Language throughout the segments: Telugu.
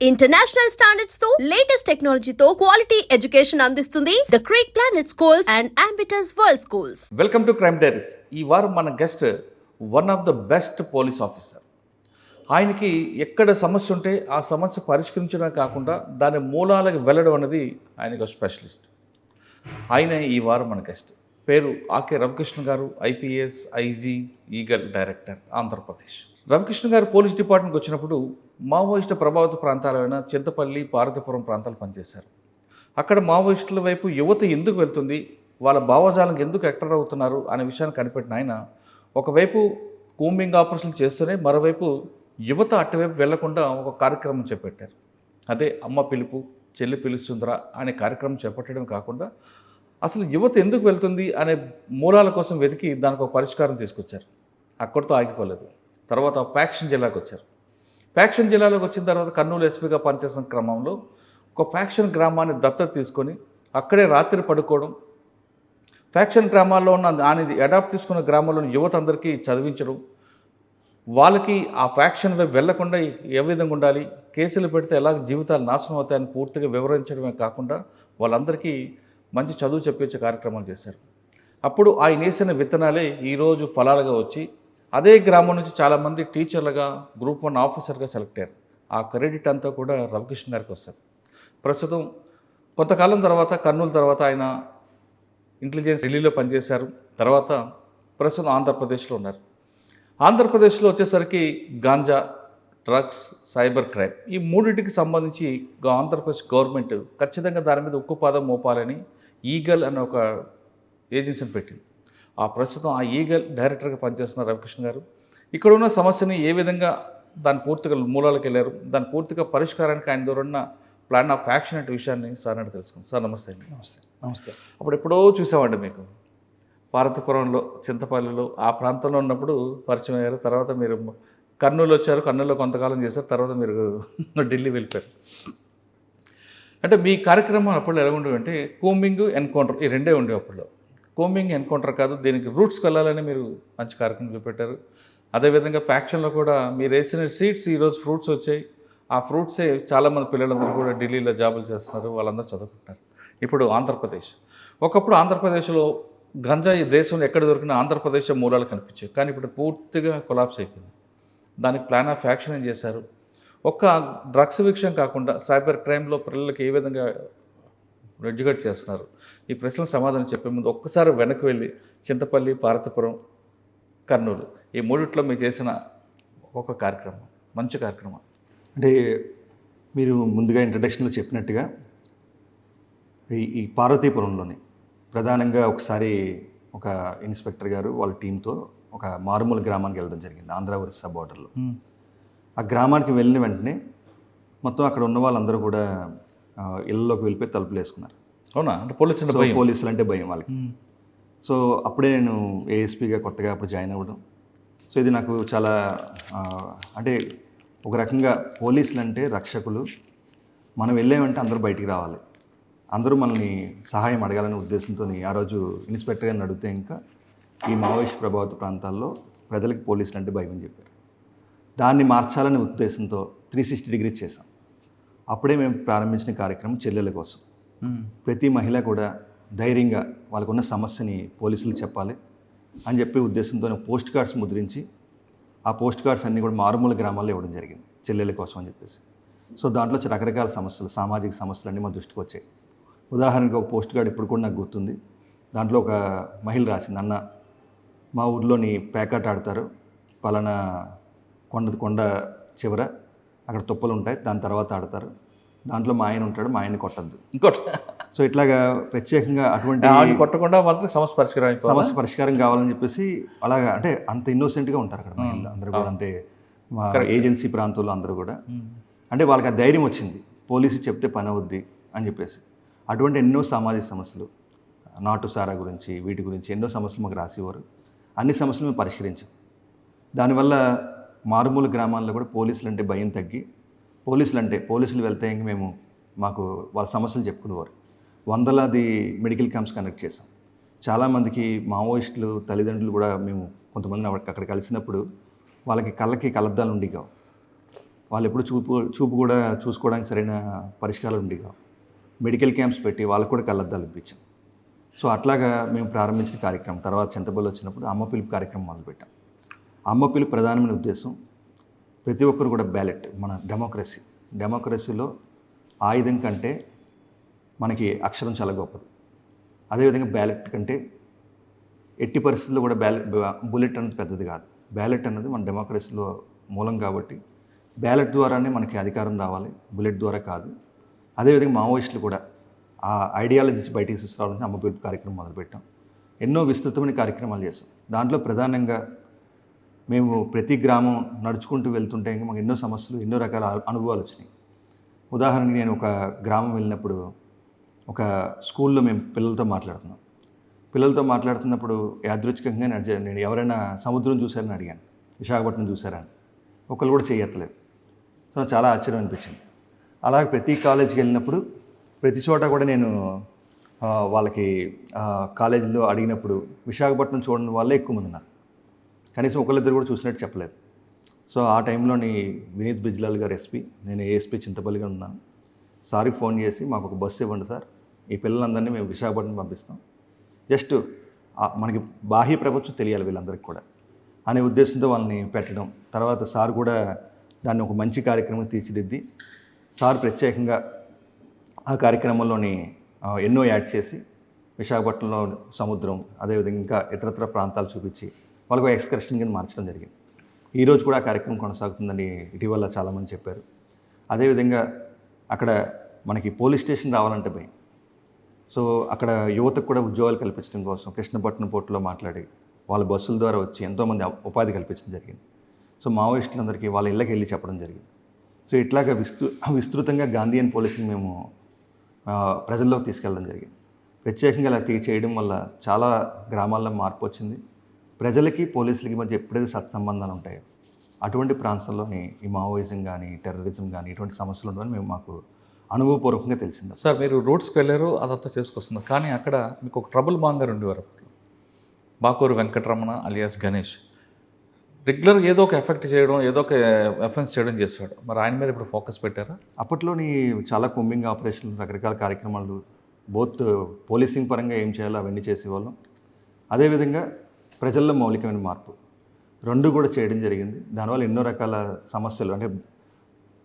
ఇంటర్నేషనల్ స్టాండర్డ్స్ తో లేటెస్ట్ టెక్నాలజీతో క్వాలిటీ ఎడ్యుకేషన్ అందిస్తుంది the creek planet schools and Ambitus world schools. Welcome to crime diaries. ఈ వారం మన guest one of the best police officer. ఆయనకి ఎక్కడ సమస్య ఉంటే ఆ సమస్య పరిష్కరించడం కాకుండా దాని మూలాలకు వెళ్ళడం అనేది ఆయనకు ఒక స్పెషలిస్ట్. ఆయన ఈ వారం మన గెస్ట్. పేరు ఆకే రవికృష్ణ గారు, IPS, IG, eagle director, Andhra Pradesh. Ravikrishna గారు పోలీస్ డిపార్ట్మెంట్కి వచ్చినప్పుడు మావోయిస్టు ప్రభావిత ప్రాంతాలైన చింతపల్లి, పార్వతీపురం ప్రాంతాలు పనిచేశారు. అక్కడ మావోయిస్టుల వైపు యువత ఎందుకు వెళ్తుంది, వాళ్ళ భావజాలం ఎందుకు ఎక్టర్ అవుతున్నారు అనే విషయాన్ని కనిపెట్టిన ఆయన ఒకవైపు కూంబింగ్ ఆపరేషన్ చేస్తూనే మరోవైపు యువత అటువైపు వెళ్లకుండా ఒక కార్యక్రమం చేపట్టారు. అదే అమ్మ పిలుపు, చెల్లి పిలుస్తుందిరా అనే కార్యక్రమం చేపట్టడం కాకుండా అసలు యువత ఎందుకు వెళ్తుంది అనే మూలాల కోసం వెతికి దానికి ఒక పరిష్కారం తీసుకొచ్చారు. అక్కడితో ఆగిపోలేదు. తర్వాత ఫ్యాక్షన్ జిల్లాకు వచ్చారు. ఫ్యాక్షన్ జిల్లాలోకి వచ్చిన తర్వాత కర్నూలు ఎస్పీగా పనిచేసిన క్రమంలో ఒక ఫ్యాక్షన్ గ్రామాన్ని దత్తత తీసుకొని అక్కడే రాత్రి పడుకోవడం, ఫ్యాక్షన్ గ్రామాల్లో ఉన్న ఆయన అడాప్ట్ తీసుకున్న గ్రామాల్లోని యువత అందరికీ చదివించడం, వాళ్ళకి ఆ ఫ్యాక్షన్ వైపు వెళ్లకుండా ఏ విధంగా ఉండాలి, కేసులు పెడితే ఎలా జీవితాలు నాశనం అవుతాయని పూర్తిగా వివరించడమే కాకుండా వాళ్ళందరికీ మంచి చదువు చెప్పించే కార్యక్రమాలు చేశారు. అప్పుడు ఆయన వేసిన విత్తనాలే ఈరోజు ఫలాలుగా వచ్చి అదే గ్రామం నుంచి చాలామంది టీచర్లుగా, గ్రూప్ 1 ఆఫీసర్గా సెలెక్ట్ అయ్యారు. ఆ క్రెడిట్ అంతా కూడా రవికృష్ణ గారికి వస్తారు. ప్రస్తుతం కొంతకాలం తర్వాత కర్నూలు తర్వాత ఆయన ఇంటెలిజెన్స్ ఢిల్లీలో పనిచేశారు. తర్వాత ప్రస్తుతం ఆంధ్రప్రదేశ్లో ఉన్నారు. ఆంధ్రప్రదేశ్లో వచ్చేసరికి గాంజా, డ్రగ్స్, సైబర్ క్రైమ్ ఈ మూడింటికి సంబంధించి ఆంధ్రప్రదేశ్ గవర్నమెంట్ ఖచ్చితంగా దాని మీద ఉక్కుపాదం మోపాలని ఈగల్ అనే ఒక ఏజెన్సీని పెట్టింది. ఆ ప్రస్తుతం ఆ ఈగల్ డైరెక్టర్గా పనిచేస్తున్న రవికృష్ణ గారు ఇక్కడ ఉన్న సమస్యని ఏ విధంగా దాని పూర్తిగా మూలాలకు వెళ్ళారు, దాని పూర్తిగా పరిష్కారానికి ఆయన ద్వారా ఉన్న ప్లాన్ ఆఫ్ యాక్షన్ అనే విషయాన్ని సార్ అంటే తెలుసుకుంది. సార్ నమస్తే అండి. నమస్తే. అప్పుడు ఎప్పుడో చూసామండి మీకు పార్వతీపురంలో, చింతపల్లిలో ఆ ప్రాంతంలో ఉన్నప్పుడు పరిచయం అయ్యారు. తర్వాత మీరు కర్నూలు వచ్చారు, కర్నూలులో కొంతకాలం చేశారు, తర్వాత మీరు ఢిల్లీ వెళ్ళిపోయారు. అంటే మీ కార్యక్రమం అప్పుడు ఎలా ఉండేవి అంటే కూంబింగ్, ఎన్కౌంటర్ ఈ రెండే ఉండేవి అప్పుడు. కూంబింగ్, ఎన్కౌంటర్ కాదు, దీనికి రూట్స్కి వెళ్ళాలని మీరు మంచి కార్యక్రమం చూపెట్టారు. అదేవిధంగా ఫ్యాక్షన్లో కూడా మీరు వేసిన సీడ్స్ ఈరోజు ఫ్రూట్స్ వచ్చాయి. ఆ ఫ్రూట్సే చాలామంది పిల్లలందరూ కూడా ఢిల్లీలో జాబులు చేస్తున్నారు, వాళ్ళందరూ చదువుకుంటున్నారు. ఇప్పుడు ఆంధ్రప్రదేశ్, ఒకప్పుడు ఆంధ్రప్రదేశ్లో గంజాయి దేశంలో ఎక్కడ దొరికినా ఆంధ్రప్రదేశ్ మూలాలు కనిపించాయి. కానీ ఇప్పుడు పూర్తిగా కొలాప్స్ అయిపోయింది. దానికి ప్లాన్ ఆఫ్ యాక్షన్ ఏం చేశారు? ఒక్క డ్రగ్స్ విషయం కాకుండా సైబర్ క్రైమ్లో పిల్లలకి ఏ విధంగా ఎడ్యుకేట్ చేస్తున్నారు? ఈ ప్రశ్నలకు సమాధానం చెప్పే ముందు ఒక్కసారి వెనక్కి వెళ్ళి చింతపల్లి, పార్వతీపురం, కర్నూలు ఈ మూడిట్లో మీరు చేసిన ఒక కార్యక్రమం, మంచి కార్యక్రమం. అంటే మీరు ముందుగా ఇంట్రడక్షన్లో చెప్పినట్టుగా ఈ పార్వతీపురంలోని ప్రధానంగా ఒకసారి ఒక ఇన్స్పెక్టర్ గారు వాళ్ళ టీంతో ఒక మారుమూల గ్రామానికి వెళ్ళడం జరిగింది, ఆంధ్ర ఒరిస్సా బార్డర్లో. ఆ గ్రామానికి వెళ్ళిన వెంటనే మొత్తం అక్కడ ఉన్న వాళ్ళందరూ కూడా ఇళ్ళలోకి వెళ్ళిపోయి తలుపులు వేసుకున్నారు. అవునా? అంటే పోలీసులు అంటే భయం వాళ్ళకి. సో అప్పుడే నేను ఏఎస్పీగా కొత్తగా అప్పుడు జాయిన్ అవ్వడం. సో ఇది నాకు చాలా అంటే ఒక రకంగా పోలీసులు అంటే రక్షకులు. మనం వెళ్ళామంటే అందరూ బయటికి రావాలి, అందరూ మనల్ని సహాయం అడగాలనే ఉద్దేశంతో ఆ రోజు ఇన్స్పెక్టర్ గారిని అడిగితే ఇంకా ఈ మావోయిస్ట్ ప్రభావిత ప్రాంతాల్లో ప్రజలకు పోలీసులు అంటే భయం అని చెప్పారు. దాన్ని మార్చాలనే ఉద్దేశంతో 360 డిగ్రీస్ చేశాం. అప్పుడే మేము ప్రారంభించిన కార్యక్రమం చెల్లెల కోసం. ప్రతి మహిళ కూడా ధైర్యంగా వాళ్ళకున్న సమస్యని పోలీసులకు చెప్పాలి అని చెప్పే ఉద్దేశంతో పోస్ట్ కార్డ్స్ ముద్రించి ఆ పోస్ట్ కార్డ్స్ అన్నీ కూడా మారుమూల గ్రామాల్లో ఇవ్వడం జరిగింది చెల్లెల కోసం అని చెప్పేసి. సో దాంట్లో రకరకాల సమస్యలు, సామాజిక సమస్యలు అన్నీ మా దృష్టికి వచ్చాయి. ఉదాహరణకి ఒక పోస్ట్ కార్డ్ ఇప్పుడు కూడా నాకు గుర్తుంది. దాంట్లో ఒక మహిళ రాసింది, అన్న మా ఊర్లోని పేకాట ఆడతారు, పలానా కొండ చివర అక్కడ తుప్పలు ఉంటాయి, దాని తర్వాత ఆడతారు, దాంట్లో మా ఆయన ఉంటాడు, మా ఆయన్ని కొట్టద్దు. సో ఇట్లాగా ప్రత్యేకంగా అటువంటి కొట్టకుండా మాత్రం సమస్య పరిష్కారం కావాలని చెప్పేసి అలాగా, అంటే అంత ఇన్నోసెంట్గా ఉంటారు అక్కడ మహిళలు అందరూ కూడా. అంటే మా ఏజెన్సీ ప్రాంతంలో అందరూ కూడా అంటే వాళ్ళకి ఆ ధైర్యం వచ్చింది, పోలీసు చెప్తే పని అవుద్ది అని చెప్పేసి. అటువంటి ఎన్నో సామాజిక సమస్యలు, నాటు సారా గురించి, వీటి గురించి ఎన్నో సమస్యలు మాకు రాసేవారు. అన్ని సమస్యలు మేము పరిష్కరించాం. దానివల్ల మారుమూల గ్రామాల్లో కూడా పోలీసులు అంటే భయం తగ్గి, పోలీసులు వెళ్తే ఇంక మాకు వాళ్ళ సమస్యలు చెప్పుకునేవారు. వందలాది మెడికల్ క్యాంప్స్ కండక్ట్ చేసాం. చాలామందికి మావోయిస్టులు తల్లిదండ్రులు కూడా మేము కొంతమంది అక్కడ కలిసినప్పుడు వాళ్ళకి కళ్ళకి కలద్దాలు ఉండేవి. వాళ్ళు ఎప్పుడు చూపు కూడా చూసుకోవడానికి సరైన పరిష్కారాలు ఉండేవి కావు. మెడికల్ క్యాంప్స్ పెట్టి వాళ్ళకు కూడా కళ్ళద్దాలు ఇప్పించాం. సో అట్లాగా మేము ప్రారంభించిన కార్యక్రమం తర్వాత చింతపల్లి వచ్చినప్పుడు అమ్మ పిలుపు కార్యక్రమం మొదలుపెట్టాం. అమ్మ పిలుపు ప్రధానమైన ఉద్దేశం ప్రతి ఒక్కరు కూడా బ్యాలెట్, మన డెమోక్రసీలో ఆయుధం కంటే మనకి అక్షరం చాలా గొప్పది. అదేవిధంగా బ్యాలెట్ కంటే ఎట్టి పరిస్థితుల్లో కూడా బుల్లెట్ అనేది పెద్దది కాదు. బ్యాలెట్ అన్నది మన డెమోక్రసీలో మూలం కాబట్టి బ్యాలెట్ ద్వారానే మనకి అధికారం రావాలి, బుల్లెట్ ద్వారా కాదు. అదేవిధంగా మావోయిస్టులు కూడా ఆ ఐడియాలజీ బయటికి తీసుకురావాలని అమ్మ పిలుపు కార్యక్రమం మొదలుపెట్టాం. ఎన్నో విస్తృతమైన కార్యక్రమాలు చేస్తాం. దాంట్లో ప్రధానంగా మేము ప్రతి గ్రామం నడుచుకుంటూ వెళ్తుంటే మాకు ఎన్నో సమస్యలు, ఎన్నో రకాల అనుభవాలు వచ్చినాయి. ఉదాహరణకి నేను ఒక గ్రామం వెళ్ళినప్పుడు ఒక స్కూల్లో మేము పిల్లలతో మాట్లాడుతున్నప్పుడు యాదృచ్ఛికంగా నేను ఎవరైనా సముద్రం చూశారని అడిగాను, విశాఖపట్నం చూశారని. ఒకళ్ళు కూడా చేయట్లేదు. సో చాలా ఆశ్చర్యం అనిపించింది. అలాగే ప్రతి కాలేజీకి వెళ్ళినప్పుడు ప్రతి చోట కూడా నేను వాళ్ళకి కాలేజీలో అడిగినప్పుడు విశాఖపట్నం చూడని వాళ్ళే ఎక్కువ మంది ఉన్నారు. కనీసం ఒకళ్ళిద్దరు కూడా చూసినట్టు చెప్పలేదు. సో ఆ టైంలోని వినీత్ బిజ్లాల్ గారు ఎస్పీ, నేను ఏఎస్పీ చింతపల్లిగా ఉన్నాను. సార్కి ఫోన్ చేసి మాకు ఒక బస్సు ఇవ్వండి సార్, ఈ పిల్లలందరినీ మేము విశాఖపట్నం పంపిస్తాం, జస్ట్ మనకి బాహ్య ప్రపంచం తెలియాలి వీళ్ళందరికీ కూడా అనే ఉద్దేశంతో వాళ్ళని పెట్టడం. తర్వాత సార్ కూడా దాన్ని ఒక మంచి కార్యక్రమం తీర్చిదిద్ది సార్ ప్రత్యేకంగా ఆ కార్యక్రమంలోని ఎన్నో యాడ్ చేసి విశాఖపట్నంలో సముద్రం, అదేవిధంగా ఇంకా ఇతరత్ర ప్రాంతాలు చూపించి వాళ్ళకు ఎక్స్కర్షన్ కింద మార్చడం జరిగింది. ఈరోజు కూడా ఆ కార్యక్రమం కొనసాగుతుందని ఇటీవల చాలామంది చెప్పారు. అదేవిధంగా అక్కడ మనకి పోలీస్ స్టేషన్ రావాలంటే భయం. సో అక్కడ యువతకు కూడా ఉద్యోగాలు కల్పించడం కోసం కృష్ణపట్నం పోర్టులో మాట్లాడి వాళ్ళ బస్సుల ద్వారా వచ్చి ఎంతోమంది ఉపాధి కల్పించడం జరిగింది. సో మావోయిస్టులందరికీ వాళ్ళ ఇళ్ళకి వెళ్ళి చెప్పడం జరిగింది. సో ఇట్లాగా విస్తృతంగా గాంధీయన్ పోలీసింగ్ మేము ప్రజల్లోకి తీసుకెళ్ళడం జరిగింది. ప్రత్యేకంగా ఇలా చేయడం వల్ల చాలా గ్రామాల్లో మార్పు వచ్చింది. ప్రజలకి పోలీసులకి మధ్య ఎప్పుడైతే సత్సంబంధాలు ఉంటాయో అటువంటి ప్రాంతాల్లోని ఈ మావోయిజం కానీ టెర్రరిజం కానీ ఇటువంటి సమస్యలు ఉండవని మేము మాకు అనుభవపూర్వకంగా తెలిసింది. సార్ మీరు రూట్స్కి వెళ్ళారు, అదంతా చేసుకొస్తున్నారు, కానీ అక్కడ మీకు ఒక ట్రబుల్ మాంగర్ ఉండేవారు బాకూరు వెంకటరమణ అలియాస్ గణేష్. రెగ్యులర్ ఏదో ఒక ఎఫెక్ట్ చేయడం, ఏదో ఒక ఎఫెన్స్ చేయడం చేస్తాడు. మరి ఆయన మీద ఇప్పుడు ఫోకస్ పెట్టారా? అప్పట్లోని చాలా కొమ్మింగ్ ఆపరేషన్లు, రకరకాల కార్యక్రమాలు బోత్ పోలీసింగ్ పరంగా ఏం చేయాలో అవన్నీ చేసేవాళ్ళం. అదేవిధంగా ప్రజల్లో మౌలికమైన మార్పు రెండు కూడా చేయడం జరిగింది. దానివల్ల ఎన్నో రకాల సమస్యలు, అంటే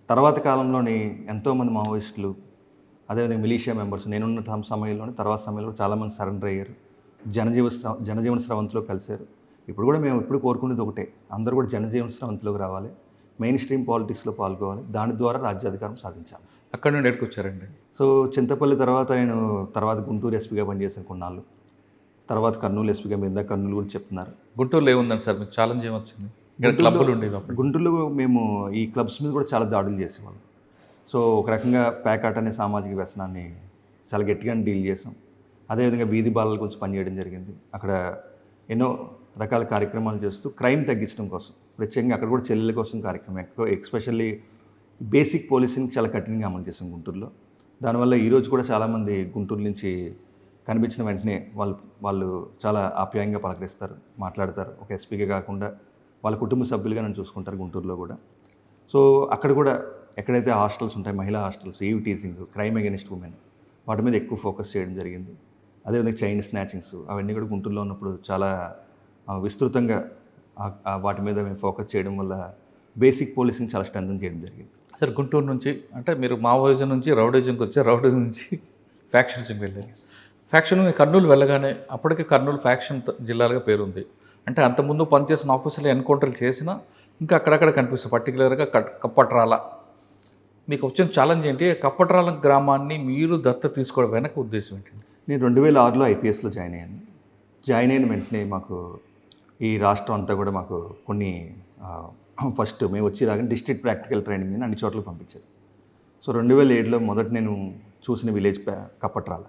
తర్వాత కాలంలోని ఎంతోమంది మావోయిస్టులు, అదేవిధంగా మిలీషియా మెంబర్స్ నేనున్న సమయంలోని తర్వాత సమయంలో చాలామంది సరెండర్ అయ్యారు. జనజీవన స్రవంతిలో కలిశారు. ఇప్పుడు కూడా మేము ఇప్పుడు కోరుకునేది ఒకటే, అందరూ కూడా జనజీవన స్రవంతిలోకి రావాలి, మెయిన్ స్ట్రీమ్ పాలిటిక్స్లో పాల్గొవాలి, దాని ద్వారా రాజ్యాధికారం సాధించాలి. అక్కడ నుండి ఎక్కడికొచ్చారండి? సో చింతపల్లి తర్వాత నేను గుంటూరు ఎస్పీగా పనిచేశాను కొన్నాళ్ళు. తర్వాత కర్నూలు ఎస్పీగా, మీరు ఇందాక కర్నూలు గురించి చెప్తున్నారు. గుంటూరులో ఏముందండి సార్ మీకు ఛాలెంజ్ ఏమొచ్చింది? క్లబ్లు ఉండేవి అప్పుడు. గుంటూరులో మేము ఈ క్లబ్స్ మీద కూడా చాలా దాడులు చేసేవాళ్ళం. సో ఒక రకంగా ప్యాకాట్ అనే సామాజిక వ్యసనాన్ని చాలా గట్టిగా డీల్ చేసాం. అదేవిధంగా వీధి బాలల గురించి పనిచేయడం జరిగింది. అక్కడ ఎన్నో రకాల కార్యక్రమాలు చేస్తూ క్రైమ్ తగ్గించడం కోసం ప్రత్యేకంగా అక్కడ కూడా చెల్లెల కోసం కార్యక్రమం ఎక్స్పెషల్లీ బేసిక్ పోలీసింగ్ చాలా కఠినంగా అమలు చేసాం గుంటూరులో. దానివల్ల ఈరోజు కూడా చాలామంది గుంటూరు నుంచి కనిపించిన వెంటనే వాళ్ళు చాలా ఆప్యాయంగా పలకరిస్తారు, మాట్లాడతారు. ఒక ఎస్పీగా కాకుండా వాళ్ళ కుటుంబ సభ్యులుగా నన్ను చూసుకుంటారు గుంటూరులో కూడా. సో అక్కడ కూడా ఎక్కడైతే హాస్టల్స్ ఉంటాయి, మహిళా hostels, eve teasing, crime against women, వాటి మీద ఎక్కువ ఫోకస్ చేయడం జరిగింది. అదేవిధంగా చైన్ స్నాచింగ్స్, అవన్నీ కూడా గుంటూరులో ఉన్నప్పుడు చాలా విస్తృతంగా వాటి మీద మేము ఫోకస్ చేయడం వల్ల బేసిక్ పోలీసింగ్ చాలా స్ట్రెంథన్ చేయడం జరిగింది. సార్ గుంటూరు నుంచి అంటే మీరు మావోయిజం నుంచి రౌడీజంకి వచ్చారు, రౌడీజం నుంచి ఫ్యాక్షనిజంకి వెళ్ళారు. ఫ్యాక్షన్ కర్నూలు వెళ్ళగానే అప్పటికే కర్నూలు ఫ్యాక్షన్ జిల్లాలుగా పేరుంది. అంటే అంతకుముందు పనిచేసిన ఆఫీసులు ఎన్కౌంటర్లు చేసినా ఇంకా అక్కడక్కడ కనిపిస్తుంది. పర్టికులర్గా కప్పట్రాల మీకు వచ్చిన ఛాలెంజ్ ఏంటి? కప్పట్రాల గ్రామాన్ని మీరు దత్త తీసుకోవడం వెనక ఉద్దేశం ఏంటండి? నేను 2006లో ఐపీఎస్లో జాయిన్ అయ్యాను. జాయిన్ అయిన వెంటనే మాకు ఈ రాష్ట్రం అంతా కూడా మాకు కొన్ని ఫస్ట్ మేము వచ్చి రాగానే డిస్ట్రిక్ట్ ప్రాక్టికల్ ట్రైనింగ్ అని అన్ని చోట్లకి పంపించారు. సో 2007లో మొదట నేను చూసిన విలేజ్ కప్పట్రాల.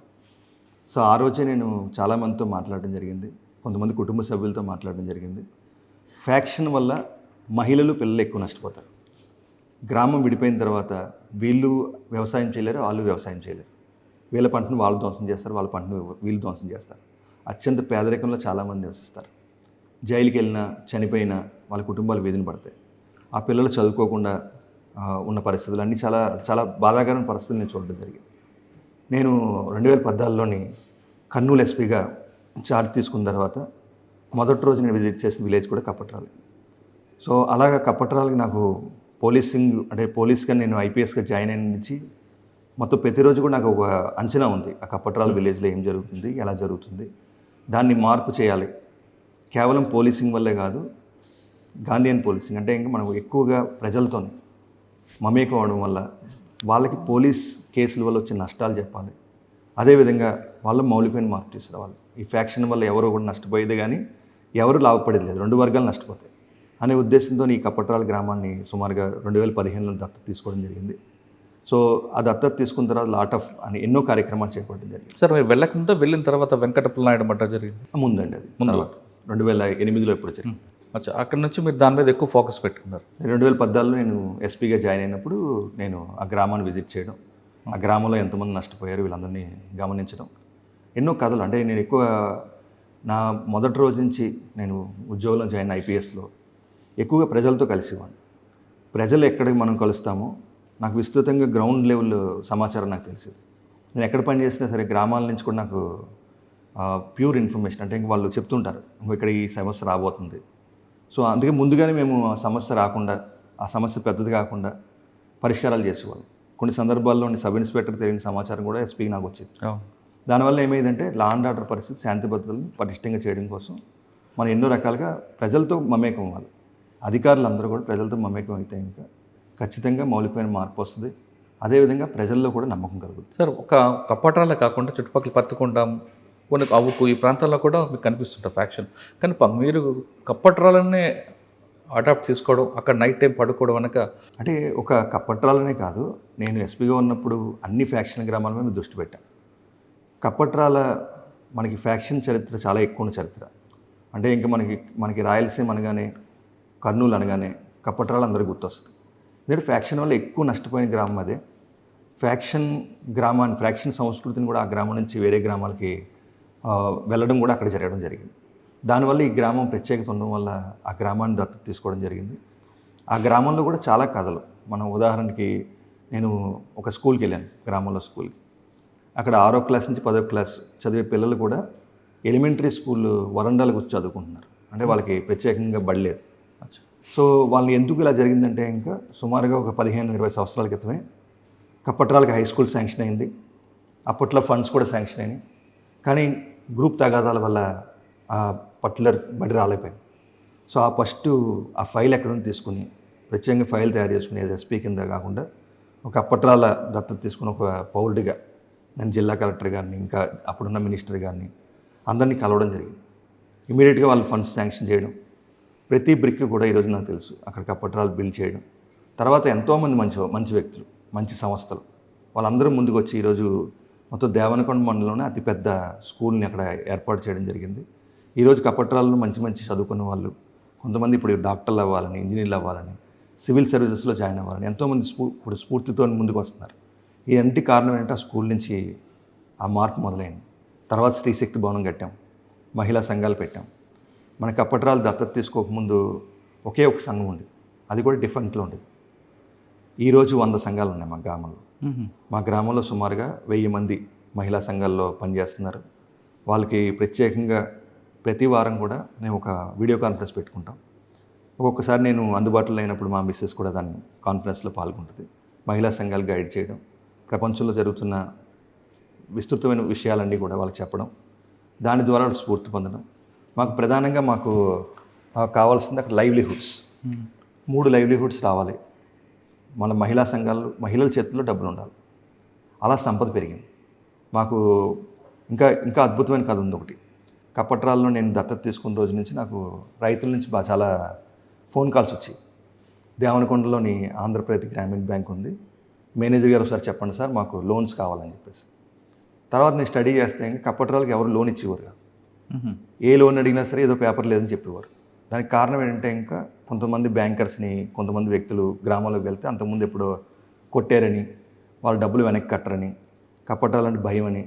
సో ఆ రోజే నేను చాలామందితో మాట్లాడడం జరిగింది, కొంతమంది కుటుంబ సభ్యులతో మాట్లాడడం జరిగింది. ఫ్యాక్షన్ వల్ల మహిళలు, పిల్లలు ఎక్కువ నష్టపోతారు. గ్రామం విడిపోయిన తర్వాత వీళ్ళు వ్యవసాయం చేయలేరు, వాళ్ళు వ్యవసాయం చేయలేరు. వీళ్ళ పంటను వాళ్ళు ధ్వంసం చేస్తారు, వాళ్ళ పంటను వీళ్ళు ధ్వంసం చేస్తారు. అత్యంత పేదరికంలో చాలామంది నివసిస్తారు. జైలుకి వెళ్ళినా, చనిపోయినా వాళ్ళ కుటుంబాలు వేదన పడతాయి. ఆ పిల్లలు చదువుకోకుండా ఉన్న పరిస్థితులు అన్నీ చాలా చాలా బాధాకరమైన పరిస్థితులు నేను చూడడం జరిగింది. నేను 2014లోని కర్నూలు ఎస్పీగా ఛార్జ్ తీసుకున్న తర్వాత మొదటి రోజు నేను విజిట్ చేసిన విలేజ్ కూడా కప్పట్రాలి. సో అలాగా కప్పట్రాలకి నాకు పోలీస్గా నేను ఐపీఎస్గా జాయిన్ అయిన నుంచి మొత్తం ప్రతిరోజు కూడా నాకు ఒక అంచనా ఉంది. ఆ కప్పట్రాల విలేజ్లో ఏం జరుగుతుంది, ఎలా జరుగుతుంది, దాన్ని మార్పు చేయాలి. కేవలం పోలీసింగ్ వల్లే కాదు, గాంధీయన్ పోలీసింగ్ అంటే ఇంకా మనం ఎక్కువగా ప్రజలతో మమేకం అవడం వల్ల వాళ్ళకి పోలీస్ కేసుల వల్ల వచ్చే నష్టాలు చెప్పాలి. అదేవిధంగా వాళ్ళ మౌలికమైన మార్పు తీసుకురావాలి. ఈ ఫ్యాక్షన్ వల్ల ఎవరు కూడా నష్టపోయేది కానీ ఎవరు లాభపడేది లేదు, 2 వర్గాలు నష్టపోతాయి అనే ఉద్దేశంతో ఈ కప్పట్రాల గ్రామాన్ని సుమారుగా 2015లో దత్తత తీసుకోవడం జరిగింది. సో ఆ దత్తత తీసుకున్న తర్వాత ఎన్నో కార్యక్రమాలు చేపట్టడం జరిగింది. సార్ మీరు వెళ్ళకముందే వెళ్ళిన తర్వాత వెంకటప్పల నాయుడు మర్డర్ జరిగింది. ముందండి అది తర్వాత 2008లో ఎప్పుడు జరిగింది. అచ్చా, అక్కడ నుంచి మీరు దాని మీద ఎక్కువ ఫోకస్ పెట్టుకున్నారు. 2014లో నేను ఎస్పీగా జాయిన్ అయినప్పుడు నేను ఆ గ్రామాన్ని విజిట్ చేయడం, ఆ గ్రామంలో ఎంతమంది నష్టపోయారు వీళ్ళందరినీ గమనించడం, ఎన్నో కథలు. అంటే నేను ఎక్కువ నా మొదటి రోజు నుంచి నేను ఉద్యోగంలో జాయిన్ ఐపీఎస్లో ఎక్కువగా ప్రజలతో కలిసేవాడిని. ప్రజలు ఎక్కడికి మనం కలుస్తామో నాకు విస్తృతంగా గ్రౌండ్ లెవెల్ సమాచారం నాకు తెలిసేది. నేను ఎక్కడ పని చేసినా సరే గ్రామాల నుంచి కూడా నాకు ప్యూర్ ఇన్ఫర్మేషన్, అంటే ఇంక వాళ్ళు చెప్తుంటారు ఇక్కడ ఈ సమస్య రాబోతుంది. సో అందుకే ముందుగానే మేము ఆ సమస్య రాకుండా, ఆ సమస్య పెద్దది కాకుండా పరిష్కారాలు చేసేవాళ్ళం. కొన్ని సందర్భాల్లో సబ్ ఇన్స్పెక్టర్ తెలియని సమాచారం కూడా ఎస్పీకి నాకు వచ్చింది. దానివల్ల ఏమైందంటే లా అండ్ ఆర్డర్ పరిస్థితి, శాంతి భద్రతలను పటిష్టంగా చేయడం కోసం మనం ఎన్నో రకాలుగా ప్రజలతో మమేకం అవ్వాలి. అధికారులు అందరూ కూడా ప్రజలతో మమేకం అయితే ఇంకా ఖచ్చితంగా మౌలికమైన మార్పు వస్తుంది. అదేవిధంగా ప్రజల్లో కూడా నమ్మకం కలుగుతుంది. సార్ ఒక కప్పట్రాలే కాకుండా చుట్టుపక్కల పత్తికొండ, కొన్ని అవుకు ఈ ప్రాంతాల్లో కూడా మీకు కనిపిస్తుంటారు ఫ్యాక్షన్. కానీ మీరు కప్పట్రాలనే అడాప్ట్ చేసుకోవడం, అక్కడ నైట్ టైం పడుకోవడం అనక అంటే ఒక కప్పట్రాలనే కాదు, నేను ఎస్పీగా ఉన్నప్పుడు అన్ని ఫ్యాక్షన్ గ్రామాల మీద దృష్టి పెట్టాను. కప్పట్రాల మనకి ఫ్యాక్షన్ చరిత్ర చాలా ఎక్కువ చరిత్ర. అంటే ఇంకా మనకి రాయలసీమ అనగానే, కర్నూలు అనగానే కప్పట్రాలు అందరికీ గుర్తొస్తుంది. ఎందుకంటే ఫ్యాక్షన్ వల్ల ఎక్కువ నష్టపోయిన గ్రామం అదే. ఫ్యాక్షన్ సంస్కృతిని కూడా ఆ గ్రామం నుంచి వేరే గ్రామాలకి వెళ్ళడం కూడా అక్కడ జరగడం జరిగింది. దానివల్ల ఈ గ్రామం ప్రత్యేకత ఉండడం వల్ల ఆ గ్రామాన్ని దత్తత తీసుకోవడం జరిగింది. ఆ గ్రామంలో కూడా చాలా కథలు. మనం ఉదాహరణకి నేను ఒక స్కూల్కి వెళ్ళాను, గ్రామంలో స్కూల్కి. అక్కడ 6వ క్లాస్ నుంచి 10వ క్లాస్ చదివే పిల్లలు కూడా ఎలిమెంటరీ స్కూల్ వరండాలకు వచ్చి చదువుకుంటున్నారు. అంటే వాళ్ళకి ప్రత్యేకంగా బడిలేదు. సో వాళ్ళని ఎందుకు ఇలా జరిగిందంటే ఇంకా సుమారుగా ఒక 15-20 సంవత్సరాల క్రితమే కప్పట్రాలకి హై స్కూల్ శాంక్షన్ అయింది. అప్పట్లో ఫండ్స్ కూడా శాంక్షన్ అయినాయి. కానీ గ్రూప్ తగాదాల వల్ల ఆ పర్టికులర్ బడి రాలేకపోయింది. సో ఆ ఫైల్ ఎక్కడ తీసుకుని ప్రత్యేకంగా ఫైల్ తయారు చేసుకుని ఎస్పీ కింద కాకుండా ఒక కప్పట్రాల దత్తత తీసుకుని ఒక పౌరుడిగా నేను జిల్లా కలెక్టర్ గారిని, ఇంకా అప్పుడున్న మినిస్టర్ గారిని అందరినీ కలవడం జరిగింది. ఇమీడియట్గా వాళ్ళు ఫండ్స్ శాంక్షన్ చేయడం, ప్రతి బ్రిక్ కూడా ఈరోజు నాకు తెలుసు అక్కడ కప్పట్రాలు బిల్డ్ చేయడం. తర్వాత ఎంతోమంది మంచి వ్యక్తులు, మంచి సంస్థలు వాళ్ళందరూ ముందుకు వచ్చి ఈరోజు మొత్తం దేవనకొండ మండలంలోనే అతిపెద్ద స్కూల్ని అక్కడ ఏర్పాటు చేయడం జరిగింది. ఈరోజు కప్పట్రాలలో మంచి చదువుకున్న వాళ్ళు కొంతమంది ఇప్పుడు డాక్టర్లు అవ్వాలని, ఇంజనీర్లు అవ్వాలని, సివిల్ సర్వీసెస్లో జాయిన్ అవ్వాలని ఎంతోమంది ఇప్పుడు స్ఫూర్తితో ముందుకు వస్తున్నారు. ఈ ఇంటి కారణం ఏంటంటే ఆ స్కూల్ నుంచి ఆ మార్పు మొదలైంది. తర్వాత స్త్రీశక్తి భవనం కట్టాం, మహిళా సంఘాలు పెట్టాం. మన కప్పట్రాలు దత్తత తీసుకోకముందు ఒకే ఒక సంఘం ఉండేది, అది కూడా డిఫరెంట్లో ఉండేది. ఈరోజు 100 సంఘాలు ఉన్నాయి మా గ్రామంలో. మా గ్రామంలో సుమారుగా 1000 మంది మహిళా సంఘాల్లో పనిచేస్తున్నారు. వాళ్ళకి ప్రత్యేకంగా ప్రతి వారం కూడా మేము ఒక వీడియో కాన్ఫరెన్స్ పెట్టుకుంటాం. ఒక్కొక్కసారి నేను అందుబాటులో లేనప్పుడు మా మిస్సెస్ కూడా దాన్ని కాన్ఫరెన్స్లో పాల్గొంటుంది. మహిళా సంఘాలు గైడ్ చేయడం, ప్రపంచంలో జరుగుతున్న విస్తృతమైన విషయాలన్నీ కూడా వాళ్ళకి చెప్పడం, దాని ద్వారా స్ఫూర్తి పొందడం. మాకు ప్రధానంగా కావాల్సింది అక్కడ లైవ్లీహుడ్స్, 3 లైవ్లీహుడ్స్ రావాలి. మన మహిళా సంఘాలు, మహిళల చేతుల్లో డబ్బులు ఉండాలి. అలా సంపద పెరిగింది. మాకు ఇంకా అద్భుతమైన కథ ఉంది ఒకటి. కప్పట్రాల్లో నేను దత్తత తీసుకున్న రోజు నుంచి నాకు రైతుల నుంచి చాలా ఫోన్ కాల్స్ వచ్చాయి. దేవనకొండలోని ఆంధ్రప్రదేశ్ గ్రామీణ బ్యాంక్ ఉంది, మేనేజర్ గారు ఒకసారి చెప్పండి సార్ మాకు లోన్స్ కావాలని చెప్పేసి. తర్వాత నేను స్టడీ చేస్తే కప్పట్రాలకి ఎవరు లోన్ ఇచ్చేవారు కాదు. ఏ లోన్ అడిగినా సరే ఏదో పేపర్ లేదని చెప్పేవారు. దానికి కారణం ఏంటంటే ఇంకా కొంతమంది బ్యాంకర్స్ని, కొంతమంది వ్యక్తులు గ్రామాల్లోకి వెళ్తే అంతకుముందు ఎప్పుడో కొట్టారని, వాళ్ళు డబ్బులు వెనక్కి కట్టరని, కప్పట్రాలంటే భయం అని.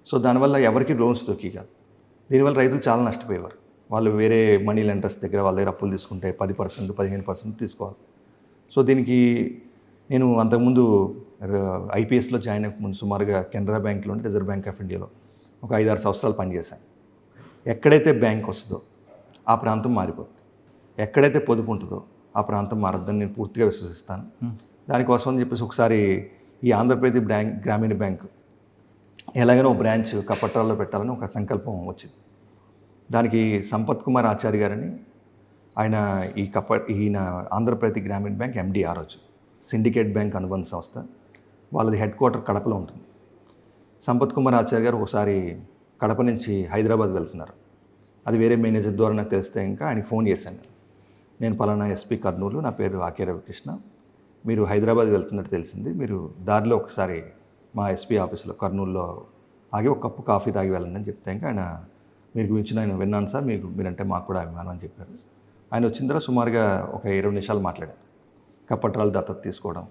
సో దానివల్ల ఎవరికి లోన్స్ దొరికి కాదు. దీనివల్ల రైతులు చాలా నష్టపోయేవారు. వాళ్ళు వేరే మనీ లెండర్స్ దగ్గర వాళ్ళ దగ్గర అప్పులు తీసుకుంటే 10%, 15% తీసుకోవాలి. సో దీనికి నేను అంతకుముందు ఐపీఎస్లో జాయిన్ అయ్యే ముందు సుమారుగా కెనరా బ్యాంక్లోని రిజర్వ్ బ్యాంక్ ఆఫ్ ఇండియాలో ఒక 5-6 సంవత్సరాలు పనిచేశాను. ఎక్కడైతే బ్యాంక్ వస్తుందో ఆ ప్రాంతం మారిపోతుంది, ఎక్కడైతే పొదుపు ఉంటుందో ఆ ప్రాంతం మారద్దని నేను పూర్తిగా విశ్వసిస్తాను. దానికోసం అని చెప్పేసి ఒకసారి ఈ ఆంధ్రప్రదేశ్ గ్రామీణ బ్యాంక్ ఎలాగైనా ఒక బ్రాంచ్ కపట్రాల్లో పెట్టాలని ఒక సంకల్పం వచ్చింది. దానికి సంపత్ కుమార్ ఆచార్య గారని ఈయన ఆంధ్రప్రదేశ్ గ్రామీణ బ్యాంక్ ఎండి ఆ రోజు సిండికేట్ బ్యాంక్ అనుబంధ సంస్థ, వాళ్ళది హెడ్ క్వార్టర్ కడపలో ఉంటుంది. సంపత్ కుమార్ ఆచార్య గారు ఒకసారి కడప నుంచి హైదరాబాద్ వెళ్తున్నారు. అది వేరే మేనేజర్ ద్వారా నాకు తెలిస్తే ఇంకా ఆయనకి ఫోన్ చేశాను. నేను పలానా ఎస్పీ కర్నూలు, నా పేరు ఆకే రవికృష్ణ, మీరు హైదరాబాద్ వెళ్తున్నట్టు తెలిసింది, మీరు దారిలో ఒకసారి మా ఎస్పీ ఆఫీస్లో కర్నూలులో ఆగి ఒక కప్పు కాఫీ తాగి వెళ్ళండి అని చెప్తే ఇంకా ఆయన మీరు గురించి నేను విన్నాను సార్, మీరంటే మాకు కూడా అభిమానం అని చెప్పారు. ఆయన వచ్చిన తర్వాత సుమారుగా ఒక 20 నిమిషాలు మాట్లాడారు. కప్పట్రాలు దత్తత తీసుకోవడం,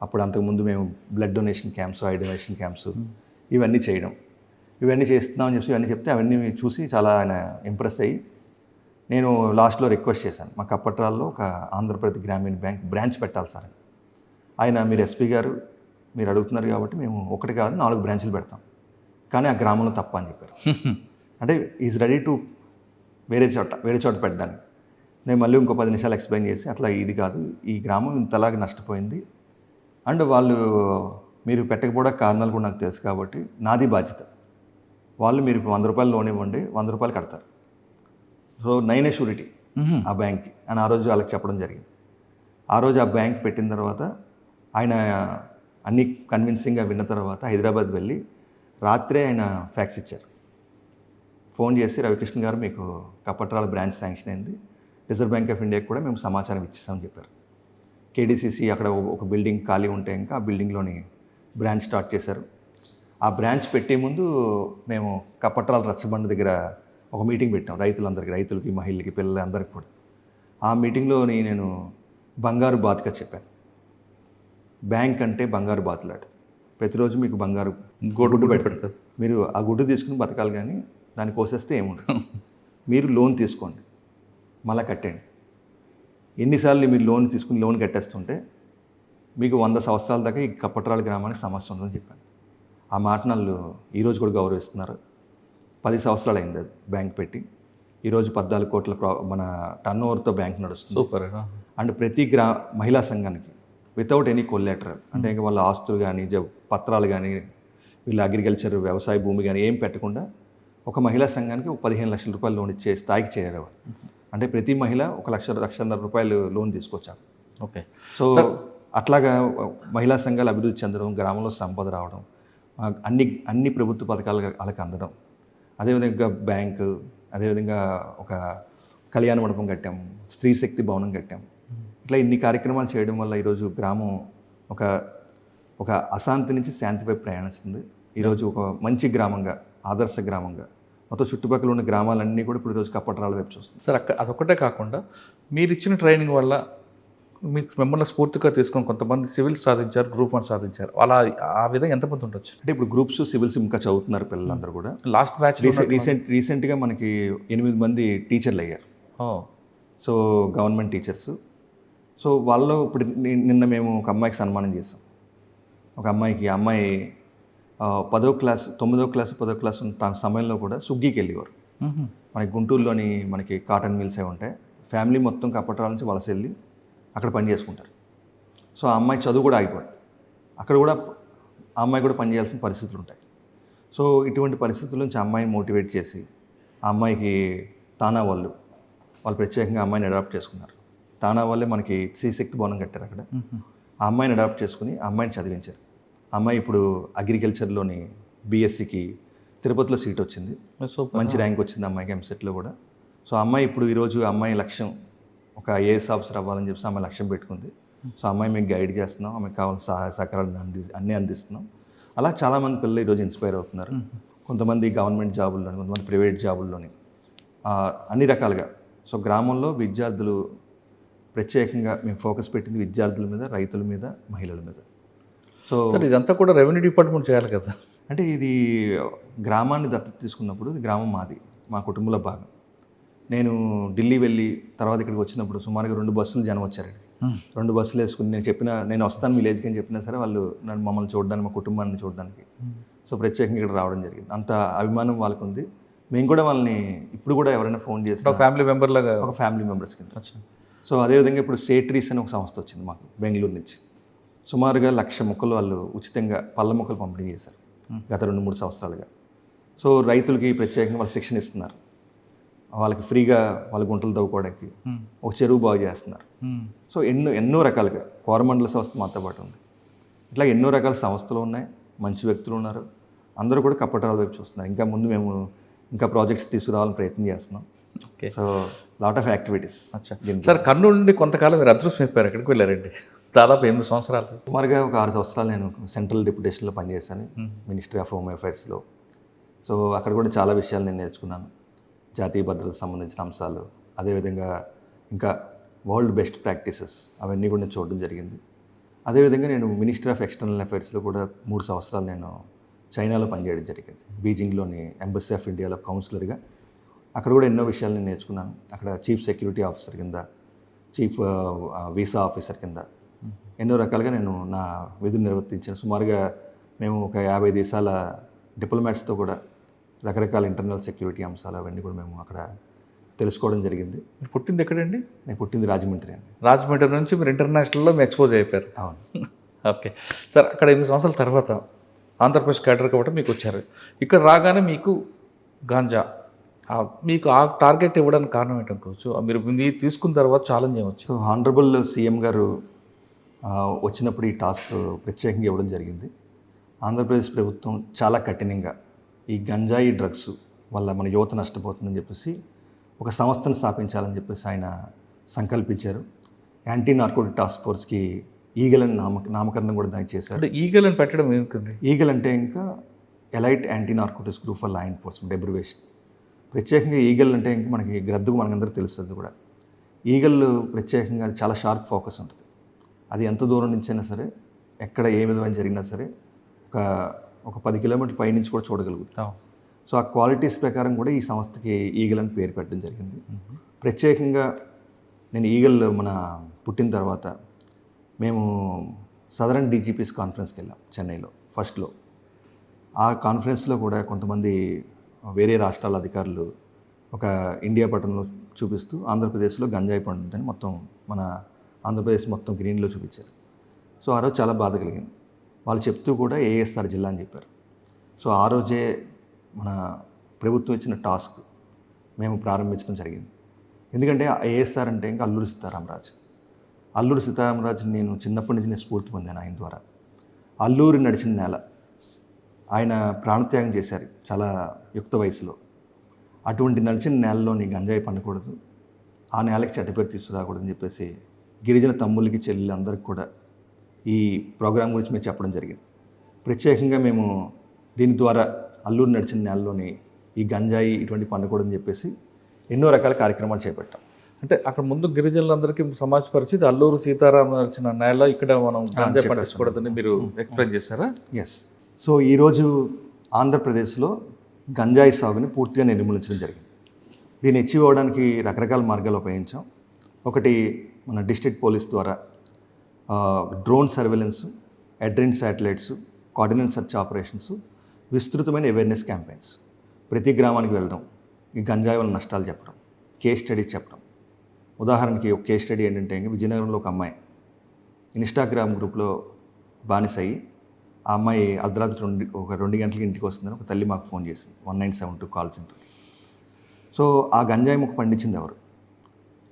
అప్పుడు అంతకుముందు మేము blood donation camps, eye donation camps ఇవన్నీ చేయడం, ఇవన్నీ చేస్తున్నామని చెప్పి ఇవన్నీ చెప్తే అవన్నీ చూసి చాలా ఆయన ఇంప్రెస్ అయ్యి నేను లాస్ట్లో రిక్వెస్ట్ చేశాను, మా కప్పట్రాల్లో ఒక ఆంధ్రప్రదేశ్ గ్రామీణ బ్యాంక్ బ్రాంచ్ పెట్టాలి సార్ అని. ఆయన మీరు ఎస్పీ గారు మీరు అడుగుతున్నారు కాబట్టి మేము 1 కాదు 4 బ్రాంచ్లు పెడతాం, కానీ ఆ గ్రామంలో తప్ప అని చెప్పారు. అంటే ఈజ్ రెడీ టు వేరే చోట పెట్టడానికి. నేను మళ్ళీ ఇంకో 10 నిమిషాలు ఎక్స్ప్లెయిన్ చేసి అట్లా ఇది కాదు, ఈ గ్రామం ఇంతలాగా నష్టపోయింది అండ్ వాళ్ళు మీరు పెట్టకపోవడానికి కారణాలు కూడా నాకు తెలుసు కాబట్టి నాది బాధ్యత, వాళ్ళు మీరు 100 రూపాయలు లోన్ ఇవ్వండి, 100 రూపాయలు కడతారు, సో 9 షూరిటీ ఆ బ్యాంక్కి అని ఆ రోజు వాళ్ళకి చెప్పడం జరిగింది. ఆ రోజు ఆ బ్యాంక్ పెట్టిన తర్వాత ఆయన అన్నీ కన్విన్సింగ్గా విన్న తర్వాత హైదరాబాద్ వెళ్ళి రాత్రే ఆయన ఫ్యాక్స్ ఇచ్చారు. ఫోన్ చేసి రవికృష్ణ గారు మీకు కప్పట్రాల బ్రాంచ్ శాంక్షన్ అయింది, రిజర్వ్ బ్యాంక్ ఆఫ్ ఇండియాకి కూడా మేము సమాచారం ఇచ్చేసామని చెప్పారు. కేడీసీసీ అక్కడ ఒక బిల్డింగ్ ఖాళీ ఉంటే ఇంకా ఆ బిల్డింగ్లోని బ్రాంచ్ స్టార్ట్ చేశారు. ఆ బ్రాంచ్ పెట్టే ముందు మేము కప్పట్రాల రచ్చబండ దగ్గర ఒక మీటింగ్ పెట్టాం రైతులకి, మహిళలకి, పిల్లలందరికీ కూడా. ఆ మీటింగ్లో నేను బంగారు బాతుగా చెప్పాను, బ్యాంక్ అంటే బంగారు బాతులాట, ప్రతిరోజు మీకు బంగారు గుడ్డు పెడతారు, మీరు ఆ గుడ్డు తీసుకుని బతకాలి కానీ దాన్ని కోసేస్తే ఏముండదు, మీరు లోన్ తీసుకోండి మళ్ళీ కట్టండి, ఎన్నిసార్లు మీరు లోన్ కట్టేస్తుంటే మీకు 100 సంవత్సరాల దాకా ఈ కప్పట్రాల గ్రామానికి సమస్య ఉందని చెప్పాను. ఆ మాట వాళ్ళు ఈరోజు కూడా గౌరవిస్తున్నారు. 10 సంవత్సరాలు అయింది అది బ్యాంక్ పెట్టి, ఈరోజు 14 కోట్ల మన టర్న్ ఓవర్తో బ్యాంక్ నడుస్తుంది. సూపర్. అండ్ ప్రతి మహిళా సంఘానికి వితౌట్ ఎనీ కొల్లేటరల్, అంటే ఇంకా వాళ్ళ ఆస్తులు కానీ పత్రాలు కానీ వీళ్ళ అగ్రికల్చర్ వ్యవసాయ భూమి కానీ ఏం పెట్టకుండా ఒక మహిళా సంఘానికి 15 లక్షల రూపాయలు లోన్ ఇచ్చే స్థాయికి చేరేవారు. అంటే ప్రతి మహిళ 1,00,000-1,50,000 రూపాయలు లోన్ తీసుకొచ్చారు. ఓకే. సో అట్లాగా మహిళా సంఘాలు అభివృద్ధి చెందడం, గ్రామంలో సంపద రావడం, అన్ని ప్రభుత్వ పథకాలు వాళ్ళకి అందడం, అదేవిధంగా బ్యాంకు, అదేవిధంగా ఒక కళ్యాణ మండపం కట్టాము, స్త్రీ శక్తి భవనం కట్టాము. ఇట్లా ఇన్ని కార్యక్రమాలు చేయడం వల్ల ఈరోజు గ్రామం ఒక అశాంతి నుంచి శాంతిపై ప్రయాణిస్తుంది. ఈరోజు ఒక మంచి గ్రామంగా, ఆదర్శ గ్రామంగా మొత్తం చుట్టుపక్కల ఉన్న గ్రామాలన్నీ కూడా ఇప్పుడు ఈరోజు కప్పట్రాల వైపు చూస్తుంది. సార్ అదొక్కటే కాకుండా మీరు ఇచ్చిన ట్రైనింగ్ వల్ల మిమ్మల్ని స్ఫూర్తిగా తీసుకొని కొంతమంది సివిల్స్ సాధించారు, గ్రూప్ 1 సాధించారు, అలా ఆ విధంగా ఎంతమంది ఉండొచ్చు? అంటే ఇప్పుడు గ్రూప్స్, సివిల్స్ ఇంకా చదువుతున్నారు పిల్లలందరూ కూడా. లాస్ట్ బ్యాచ్ రీసెంట్గా మనకి 8 మంది టీచర్లు అయ్యారు. So government teachers. సో వాళ్ళు ఇప్పుడు నిన్న మేము ఒక అమ్మాయికి సన్మానం చేసాం. ఒక అమ్మాయి 9వ క్లాస్ 10వ క్లాస్ ఉన్న సమయంలో కూడా సుగ్గికి వెళ్ళేవారు. మనకి గుంటూరులోని మనకి కాటన్ మిల్స్ అవి ఉంటాయి, ఫ్యామిలీ మొత్తం కప్పట్రాల నుంచి వలస వెళ్ళి అక్కడ పని చేసుకుంటారు. సో ఆ అమ్మాయి చదువు కూడా ఆగిపోతుంది, అక్కడ కూడా ఆ అమ్మాయి కూడా పని చేయాల్సిన పరిస్థితులు ఉంటాయి. సో ఇటువంటి పరిస్థితుల నుంచి ఆ అమ్మాయిని మోటివేట్ చేసి ఆ అమ్మాయికి తానా వాళ్ళు ప్రత్యేకంగా అమ్మాయిని అడాప్ట్ చేసుకున్నారు. తానా వాళ్ళే మనకి శ్రీశక్తి భవనం కట్టారు అక్కడ. ఆ అమ్మాయిని అడాప్ట్ చేసుకుని ఆ అమ్మాయిని చదివించారు. ఆ అమ్మాయి ఇప్పుడు అగ్రికల్చర్లోని బీఎస్సీకి తిరుపతిలో సీట్ వచ్చింది, మంచి ర్యాంక్ వచ్చింది అమ్మాయికి ఎంసెట్లో కూడా. సో అమ్మాయి ఇప్పుడు ఈరోజు అమ్మాయి లక్ష్యం ఒక ఐఏఎస్ ఆఫీసర్ అవ్వాలని చెప్పి అమ్మాయి లక్ష్యం పెట్టుకుంది. సో అమ్మాయి మీకు గైడ్ చేస్తున్నాం, ఆమెకు కావాల్సిన సహాయ సహకారాలు అన్నీ అందిస్తున్నాం. అలా చాలామంది పిల్లలు ఈరోజు ఇన్స్పైర్ అవుతున్నారు. కొంతమంది గవర్నమెంట్ జాబుల్లోని, కొంతమంది ప్రైవేట్ జాబుల్లోని, అన్ని రకాలుగా. సో గ్రామంలో విద్యార్థులు ప్రత్యేకంగా మేము ఫోకస్ పెట్టింది విద్యార్థుల మీద, రైతుల మీద, మహిళల మీద. సో ఇదంతా కూడా రెవెన్యూ డిపార్ట్మెంట్ చేయాలి కదా. అంటే ఇది గ్రామాన్ని దత్తత తీసుకున్నప్పుడు ఇది గ్రామం మాది, మా కుటుంబంలో భాగం. నేను ఢిల్లీ వెళ్ళి తర్వాత ఇక్కడికి వచ్చినప్పుడు సుమారుగా 2 బస్సులు జనం వచ్చారండి. 2 బస్సులు వేసుకుని నేను వస్తాను విలేజ్కి అని చెప్పినా సరే వాళ్ళు మమ్మల్ని చూడడానికి, మా కుటుంబాన్ని చూడడానికి సో ప్రత్యేకంగా ఇక్కడ రావడం జరిగింది. అంత అభిమానం వాళ్ళకు ఉంది. మేము కూడా వాళ్ళని ఇప్పుడు కూడా ఎవరైనా ఫోన్ చేసి ఒక ఫ్యామిలీ మెంబర్ లాగా. ఒక ఫ్యామిలీ మెంబర్స్ కింద. సో అదేవిధంగా ఇప్పుడు సేట్రీస్ అని ఒక సంస్థ వచ్చింది మాకు బెంగళూరు నుంచి. సుమారుగా 1,00,000 మొక్కలు వాళ్ళు ఉచితంగా పళ్ళ మొక్కలు పంపిణీ చేశారు గత 2-3 సంవత్సరాలుగా. సో రైతులకి ప్రత్యేకంగా వాళ్ళు శిక్షణ ఇస్తున్నారు, వాళ్ళకి ఫ్రీగా వాళ్ళ గుంటలు తవ్వుకోవడానికి ఒక చెరువు బాగు చేస్తున్నారు. సో ఎన్నో రకాలుగా కోరమండల సంస్థ మాతో పాటు ఉంది. ఇట్లా ఎన్నో రకాల సంస్థలు ఉన్నాయి, మంచి వ్యక్తులు ఉన్నారు, అందరూ కూడా కప్పటాల వైపు చూస్తున్నారు. ఇంకా ముందు మేము ఇంకా ప్రాజెక్ట్స్ తీసుకురావాలని ప్రయత్నం చేస్తున్నాం. Okay. So lot of activities. Sir, Kurnool నుండి కొంతకాలం మీరు అదృష్టం అయిపోయారు. ఎక్కడికి వెళ్ళారండి? దాదాపు 8 సంవత్సరాలు. సుమారుగా ఒక 6 సంవత్సరాలు నేను సెంట్రల్ డిప్యూటేషన్లో పనిచేశాను, మినిస్ట్రీ ఆఫ్ హోమ్ అఫైర్స్లో. సో అక్కడ కూడా చాలా విషయాలు నేను నేర్చుకున్నాను, జాతీయ భద్రతకు సంబంధించిన అంశాలు, అదేవిధంగా ఇంకా వరల్డ్ బెస్ట్ ప్రాక్టీసెస్ అవన్నీ కూడా నేను చూడడం జరిగింది. అదేవిధంగా నేను మినిస్ట్రీ ఆఫ్ ఎక్స్టర్నల్ అఫైర్స్లో కూడా 3 సంవత్సరాలు నేను చైనాలో పనిచేయడం జరిగింది, బీజింగ్లోని ఎంబసీ ఆఫ్ ఇండియాలో కౌన్సిలర్గా. అక్కడ కూడా ఎన్నో విషయాలు నేను నేర్చుకున్నాను. అక్కడ చీఫ్ సెక్యూరిటీ ఆఫీసర్ కింద, చీఫ్ వీసా ఆఫీసర్ కింద ఎన్నో రకాలుగా నేను నా విధులు నిర్వర్తించాను. సుమారుగా మేము ఒక 50 దేశాల డిప్లొమాట్స్తో కూడా రకరకాల ఇంటర్నల్ సెక్యూరిటీ అంశాలు అవన్నీ కూడా మేము అక్కడ తెలుసుకోవడం జరిగింది. మీరు పుట్టింది ఎక్కడండి? నేను పుట్టింది రాజమండ్రి అండి. రాజమండ్రి నుంచి మీరు ఇంటర్నేషనల్లో మీ ఎక్స్పోజ్ అయిపోయారు. అవును. ఓకే సార్, అక్కడ 8 సంవత్సరాల తర్వాత ఆంధ్రప్రదేశ్ క్యాడర్ కాబట్టి మీకు వచ్చారు. ఇక్కడ రాగానే మీకు గాంజా, మీకు ఆ టార్గెట్ ఇవ్వడానికి కారణం ఏంటనుకోవచ్చు? మీరు తీసుకున్న తర్వాత ఛాలెంజ్ ఏమొచ్చు? సో హానరబుల్ సీఎం గారు వచ్చినప్పుడు ఈ టాస్క్ ప్రత్యేకంగా ఇవ్వడం జరిగింది. ఆంధ్రప్రదేశ్ ప్రభుత్వం చాలా కఠినంగా ఈ గంజాయి డ్రగ్స్ వల్ల మన యువత నష్టపోతుందని చెప్పేసి ఒక సంస్థను స్థాపించాలని చెప్పేసి ఆయన సంకల్పించారు. యాంటీ నార్కోటిక్ టాస్క్ ఫోర్స్కి ఈగల్ అని నామకరణం కూడా దానికి చేశారు. అంటే ఈగల్ అని పెట్టడం ఏంటండి? ఈగల్ అంటే ఇంకా elite anti narcotics group for law enforcement abbreviation. ప్రత్యేకంగా ఈగల్ అంటే ఇంకా మనకి గ్రద్దుకు మనకందరూ తెలుస్తుంది కూడా. ఈగల్ ప్రత్యేకంగా చాలా షార్ప్ ఫోకస్ ఉంటుంది. అది ఎంత దూరం నుంచి అయినా సరే, ఎక్కడ ఏ విధమైన జరిగినా సరే ఒక 10 కిలోమీటర్ల పై నుంచి కూడా చూడగలుగుతాం. సో ఆ క్వాలిటీస్ ప్రకారం కూడా ఈ సంస్థకి ఈగల్ అని పేరు పెట్టడం జరిగింది. ప్రత్యేకంగా నేను ఈగల్ మన పుట్టిన తర్వాత మేము సదరన్ డీజీపీస్ కాన్ఫరెన్స్కి వెళ్ళాం చెన్నైలో ఫస్ట్లో. ఆ కాన్ఫరెన్స్లో కూడా కొంతమంది వేరే రాష్ట్రాల అధికారులు ఒక ఇండియా పటంలో చూపిస్తూ ఆంధ్రప్రదేశ్లో గంజాయి పండుతుందని మొత్తం మన ఆంధ్రప్రదేశ్ మొత్తం గ్రీన్లో చూపించారు. సో ఆ రోజు చాలా బాధ కలిగింది. వాళ్ళు చెప్తూ కూడా ఏఎస్ఆర్ జిల్లా అని చెప్పారు. సో ఆ రోజే మన ప్రభుత్వం ఇచ్చిన టాస్క్ మేము ప్రారంభించడం జరిగింది. ఎందుకంటే ఏఎస్ఆర్ అంటే ఇంకా అల్లూరి సీతారామరాజు. అల్లూరి సీతారామరాజు నేను చిన్నప్పటి నుంచి నేను స్ఫూర్తి పొందాను ఆయన ద్వారా. అల్లూరి నడిచిన నేల, ఆయన ప్రాణత్యాగం చేశారు చాలా యుక్త వయసులో. అటువంటి నడిచిన నేలలోని గంజాయి పండకూడదు, ఆ నేలకి చెడ్డపేరు తీసుకురాకూడదని చెప్పేసి గిరిజన తమ్ముళ్ళకి చెల్లెలు అందరికి కూడా ఈ ప్రోగ్రాం గురించి మేము చెప్పడం జరిగింది. ప్రత్యేకంగా మేము దీని ద్వారా అల్లూరు నడిచిన నేలలోని ఈ గంజాయి ఇటువంటి పండకూడదని చెప్పేసి ఎన్నో రకాల కార్యక్రమాలు చేపట్టాం. అంటే అక్కడ ముందు గిరిజనులందరికీ సమాజపరిచి అల్లూరు సీతారామ నడిచిన నేల ఇక్కడ మనం గంజాయి పండించకూడదని మీరు ఎక్స్ప్లెయిన్ చేశారా? ఎస్. సో ఈరోజు ఆంధ్రప్రదేశ్లో గంజాయి సాగుని పూర్తిగా నిర్మూలించడం జరిగింది. దీన్ని అచీవ్ అవ్వడానికి రకరకాల మార్గాలు ఉపయోగించాం. ఒకటి మన డిస్ట్రిక్ట్ పోలీస్ ద్వారా డ్రోన్ సర్వేలెన్స్, అడ్రిన్ శాటిలైట్స్, కోఆర్డినేట్ సర్చ్ ఆపరేషన్స్, విస్తృతమైన అవేర్నెస్ క్యాంపెయిన్స్, ప్రతి గ్రామానికి వెళ్ళడం, ఈ గంజాయి వల్ల నష్టాలు చెప్పడం, కేస్ స్టడీస్ చెప్పడం. ఉదాహరణకి ఒక కేస్ స్టడీ ఏంటంటే విజయనగరంలో ఒక అమ్మాయి ఇన్స్టాగ్రామ్ గ్రూప్లో బానిస అయ్యి, ఆ అమ్మాయి అర్ధరాత్రి 2 గంటలకి ఇంటికి వస్తుందని ఒక తల్లి మాకు ఫోన్ చేసింది 1972 కాల్ సెంటర్. సో ఆ గంజాయి మొక్క పండించింది ఎవరు?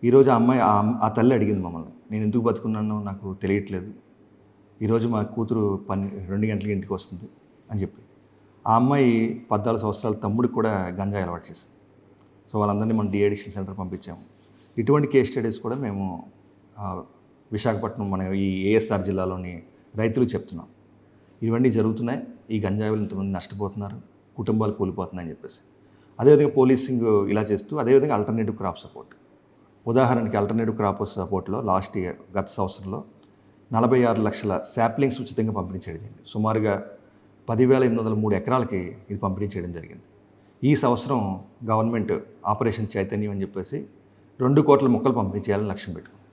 ఈరోజు ఆ అమ్మాయి ఆ తల్లి అడిగింది మమ్మల్ని, నేను ఎందుకు బతుకున్నానో నాకు తెలియట్లేదు, ఈరోజు మా కూతురు 2 గంటలకి ఇంటికి వస్తుంది అని చెప్పి. ఆ అమ్మాయి 14 సంవత్సరాల తమ్ముడికి కూడా గంజాయి అలవాటు చేసింది. సో వాళ్ళందరినీ మనం డీఅడిక్షన్ సెంటర్ పంపించాము. ఇటువంటి కేస్ స్టడీస్ కూడా మేము విశాఖపట్నం మన ఈ ఏఎస్ఆర్ జిల్లాలోని రైతులు చెప్తున్నాం. ఇవన్నీ జరుగుతున్నాయి, ఈ గంజాయి వల్ల ఇంతమంది నష్టపోతున్నారు, కుటుంబాలు కూలిపోతున్నాయని చెప్పేసి. అదేవిధంగా పోలీసింగ్ ఇలా చేస్తూ, అదేవిధంగా ఆల్టర్నేటివ్ క్రాప్ సపోర్ట్. ఉదాహరణకి ఆల్టర్నేటివ్ క్రాప్ సపోర్ట్లో లాస్ట్ ఇయర్ గత సంవత్సరంలో 46 లక్షల శాప్లింగ్స్ ఉచితంగా పంపిణీ చేయడం జరిగింది. సుమారుగా 10,803 ఎకరాలకి ఇది పంపిణీ చేయడం జరిగింది. ఈ సంవత్సరం గవర్నమెంట్ ఆపరేషన్ చైతన్యం అని చెప్పేసి 2 కోట్ల మొక్కలు పంపిణీ చేయాలని లక్ష్యం పెట్టుకుంది.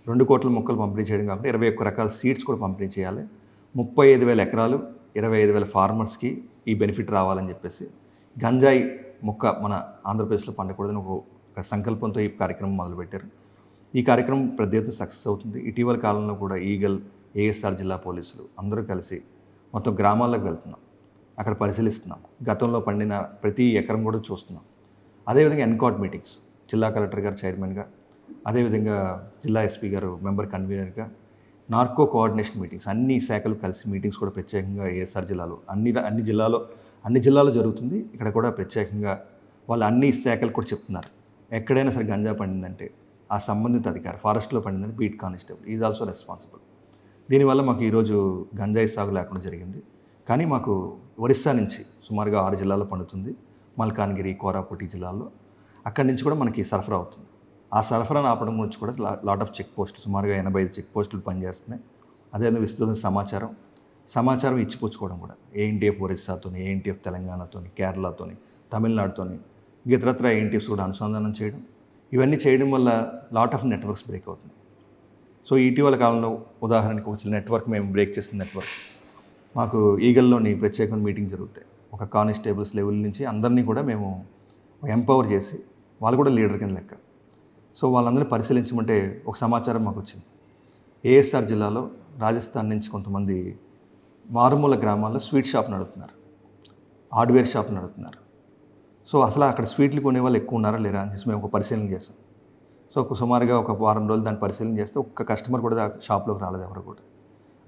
2 కోట్ల మొక్కలు పంపిణీ చేయడం కాకుండా 21 రకాల సీడ్స్ కూడా పంపిణీ చేయాలి. 35,000 ఎకరాలు 25,000 ఫార్మర్స్కి ఈ బెనిఫిట్ రావాలని చెప్పేసి గంజాయి మొక్క మన ఆంధ్రప్రదేశ్లో పండకూడదని ఒక సంకల్పంతో ఈ కార్యక్రమం మొదలుపెట్టారు. ఈ కార్యక్రమం పెద్ద ఎత్తున సక్సెస్ అవుతుంది. ఇటీవల కాలంలో కూడా ఈగల్, ఏఎస్ఆర్ జిల్లా పోలీసులు అందరూ కలిసి మొత్తం గ్రామాల్లోకి వెళ్తున్నాం, అక్కడ పరిశీలిస్తున్నాం, గతంలో పండిన ప్రతి ఎకరం కూడా చూస్తున్నాం. అదేవిధంగా ఎన్కాట్ మీటింగ్స్, జిల్లా కలెక్టర్ గారు చైర్మన్గా, అదేవిధంగా జిల్లా ఎస్పీ గారు మెంబర్ కన్వీనర్గా, నార్కో కోఆర్డినేషన్ మీటింగ్స్, అన్ని శాఖలు కలిసి మీటింగ్స్ కూడా ప్రత్యేకంగా ఏఎస్ఆర్ జిల్లాలో అన్ని జిల్లాలో జరుగుతుంది. ఇక్కడ కూడా ప్రత్యేకంగా వాళ్ళు అన్ని శాఖలు కూడా చెప్తున్నారు, ఎక్కడైనా సరే గంజా పండిందంటే ఆ సంబంధిత అధికారి, ఫారెస్ట్లో పండిందంటే beat constable is also responsible. దీనివల్ల మాకు ఈరోజు గంజాయి సాగు లేకుండా జరిగింది. కానీ మాకు ఒరిస్సా నుంచి సుమారుగా 6 జిల్లాల్లో పండుతుంది, మల్కాన్గిరి, కోరాపుట్ జిల్లాల్లో. అక్కడి నుంచి కూడా మనకి సరఫరా అవుతుంది. ఆ సరఫరాను ఆపడం గురించి కూడా లాట్ ఆఫ్ చెక్ పోస్టులు, సుమారుగా 85 చెక్ పోస్టులు పనిచేస్తున్నాయి. అదేవిధంగా విస్తృత సమాచారం ఇచ్చిపుచ్చుకోవడం కూడా ఏఎన్టీఎఫ్ ఒరిస్సాతోని, ఏఎన్టీఎఫ్ తెలంగాణతోని, కేరళతోని, తమిళనాడుతోని, ఇతరత్ర ఏఎన్టీఎఫ్స్ కూడా అనుసంధానం చేయడం, ఇవన్నీ చేయడం వల్ల లాట్ ఆఫ్ నెట్వర్క్స్ బ్రేక్ అవుతుంది. సో ఇటీవల కాలంలో ఉదాహరణకి ఒక నెట్వర్క్, మేము బ్రేక్ చేసిన నెట్వర్క్, మాకు ఈగల్లోని ప్రత్యేకమైన మీటింగ్ జరుగుతాయి. ఒక కానిస్టేబుల్స్ లెవెల్ నుంచి అందరినీ కూడా మేము ఎంపవర్ చేసి, వాళ్ళు కూడా లీడర్ కింద లెక్క. సో వాళ్ళందరినీ పరిశీలించమంటే ఒక సమాచారం మాకు వచ్చింది. ఏఎస్ఆర్ జిల్లాలో రాజస్థాన్ నుంచి కొంతమంది మారుమూల గ్రామాల్లో స్వీట్ షాప్ నడుపుతున్నారు, హార్డ్వేర్ షాప్ నడుపుతున్నారు. సో అసలు అక్కడ స్వీట్లు కొనే వాళ్ళు ఎక్కువ ఉన్నారా లేరా అని చెప్పి మేము ఒక పరిశీలన చేస్తాం. సో సుమారుగా ఒక వారం రోజులు దాన్ని పరిశీలన చేస్తే ఒక్క కస్టమర్ కూడా షాప్లోకి రాలేదు, ఎవరు కూడా.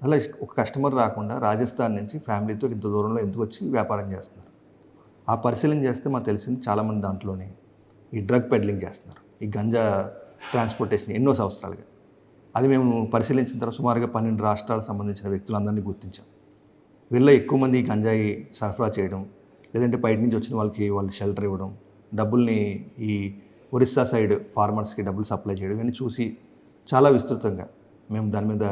అలా ఒక కస్టమర్ రాకుండా రాజస్థాన్ నుంచి ఫ్యామిలీతో ఇంత దూరంలో ఎందుకు వచ్చి వ్యాపారం చేస్తున్నారు. ఆ పరిశీలన చేస్తే మాకు తెలిసింది చాలామంది దాంట్లోనే ఈ డ్రగ్ పెడ్లింగ్ చేస్తున్నారు, ఈ గంజా ట్రాన్స్పోర్టేషన్ ఎన్నో సంవత్సరాలుగా. అది మేము పరిశీలించిన తర్వాత సుమారుగా 12 రాష్ట్రాలకు సంబంధించిన వ్యక్తులందరినీ గుర్తించాం. వీళ్ళ ఎక్కువ మంది ఈ గంజాయి సరఫరా చేయడం, లేదంటే బయట నుంచి వచ్చిన వాళ్ళకి వాళ్ళు షెల్టర్ ఇవ్వడం, డబ్బుల్ని ఈ ఒరిస్సా సైడ్ ఫార్మర్స్కి డబ్బులు సప్లై చేయడం, ఇవన్నీ చూసి చాలా విస్తృతంగా మేము దాని మీద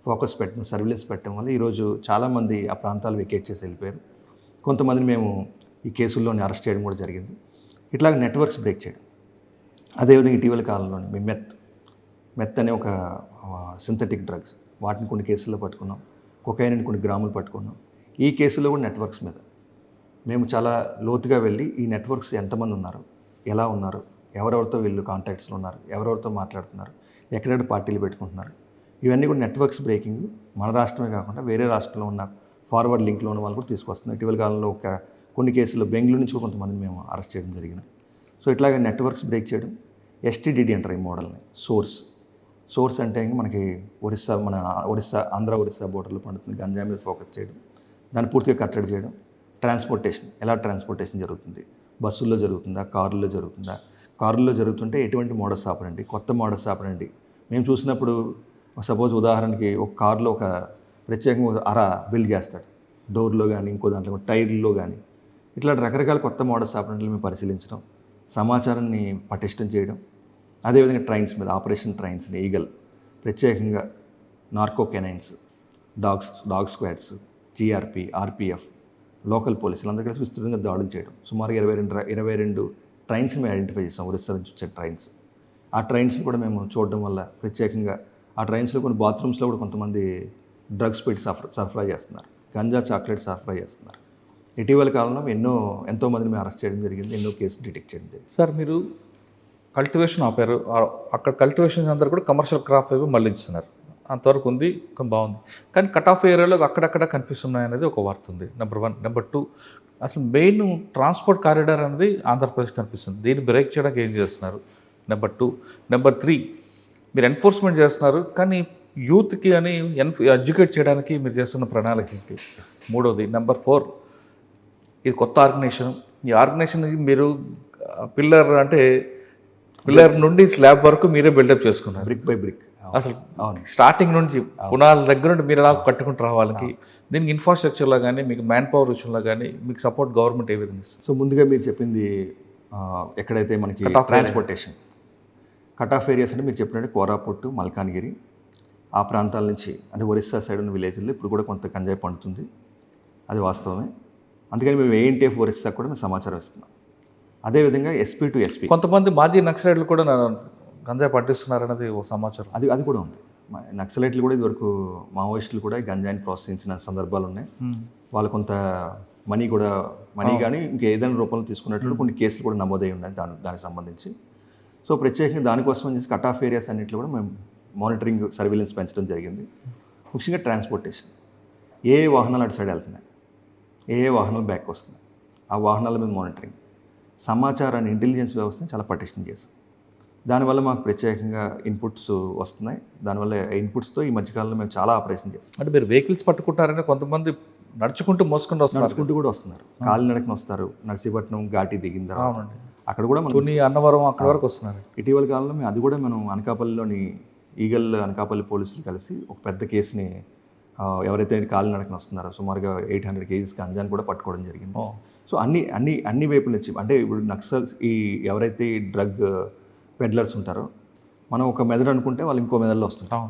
ఫోకస్ పెట్టడం, సర్వేలెన్స్ పెట్టడం వల్ల ఈరోజు చాలామంది ఆ ప్రాంతాలు వెకేట్ చేసి వెళ్ళిపోయారు. కొంతమందిని మేము ఈ కేసుల్లోని అరెస్ట్ చేయడం కూడా జరిగింది. ఇట్లాగ నెట్వర్క్స్ బ్రేక్ చేయడం. అదేవిధంగా ఇటీవల కాలంలోని మేము మెత్ అనే ఒక సింథటిక్ డ్రగ్స్, వాటిని కొన్ని కేసుల్లో పట్టుకున్నాం, కొకైన్ కొన్ని గ్రాములు పట్టుకున్నాం. ఈ కేసులో కూడా నెట్వర్క్స్ మీద మేము చాలా లోతుగా వెళ్ళి ఈ నెట్వర్క్స్ ఎంతమంది ఉన్నారు, ఎలా ఉన్నారు, ఎవరెవరితో వీళ్ళు కాంటాక్ట్స్లో ఉన్నారు, ఎవరెవరితో మాట్లాడుతున్నారు, ఎక్కడెక్కడ పార్టీలు పెట్టుకుంటున్నారు, ఇవన్నీ కూడా నెట్వర్క్స్ బ్రేకింగ్ మన రాష్ట్రమే కాకుండా వేరే రాష్ట్రంలో ఉన్న ఫార్వర్డ్ లింక్లో ఉన్న వాళ్ళు కూడా తీసుకొస్తున్నారు. ఇటీవల కాలంలో కొన్ని కేసుల్లో బెంగళూరు నుంచి కూడా కొంతమంది మేము అరెస్ట్ చేయడం జరిగింది. సో ఇట్లాగే నెట్వర్క్స్ బ్రేక్ చేయడం. ఎస్టీడీడీ అంటారు ఈ మోడల్ని. సోర్స్ అంటే ఇంకా మనకి ఆంధ్ర ఒరిస్సా బోర్డర్లో పండుతుంది గంజా మీద ఫోకస్ చేయడం, దాన్ని పూర్తిగా కట్టడి చేయడం. ట్రాన్స్పోర్టేషన్, ఎలా ట్రాన్స్పోర్టేషన్ జరుగుతుంది, బస్సుల్లో జరుగుతుందా, కారుల్లో జరుగుతుంటే ఎటువంటి మోడస్ ఆపరండి, కొత్త మోడస్ ఆపరండి. మేము చూసినప్పుడు సపోజ్ ఉదాహరణకి ఒక కారులో ఒక ప్రత్యేకంగా అర బిల్డ్ చేస్తాడు, డోర్లో కానీ ఇంకో దాంట్లో టైర్లో కానీ, ఇట్లా రకరకాల కొత్త మోడస్ ఆపరండి మేము పరిశీలించడం, సమాచారాన్ని పటిష్టం చేయడం. అదేవిధంగా ట్రైన్స్ మీద ఆపరేషన్ ట్రైన్స్ని ఈగల్ ప్రత్యేకంగా narco canines, dog squads, GRP, RPF, local పోలీసులు అందరూ కలిసి విస్తృతంగా దాడులు చేయడం. సుమారుగా 22 ట్రైన్స్ మేము ఐడెంటిఫై చేస్తాం, ఒరిస్సా నుంచి వచ్చే ట్రైన్స్. ఆ ట్రైన్స్ని కూడా మేము చూడడం వల్ల ప్రత్యేకంగా ఆ ట్రైన్స్లో కొన్ని బాత్రూమ్స్లో కూడా కొంతమంది డ్రగ్స్ పెట్టి సరఫరా చేస్తున్నారు, గంజా చాక్లెట్ సరఫరా చేస్తున్నారు. ఇటీవల కాలంలో ఎంతోమందిని మేము అరెస్ట్ చేయడం జరిగింది, ఎన్నో కేసులు డిటెక్ట్ చేయడం జరిగింది. సార్ మీరు కల్టివేషన్ ఆపారు, అక్కడ కల్టివేషన్ అందరూ కూడా కమర్షియల్ క్రాప్ వైపు మళ్ళించుతున్నారు, అంతవరకు ఉంది, బాగుంది. కానీ కట్ ఆఫ్ ఏరియాలో అక్కడక్కడ కనిపిస్తున్నాయి అనేది ఒక వార్త ఉంది. నెంబర్ 1. నెంబర్ 2, అసలు మెయిన్ ట్రాన్స్పోర్ట్ కారిడార్ అనేది ఆంధ్రప్రదేశ్ కనిపిస్తుంది, దీన్ని బ్రేక్ చేయడానికి ఏం చేస్తున్నారు? నెంబర్ 2. నెంబర్ 3, మీరు ఎన్ఫోర్స్మెంట్ చేస్తున్నారు కానీ యూత్కి అని ఎడ్యుకేట్ చేయడానికి మీరు చేస్తున్న ప్రణాళిక ఏంటి? 3వది. నెంబర్ 4, ఇది కొత్త ఆర్గనైజేషన్, ఈ ఆర్గనైజేషన్ మీరు పిల్లర్ నుండి స్లాబ్ వరకు మీరే బిల్డప్ చేసుకున్నారు, బ్రిక్ బై బ్రిక్. అసలు స్టార్టింగ్ నుంచి పునాల దగ్గర నుండి మీరు ఎలా కట్టుకుంటూ రావాలకి, దీనికి ఇన్ఫ్రాస్ట్రక్చర్లో కానీ మీకు మ్యాన్ పవర్ విషయంలో కానీ మీకు సపోర్ట్ గవర్నమెంట్ ఏ విధంగా ఇస్తుంది? సో ముందుగా మీరు చెప్పింది ఎక్కడైతే మనకి ట్రాన్స్పోర్టేషన్ కట్ ఆఫ్ ఏరియాస్ అంటే మీరు చెప్పినట్టు కోరాపుట్టు, మల్కాన్గిరి ఆ ప్రాంతాల నుంచి అంటే ఒరిస్సా సైడ్ ఉన్న విలేజ్లో ఇప్పుడు కూడా కొంత గంజాయి పండుతుంది, అది వాస్తవమే. అందుకని మేము ఏఎన్టీఎఫ్ ఒరిస్సా కూడా మేము సమాచారం ఇస్తున్నాం. అదేవిధంగా ఎస్పీ టు ఎస్పీ కొంతమంది మాజీ నక్సలైట్లు కూడా గంజాయి పట్టిస్తున్నారన్నది ఓ సమాచారం. అది కూడా ఉంది. నక్సలైట్లు కూడా ఇదివరకు మావోయిస్టులు కూడా ఈ గంజాయిని ప్రోత్సహించిన సందర్భాలు ఉన్నాయి. వాళ్ళు కొంత మనీ కానీ ఇంకా ఏదైనా రూపంలో తీసుకున్నట్లు కొన్ని కేసులు కూడా నమోదై ఉన్నాయి దానికి సంబంధించి. సో ప్రత్యేకంగా దానికోసం చేసి కట్ ఆఫ్ ఏరియాస్ అన్నింటిలో కూడా మేము మానిటరింగ్ సర్వేలెన్స్ పెంచడం జరిగింది. ముఖ్యంగా ట్రాన్స్పోర్టేషన్, ఏ వాహనాలు అటు సైడ్ వెళ్తున్నాయి, ఏ వాహనాలు బ్యాక్ వస్తున్నాయి, ఆ వాహనాల మీద మానిటరింగ్, సమాచారాన్ని ఇంటెలిజెన్స్ వ్యవస్థని చాలా పటిష్టం చేసాం. దానివల్ల మాకు ప్రత్యేకంగా ఇన్పుట్స్ వస్తున్నాయి. దానివల్ల ఇన్పుట్స్తో ఈ మధ్యకాలంలో మేము చాలా ఆపరేషన్ చేస్తాం. అంటే మీరు వెహికల్స్ పట్టుకుంటారని కొంతమంది నడుచుకుంటూ మోసుకుంటూ వస్తున్నారు. నడుచుకుంటూ కూడా వస్తున్నారు, కాలినడకన వస్తారు. నర్సీపట్నం ఘాటి దిగిన తర్వాత అక్కడ కూడా మనం అన్నవరం అక్కడ వరకు వస్తున్నారు. ఇటీవల కాలంలో మనం అనకాపల్లిలోని ఈగల్ అనకాపల్లి పోలీసులు కలిసి ఒక పెద్ద కేసుని ఎవరైతే కాలినడకన వస్తున్నారో సుమారుగా 800 kgs గంజాని కూడా పట్టుకోవడం జరిగింది. సో అన్ని వైపుల నుంచి, అంటే ఇప్పుడు నక్సల్స్ ఎవరైతే ఈ డ్రగ్ పెడ్లర్స్ ఉంటారో, మనం ఒక మెథడ్ అనుకుంటే వాళ్ళు ఇంకో మెథడ్లో వస్తుంటాం.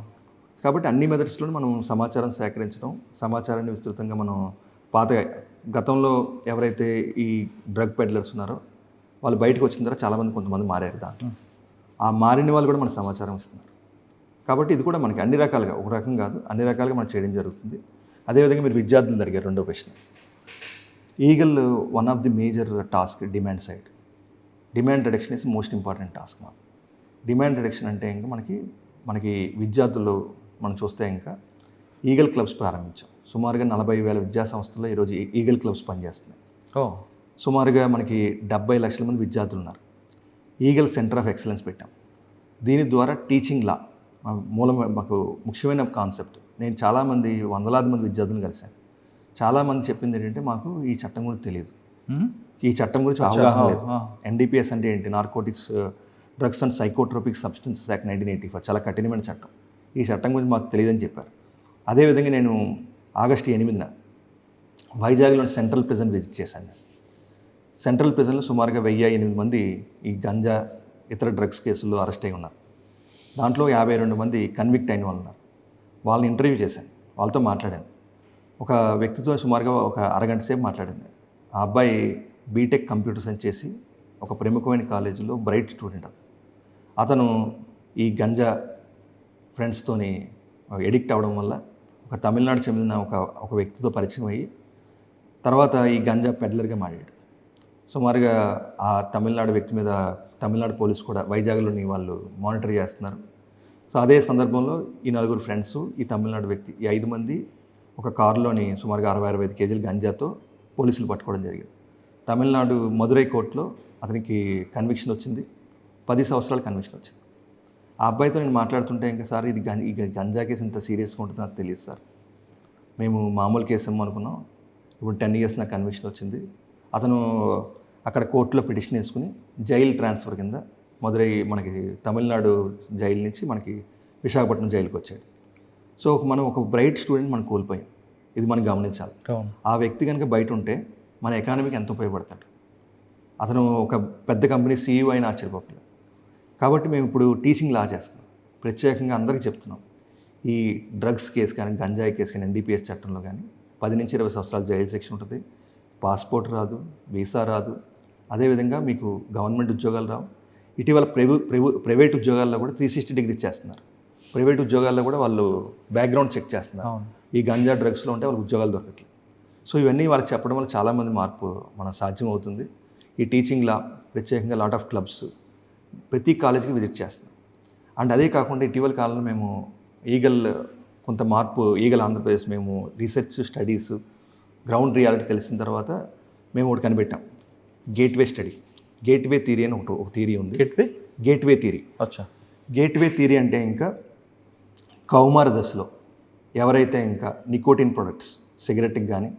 కాబట్టి అన్ని మెథడ్స్లో మనం సమాచారం సేకరించడం, సమాచారాన్ని విస్తృతంగా మనం గతంలో ఎవరైతే ఈ డ్రగ్ పెడ్లర్స్ ఉన్నారో వాళ్ళు బయటకు వచ్చిన తర్వాత చాలామంది కొంతమంది మారారు. దాంట్లో ఆ మారిన వాళ్ళు కూడా మన సమాచారం ఇస్తున్నారు. కాబట్టి ఇది కూడా మనకి అన్ని రకాలుగా, ఒక రకం కాదు, అన్ని రకాలుగా మనం చేయడం జరుగుతుంది. అదేవిధంగా మీరు విద్యార్థులు జరిగారు రెండో ప్రశ్న. Eagle one of the major task demand side. Demand reduction is most important task. మాకు డిమాండ్ రిడక్షన్ అంటే ఇంకా మనకి విద్యార్థులు మనం చూస్తే ఇంకా ఈగల్ క్లబ్స్ ప్రారంభించాం. సుమారుగా 40,000 విద్యా సంస్థల్లో ఈరోజు ఈగల్ క్లబ్స్ పనిచేస్తున్నాయి. సుమారుగా మనకి 70 లక్షల మంది విద్యార్థులు ఉన్నారు. ఈగల్ సెంటర్ ఆఫ్ ఎక్సలెన్స్ పెట్టాం. దీని ద్వారా టీచింగ్ లా మాకు ముఖ్యమైన కాన్సెప్ట్. నేను చాలామంది వందలాది మంది విద్యార్థులను కలిశాను. చాలామంది చెప్పింది ఏంటంటే మాకు ఈ చట్టం గురించి తెలియదు, ఈ చట్టం గురించి అవగాహన లేదు. NDPS అంటే ఏంటి, narcotics drugs and psychotropic substances act 1984, చాలా కఠినమైన చట్టం. ఈ చట్టం గురించి మాకు తెలియదని చెప్పారు. అదేవిధంగా నేను ఆగస్టు 8న వైజాగ్లోని సెంట్రల్ ప్రిజన్ విజిట్ చేశాను. సెంట్రల్ ప్రిజన్లో సుమారుగా 1008 మంది ఈ గంజా ఇతర డ్రగ్స్ కేసుల్లో అరెస్ట్ అయి ఉన్నారు. దాంట్లో 52 మంది కన్విక్ట్ అయిన వాళ్ళు ఉన్నారు. వాళ్ళని ఇంటర్వ్యూ చేశాను, వాళ్ళతో మాట్లాడాను. ఒక వ్యక్తితో సుమారుగా ఒక అరగంట సేపు మాట్లాడింది. ఆ అబ్బాయి బీటెక్ కంప్యూటర్ సైన్స్ చేసి ఒక ప్రముఖమైన కాలేజీలో బ్రైట్ స్టూడెంట్. అతను ఈ గంజా ఫ్రెండ్స్తోని ఎడిక్ట్ అవ్వడం వల్ల ఒక తమిళనాడు చెందిన ఒక వ్యక్తితో పరిచయం అయ్యి తర్వాత ఈ గంజా పెడ్లర్గా మారాడు. సుమారుగా ఆ తమిళనాడు వ్యక్తి మీద తమిళనాడు పోలీసు కూడా వైజాగ్లోని వాళ్ళు మానిటర్ చేస్తున్నారు. సో అదే సందర్భంలో ఈ 4 ఫ్రెండ్స్, ఈ తమిళనాడు వ్యక్తి, ఈ 5 మంది ఒక కారులోని సుమారుగా 60-65 kg గంజాతో పోలీసులు పట్టుకోవడం జరిగింది. తమిళనాడు మదురై కోర్టులో అతనికి కన్విక్షన్ వచ్చింది, 10 సంవత్సరాల కన్విక్షన్ వచ్చింది. ఆ అబ్బాయితో నేను మాట్లాడుతుంటే ఇంకా సార్ ఈ గంజా కేసు ఇంత సీరియస్గా ఉంటుందో నాకు తెలియదు సార్, మేము మామూలు కేసు ఏమో అనుకున్నాం, ఇప్పుడు 10 years నాకు కన్విక్షన్ వచ్చింది. అతను అక్కడ కోర్టులో పిటిషన్ వేసుకుని జైలు ట్రాన్స్ఫర్ కింద మదురై మనకి తమిళనాడు జైలు నుంచి మనకి విశాఖపట్నం జైలుకి వచ్చాడు. సో మనం ఒక బ్రైట్ స్టూడెంట్ మనం కోల్పోయాం, ఇది మనం గమనించాలి. ఆ వ్యక్తి కనుక బయట ఉంటే మన ఎకానమీకి ఎంత ఉపయోగపడతాడు. అతను ఒక పెద్ద కంపెనీ CEO అయినా ఆశ్చర్యపోలేదు. కాబట్టి మేము ఇప్పుడు టీచింగ్ లా చేస్తున్నాం, ప్రత్యేకంగా అందరికీ చెప్తున్నాం. ఈ డ్రగ్స్ కేసు కానీ, గంజాయి కేసు కానీ, NDPS చట్టంలో కానీ 10 నుంచి 20 సంవత్సరాలు జైలు శిక్ష ఉంటుంది, పాస్పోర్ట్ రాదు, వీసా రాదు, అదేవిధంగా మీకు గవర్నమెంట్ ఉద్యోగాలు రావు. ఇటీవల ప్రైవేట్ ఉద్యోగాల్లో కూడా 360 degrees చేస్తున్నారు. ప్రైవేట్ ఉద్యోగాల్లో కూడా వాళ్ళు బ్యాక్గ్రౌండ్ చెక్ చేస్తున్నారు. ఈ గంజా డ్రగ్స్లో ఉంటే వాళ్ళకి ఉద్యోగాలు దొరకట్లేదు. సో ఇవన్నీ వాళ్ళకి చెప్పడం వల్ల చాలామంది మార్పు మనం సాధ్యం అవుతుంది. ఈ టీచింగ్ లా ప్రత్యేకంగా లాట్ ఆఫ్ క్లబ్స్ ప్రతి కాలేజీకి విజిట్ చేస్తున్నాం. అండ్ అదే కాకుండా ఇటీవల కాలంలో మేము కొంత మార్పు ఈగల్ ఆంధ్రప్రదేశ్ మేము రీసెర్చ్ స్టడీస్ గ్రౌండ్ రియాలిటీ తెలిసిన తర్వాత మేము ఒకటి కనిపెట్టాం, గేట్వే స్టడీ. గేట్వే థియరీ అని ఒక థియరీ ఉంది. Gateway theory. గేట్వే థియరీ అంటే ఇంకా కౌమార దశలో ఎవరైతే ఇంకా నికోటిన్ ప్రొడక్ట్స్, సిగరెట్కి కానీ,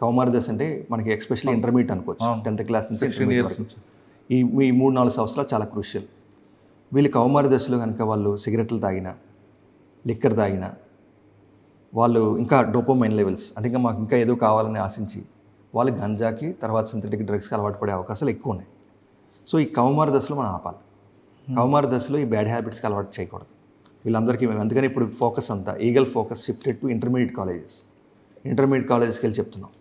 కౌమార దశ అంటే మనకి ఎస్పెషల్లీ ఇంటర్మీడియట్ అనుకోవచ్చు, 10th క్లాస్ నుంచి ఈ 3-4 సంవత్సరాలు చాలా క్రూషియల్. వీళ్ళు కౌమార దశలో కనుక వాళ్ళు సిగరెట్లు తాగినా, లిక్కర్ తాగినా, వాళ్ళు ఇంకా డోపమైన్ లెవెల్స్ అంటే ఇంకా మాకు ఇంకా ఏదో కావాలని ఆశించి వాళ్ళు గంజాకి తర్వాత సింథటిక్ డ్రగ్స్కి అలవాటు పడే అవకాశాలు ఎక్కువ ఉన్నాయి. సో ఈ కౌమార దశలో మనం ఆపాలి. కౌమార దశలో ఈ బ్యాడ్ హ్యాబిట్స్కి అలవాటు చేయకూడదు వీళ్ళందరికీ. మేము అందుకని ఇప్పుడు ఫోకస్ అంతా Eagle focus shifted to intermediate కాలేజెస్కి వెళ్ళి చెప్తున్నాం,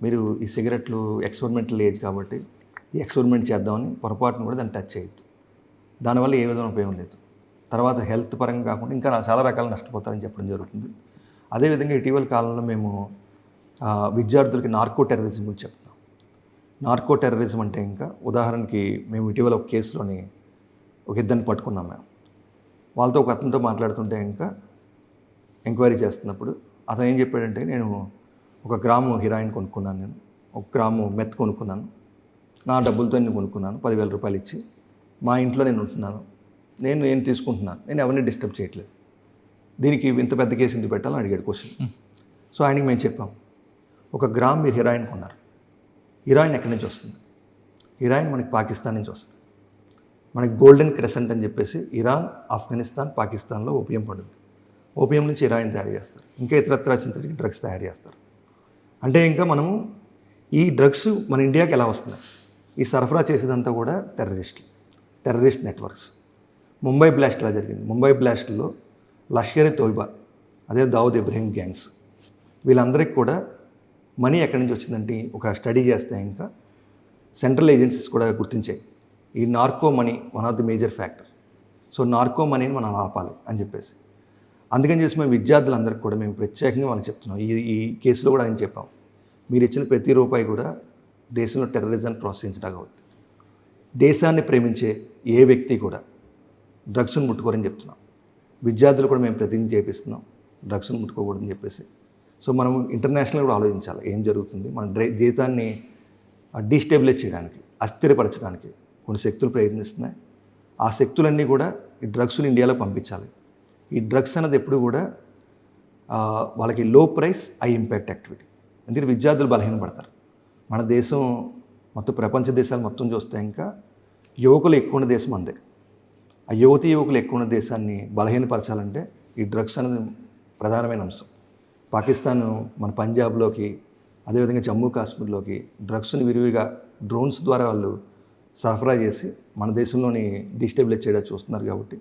మీరు ఈ సిగరెట్లు ఎక్స్పెరిమెంటల్ ఏజ్ కాబట్టి ఈ ఎక్స్పెరిమెంట్ చేద్దామని పొరపాటును కూడా దాన్ని టచ్ చేయొద్దు. దానివల్ల ఏ విధమైన ఉపయోగం లేదు. తర్వాత హెల్త్ పరంగా కాకుండా ఇంకా చాలా రకాల నష్టపోతారని చెప్పడం జరుగుతుంది. అదేవిధంగా ఇటీవల కాలంలో మేము విద్యార్థులకి నార్కో టెర్రరిజం గురించి చెప్తాం. నార్కో టెర్రరిజం అంటే ఇంకా ఉదాహరణకి మేము ఇటీవల ఒక కేసులోని ఒక ఇద్దరిని పట్టుకున్నాం మేము. వాళ్ళతో ఒక అతనితో మాట్లాడుతుంటే ఇంకా ఎంక్వైరీ చేస్తున్నప్పుడు అతను ఏం చెప్పాడంటే, నేను 1 గ్రాము హీరాయిన్ కొనుక్కున్నాను, నేను 1 గ్రాము మెత్ కొనుక్కున్నాను, నా డబ్బులతో నేను కొనుక్కున్నాను, 10,000 రూపాయలు ఇచ్చి మా ఇంట్లో నేను ఉంటున్నాను, నేను తీసుకుంటున్నాను, నేను ఎవరిని డిస్టర్బ్ చేయట్లేదు, దీనికి ఇంత పెద్ద కేసు ఎందుకు పెట్టాలని అడిగాడు క్వశ్చన్. సో ఆయనకి మేము చెప్పాం, 1 గ్రామ్ మీరు హీరాయిన్ కొన్నారు, హీరాయిన్ ఎక్కడి నుంచి వస్తుంది? హీరాయిన్ మనకి పాకిస్తాన్ నుంచి వస్తుంది. మనకి గోల్డెన్ క్రెసెంట్ అని చెప్పేసి ఇరాన్, ఆఫ్ఘనిస్తాన్, పాకిస్తాన్లో ఓపియం పడుతుంది. ఓపియం నుంచి హీరాయిన్ తయారు చేస్తారు, ఇంకా ఇతరత్ర సింథటిక్ డ్రగ్స్ తయారు చేస్తారు. అంటే ఇంకా మనము ఈ డ్రగ్స్ మన ఇండియాకి ఎలా వస్తున్నాయి? ఈ సరఫరా చేసేదంతా కూడా టెర్రరిస్ట్ నెట్వర్క్స్. ముంబై బ్లాస్ట్ ఎలా జరిగింది? ముంబై బ్లాస్ట్లో లష్కర్ తోయిబా, అదే దావుద్ ఇబ్రహీం గ్యాంగ్స్, వీళ్ళందరికీ కూడా మనీ ఎక్కడి నుంచి వచ్చిందంటే ఒక స్టడీ చేస్తే ఇంకా సెంట్రల్ ఏజెన్సీస్ కూడా గుర్తించాయి, ఈ narco money one of the major factor. So narco మనీని మనం ఆపాలి అని చెప్పేసి, అందుకని చేసి మేము విద్యార్థులందరికీ కూడా మేము ప్రత్యేకంగా వాళ్ళకి చెప్తున్నాం. ఈ కేసులో కూడా ఆయన చెప్పాం, మీరు ఇచ్చిన ప్రతి రూపాయి కూడా దేశంలో టెర్రరిజాన్ని ప్రోత్సహించడానికి అవుతుంది. దేశాన్ని ప్రేమించే ఏ వ్యక్తి కూడా డ్రగ్స్ను ముట్టుకోరని చెప్తున్నాం. విద్యార్థులు కూడా మేము ప్రతిజ్ఞ చేపిస్తున్నాం డ్రగ్స్ను ముట్టుకోకూడదని చెప్పేసి. సో మనం ఇంటర్నేషనల్ కూడా ఆలోచించాలి ఏం జరుగుతుంది. మన జీవితాన్ని డీస్టెబిలైజ్ చేయడానికి, అస్థిరపరచడానికి కొన్ని శక్తులు ప్రయత్నిస్తున్నాయి. ఆ శక్తులన్నీ కూడా ఈ డ్రగ్స్ని ఇండియాలో పంపించాలి. ఈ డ్రగ్స్ అనేది ఎప్పుడు కూడా వాళ్ళకి లో ప్రైస్ హై ఇంపాక్ట్ యాక్టివిటీ. ఎందుకంటే విద్యార్థులు బలహీనపడతారు. మన దేశం మొత్తం ప్రపంచ దేశాలు మొత్తం చూస్తే ఇంకా యువకులు ఎక్కువ ఉన్న దేశం అందే. ఆ యువకులు ఎక్కువ ఉన్న దేశాన్ని బలహీనపరచాలంటే ఈ డ్రగ్స్ అనేది ప్రధానమైన అంశం. పాకిస్తాన్ మన పంజాబ్లోకి, అదేవిధంగా జమ్మూ కాశ్మీర్లోకి డ్రగ్స్ని విరివిగా డ్రోన్స్ ద్వారా వాళ్ళు సరఫరా చేసి మన దేశంలోని డిస్టెబిలైజ్ చేయడానికి చూస్తున్నారు. కాబట్టి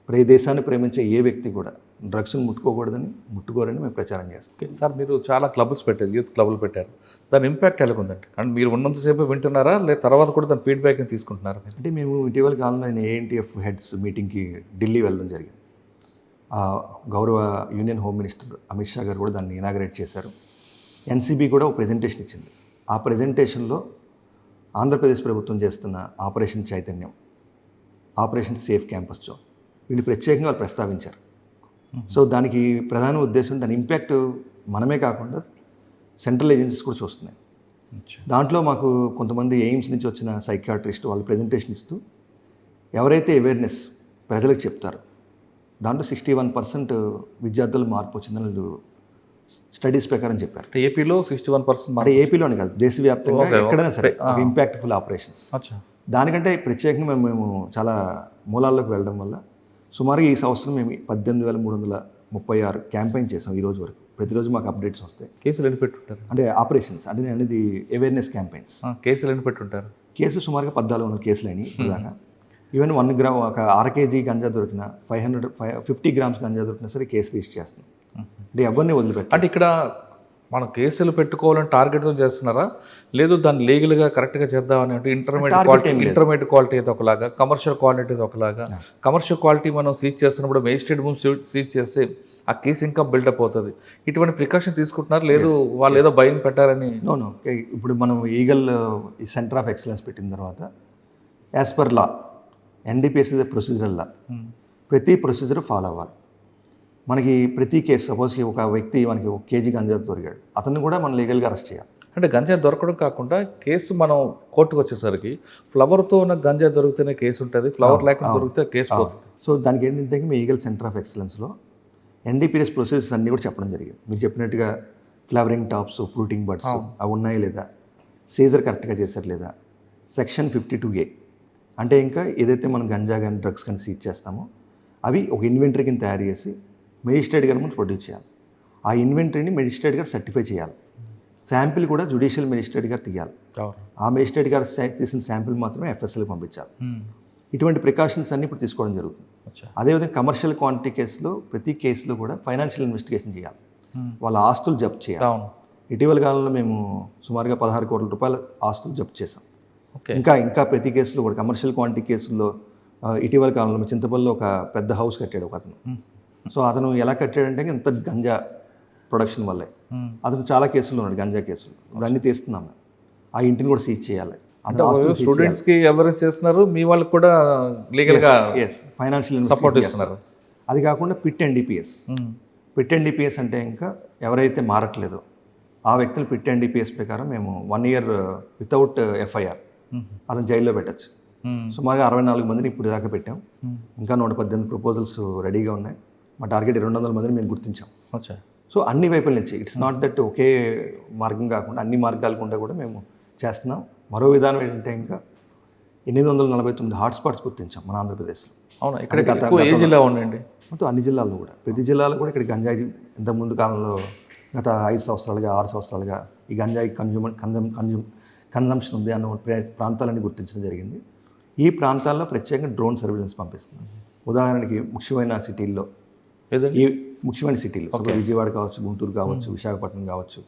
ఈ దేశాన్ని ప్రేమించే ఏ వ్యక్తి కూడా డ్రగ్స్ని ముట్టుకోరని మేము ప్రచారం చేస్తాం. ఓకే సార్, మీరు చాలా క్లబ్స్ పెట్టారు, యూత్ క్లబ్లు పెట్టారు, దాని ఇంపాక్ట్ ఎలా ఉందండి? అంటే మీరు ఉన్నంతసేపు వింటున్నారా, లేదా తర్వాత కూడా దాని ఫీడ్బ్యాక్ని తీసుకుంటున్నారా? అంటే మేము ఇటీవల కాలంలో నేను ఏఎన్టీఎఫ్ హెడ్స్ మీటింగ్కి ఢిల్లీ వెళ్ళడం జరిగింది. గౌరవ union home minister Amit Shah గారు కూడా దాన్ని ఇనాగరేట్ చేశారు. ఎన్సీబీ కూడా ఒక ప్రెజెంటేషన్ ఇచ్చింది. ఆ ప్రెజెంటేషన్లో ఆంధ్రప్రదేశ్ ప్రభుత్వం చేస్తున్న ఆపరేషన్ చైతన్యం, ఆపరేషన్ సేఫ్ క్యాంపస్ జోన్, వీళ్ళు ప్రత్యేకంగా వాళ్ళు ప్రస్తావించారు. సో దానికి ప్రధాన ఉద్దేశం, దాని ఇంపాక్ట్ మనమే కాకుండా సెంట్రల్ ఏజెన్సీస్ కూడా చూస్తున్నాయి. దాంట్లో మాకు కొంతమంది ఎయిమ్స్ నుంచి వచ్చిన సైకియాట్రిస్ట్ వాళ్ళు ప్రజెంటేషన్ ఇస్తూ ఎవరైతే అవేర్నెస్ ప్రజలకు చెప్తారో దాంట్లో 61% విద్యార్థులు మార్పు వచ్చిందని వాళ్ళు స్టడీస్ ప్రకారం చెప్పారు. ఏపీలో 61%? అంటే ఏపీలోనే కాదు, దేశవ్యాప్తంగా ఎక్కడైనా సరే ఇంపాక్ట్ఫుల్ ఆపరేషన్స్. దానికంటే ప్రత్యేకంగా మేము చాలా మూలాల్లోకి వెళ్ళడం వల్ల సుమారుగా ఈ సంవత్సరం మేము 18,336 క్యాంపెయిన్ చేసాం ఈ రోజు వరకు. ప్రతిరోజు మాకు అప్డేట్స్ వస్తాయి. కేసులు ఎన్ని పెట్టుంటారు? అంటే ఆపరేషన్స్ అంటే నేను అనేది అవేర్నెస్ క్యాంపెయిన్స్. కేసులు ఎన్ని పెట్టుంటారు? కేసులు సుమారుగా 1400 కేసులు అయినాయి ఇలాగా. ఈవెన్ 1 గ్రామ్ ఒక 1/2 kg గంజా దొరికిన, 50 grams గంజా దొరికినా సరే కేసు రిజిస్టర్ చేస్తున్నాం. అంటే ఎవరిని వదిలిపెట్టాలి. అంటే ఇక్కడ మనం కేసులు పెట్టుకోవాలని టార్గెట్తో చేస్తున్నారా, లేదు దాన్ని లీగల్గా కరెక్ట్గా చేద్దామని? అంటే ఇంటర్మీడియట్ క్వాలిటీ అయితే ఒకలాగా, కమర్షియల్ క్వాలిటీ అయితే ఒకలాగా. కమర్షియల్ క్వాలిటీ మనం సీజ్ చేస్తున్నప్పుడు మేజిస్ట్రేట్ ముందు సీజ్ చేస్తే ఆ కేసు ఇంకా బిల్డప్ అవుతుంది. ఇటువంటి ప్రికాషన్ తీసుకుంటున్నారు, లేదు వాళ్ళు ఏదో భయం పెట్టారని? నో. ఇప్పుడు మనం ఈగల్ ఈ సెంటర్ ఆఫ్ ఎక్సలెన్స్ పెట్టిన తర్వాత as per law, NDPS is procedural law, ప్రతి ప్రొసీజర్ ఫాలో అవ్వాలి. మనకి ప్రతి కేసు, సపోజ్కి ఒక వ్యక్తి మనకి 1 kg గంజా దొరికాడు, అతన్ని కూడా మనం లీగల్గా అరెస్ట్ చేయాలి. అంటే గంజా దొరకడం కాకుండా కేసు మనం కోర్టుకు వచ్చేసరికి ఫ్లవర్తో ఉన్న గంజా దొరికితేనే కేసు ఉంటుంది, ఫ్లవర్ లేకుండా దొరికితే కేసు పోతుంది. సో దానికి ఏంటంటే మీ ఈగల్ సెంటర్ ఆఫ్ ఎక్సలెన్స్లో ఎన్డీపీఎస్ ప్రొసీజర్స్ అన్నీ కూడా చెప్పడం జరిగింది. మీరు చెప్పినట్టుగా ఫ్లవరింగ్ టాప్స్, ఫ్రూటింగ్ బడ్స్ అవి ఉన్నాయి లేదా, సీజర్ కరెక్ట్గా చేశారు లేదా, సెక్షన్ 52A అంటే ఇంకా ఏదైతే మనం గంజా కానీ డ్రగ్స్ కానీ సీజ్ చేస్తామో అవి ఒక ఇన్వెంటరీ కింద తయారు చేసి మెజిస్ట్రేట్ గారి ముందు ప్రొడ్యూస్ చేయాలి. ఆ ఇన్వెంటరీని మెజిస్ట్రేట్ గారు సర్టిఫై చేయాలి. శాంపిల్ కూడా జ్యుడిషియల్ మెజిస్ట్రేట్ గారు తీయాలి. ఆ మెజిస్ట్రేట్ గారు తీసిన శాంపిల్ మాత్రమే ఎఫ్ఎస్ఎల్కి పంపించాలి. ఇటువంటి ప్రికాషన్స్ అన్ని ఇప్పుడు తీసుకోవడం జరుగుతుంది. అదేవిధంగా కమర్షియల్ క్వాంటిటీ కేసులో ప్రతి కేసులో కూడా ఫైనాన్షియల్ ఇన్వెస్టిగేషన్ చేయాలి, వాళ్ళ ఆస్తులు జప్తు చేయాలి. ఇటీవల కాలంలో మేము సుమారుగా 16 కోట్ల రూపాయల ఆస్తులు జప్తు చేసాం. ఇంకా ప్రతి కేసులో కూడా కమర్షియల్ క్వాంటిటీ కేసుల్లో ఇటీవల కాలంలో చింతపల్లిలో ఒక పెద్ద హౌస్ కట్టాడు ఒక అతను. సో అతను ఎలా కట్టాడంటే ఇంత గంజా ప్రొడక్షన్ వల్లే అతను చాలా కేసులు ఉన్నాడు, గంజా కేసులు. ఇవన్నీ తీస్తున్నాం. ఆ ఇంటిని కూడా సీజ్ చేయాలి. స్టూడెంట్స్కి ఎవరైనా చేస్తున్నారు, మీ వాళ్ళకి కూడా లీగల్గా ఫైనాన్షియల్ సపోర్ట్ ఇస్తున్నారు. అది కాకుండా పిట్ ఎన్డీపీఎస్. పిట్ ఎన్డీపీఎస్ అంటే ఇంకా ఎవరైతే మారట్లేదో ఆ వ్యక్తులు పిట్ ఎన్డీపీఎస్ ప్రకారం మేము 1 year వితౌట్ ఎఫ్ఐఆర్ అతను జైల్లో పెట్టచ్చు. సుమారుగా 64 మందిని ఇప్పుడు దాకా పెట్టాం. ఇంకా 118 ప్రపోజల్స్ రెడీగా ఉన్నాయి. మా టార్గెట్ 200 మందిని మేము గుర్తించాం. సో అన్ని వైపుల నుంచి ఇట్స్ నాట్ దట్ ఒకే మార్గం కాకుండా అన్ని మార్గాల గుండా కూడా మేము చేస్తున్నాం. మరో విధానం ఏంటంటే ఇంకా 849 హాట్స్పాట్స్ గుర్తించాం మన ఆంధ్రప్రదేశ్లో. అవునా? ఇక్కడ ఏ జిల్లా ఉండండి? మొత్తం అన్ని జిల్లాల్లో కూడా, ప్రతి జిల్లాలో కూడా ఇక్కడ గంజాయి ఇంతకుముందు కాలంలో గత 5 సంవత్సరాలుగా 6 సంవత్సరాలుగా ఈ గంజాయి కన్జంప్షన్ ఉంది అన్న ప్రాంతాలని గుర్తించడం జరిగింది. ఈ ప్రాంతాల్లో ప్రత్యేకంగా డ్రోన్ సర్వేలెన్స్ పంపిస్తున్నాం. ఉదాహరణకి ముఖ్యమైన సిటీల్లో విజయవాడ కావచ్చు, గుంటూరు కావచ్చు, విశాఖపట్నం కావచ్చు,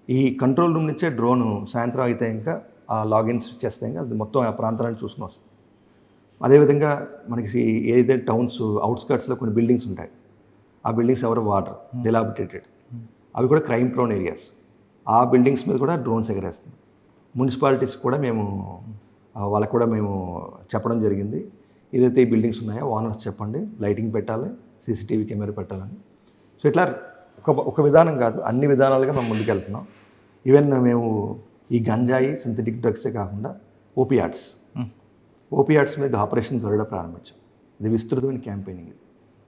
ఈ కంట్రోల్ రూమ్ నుంచే డ్రోను సాయంత్రం అయితే ఇంకా ఆ లాగిన్స్ చేస్తే ఇంకా అది మొత్తం ఆ ప్రాంతాలను చూసుకుని వస్తుంది. అదేవిధంగా మనకి ఏదైతే టౌన్స్ అవుట్స్కట్స్లో కొన్ని బిల్డింగ్స్ ఉంటాయి, ఆ బిల్డింగ్స్ ఎవరు వాటర్ డిలాబిటేటెడ్, అవి కూడా క్రైమ్ ప్రోన్ ఏరియాస్. ఆ బిల్డింగ్స్ మీద కూడా డ్రోన్స్ ఎగరేస్తుంది. మున్సిపాలిటీస్ కూడా మేము వాళ్ళకు కూడా మేము చెప్పడం జరిగింది, ఏదైతే ఈ బిల్డింగ్స్ ఉన్నాయో ఓనర్స్ చెప్పండి, లైటింగ్ పెట్టాలి, సీసీటీవీ కెమెరా పెట్టాలని. సో ఇట్లా ఒక విధానం కాదు, అన్ని విధానాలుగా మేము ముందుకెళ్తున్నాం. ఈవెన్ మేము ఈ గంజాయి సింథటిక్ డ్రగ్సే కాకుండా ఓపియాట్స్ మీద ఆపరేషన్ గరుడ ప్రారంభించాం. ఇది విస్తృతమైన క్యాంపెయినింగ్. ఇది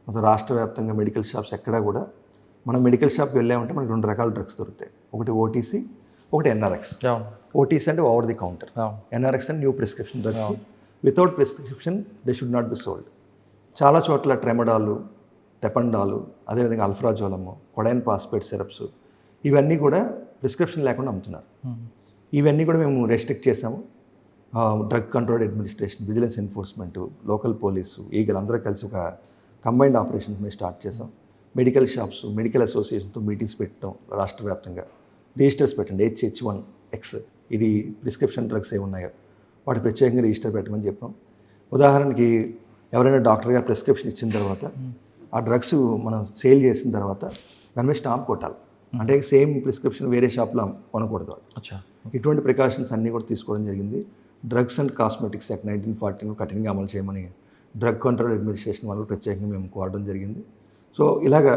మొత్తం రాష్ట్ర వ్యాప్తంగా మెడికల్ షాప్స్ ఎక్కడా కూడా, మనం మెడికల్ షాప్కి వెళ్ళామంటే మనకి 2 రకాల డ్రగ్స్ దొరుకుతాయి. ఒకటి ఓటీసీ, ఒకటి ఎన్ఆర్ఎక్స్. ఓటీసీ అంటే ఓవర్ ది కౌంటర్, ఎన్ఆర్ఎక్స్ అంటే new prescription drugs. Without prescription they should not be sold. చాలా చోట్ల ట్రెమడాలు, తెపండాలు, అదేవిధంగా అల్ఫ్రాజోలము, కొడైన్ పాస్పేట్ సిరప్స్, ఇవన్నీ కూడా ప్రిస్క్రిప్షన్ లేకుండా అమ్ముతున్నారు. ఇవన్నీ కూడా మేము రెస్ట్రిక్ట్ చేసాము. Drug control administration, vigilance enforcement, local police, ఈగలు అందరూ కలిసి ఒక కంబైన్డ్ ఆపరేషన్స్ మేము స్టార్ట్ చేసాం. మెడికల్ షాప్స్, మెడికల్ అసోసియేషన్తో మీటింగ్స్ పెట్టడం, రాష్ట్ర వ్యాప్తంగా రిజిస్టర్స్ పెట్టండి. HH1X ఇది ప్రిస్క్రిప్షన్ డ్రగ్స్ ఏమి ఉన్నాయో వాటి ప్రత్యేకంగా రిజిస్టర్ పెట్టమని చెప్పాం. ఉదాహరణకి ఎవరైనా డాక్టర్ గారు ప్రిస్క్రిప్షన్ ఇచ్చిన తర్వాత ఆ డ్రగ్స్ మనం సేల్ చేసిన తర్వాత దాని మీద స్టాంప్ కొట్టాలి. అంటే సేమ్ ప్రిస్క్రిప్షన్ వేరే షాప్లో కొనకూడదు. ఇటువంటి ప్రికాషన్స్ అన్నీ కూడా తీసుకోవడం జరిగింది. డ్రగ్స్ అండ్ కాస్మెటిక్స్ యాక్ట్ 1940 కఠినంగా అమలు చేయమని డ్రగ్ కంట్రోల్ అడ్మినిస్ట్రేషన్ వాళ్ళు ప్రత్యేకంగా మేము కోరడం జరిగింది. సో ఇలాగా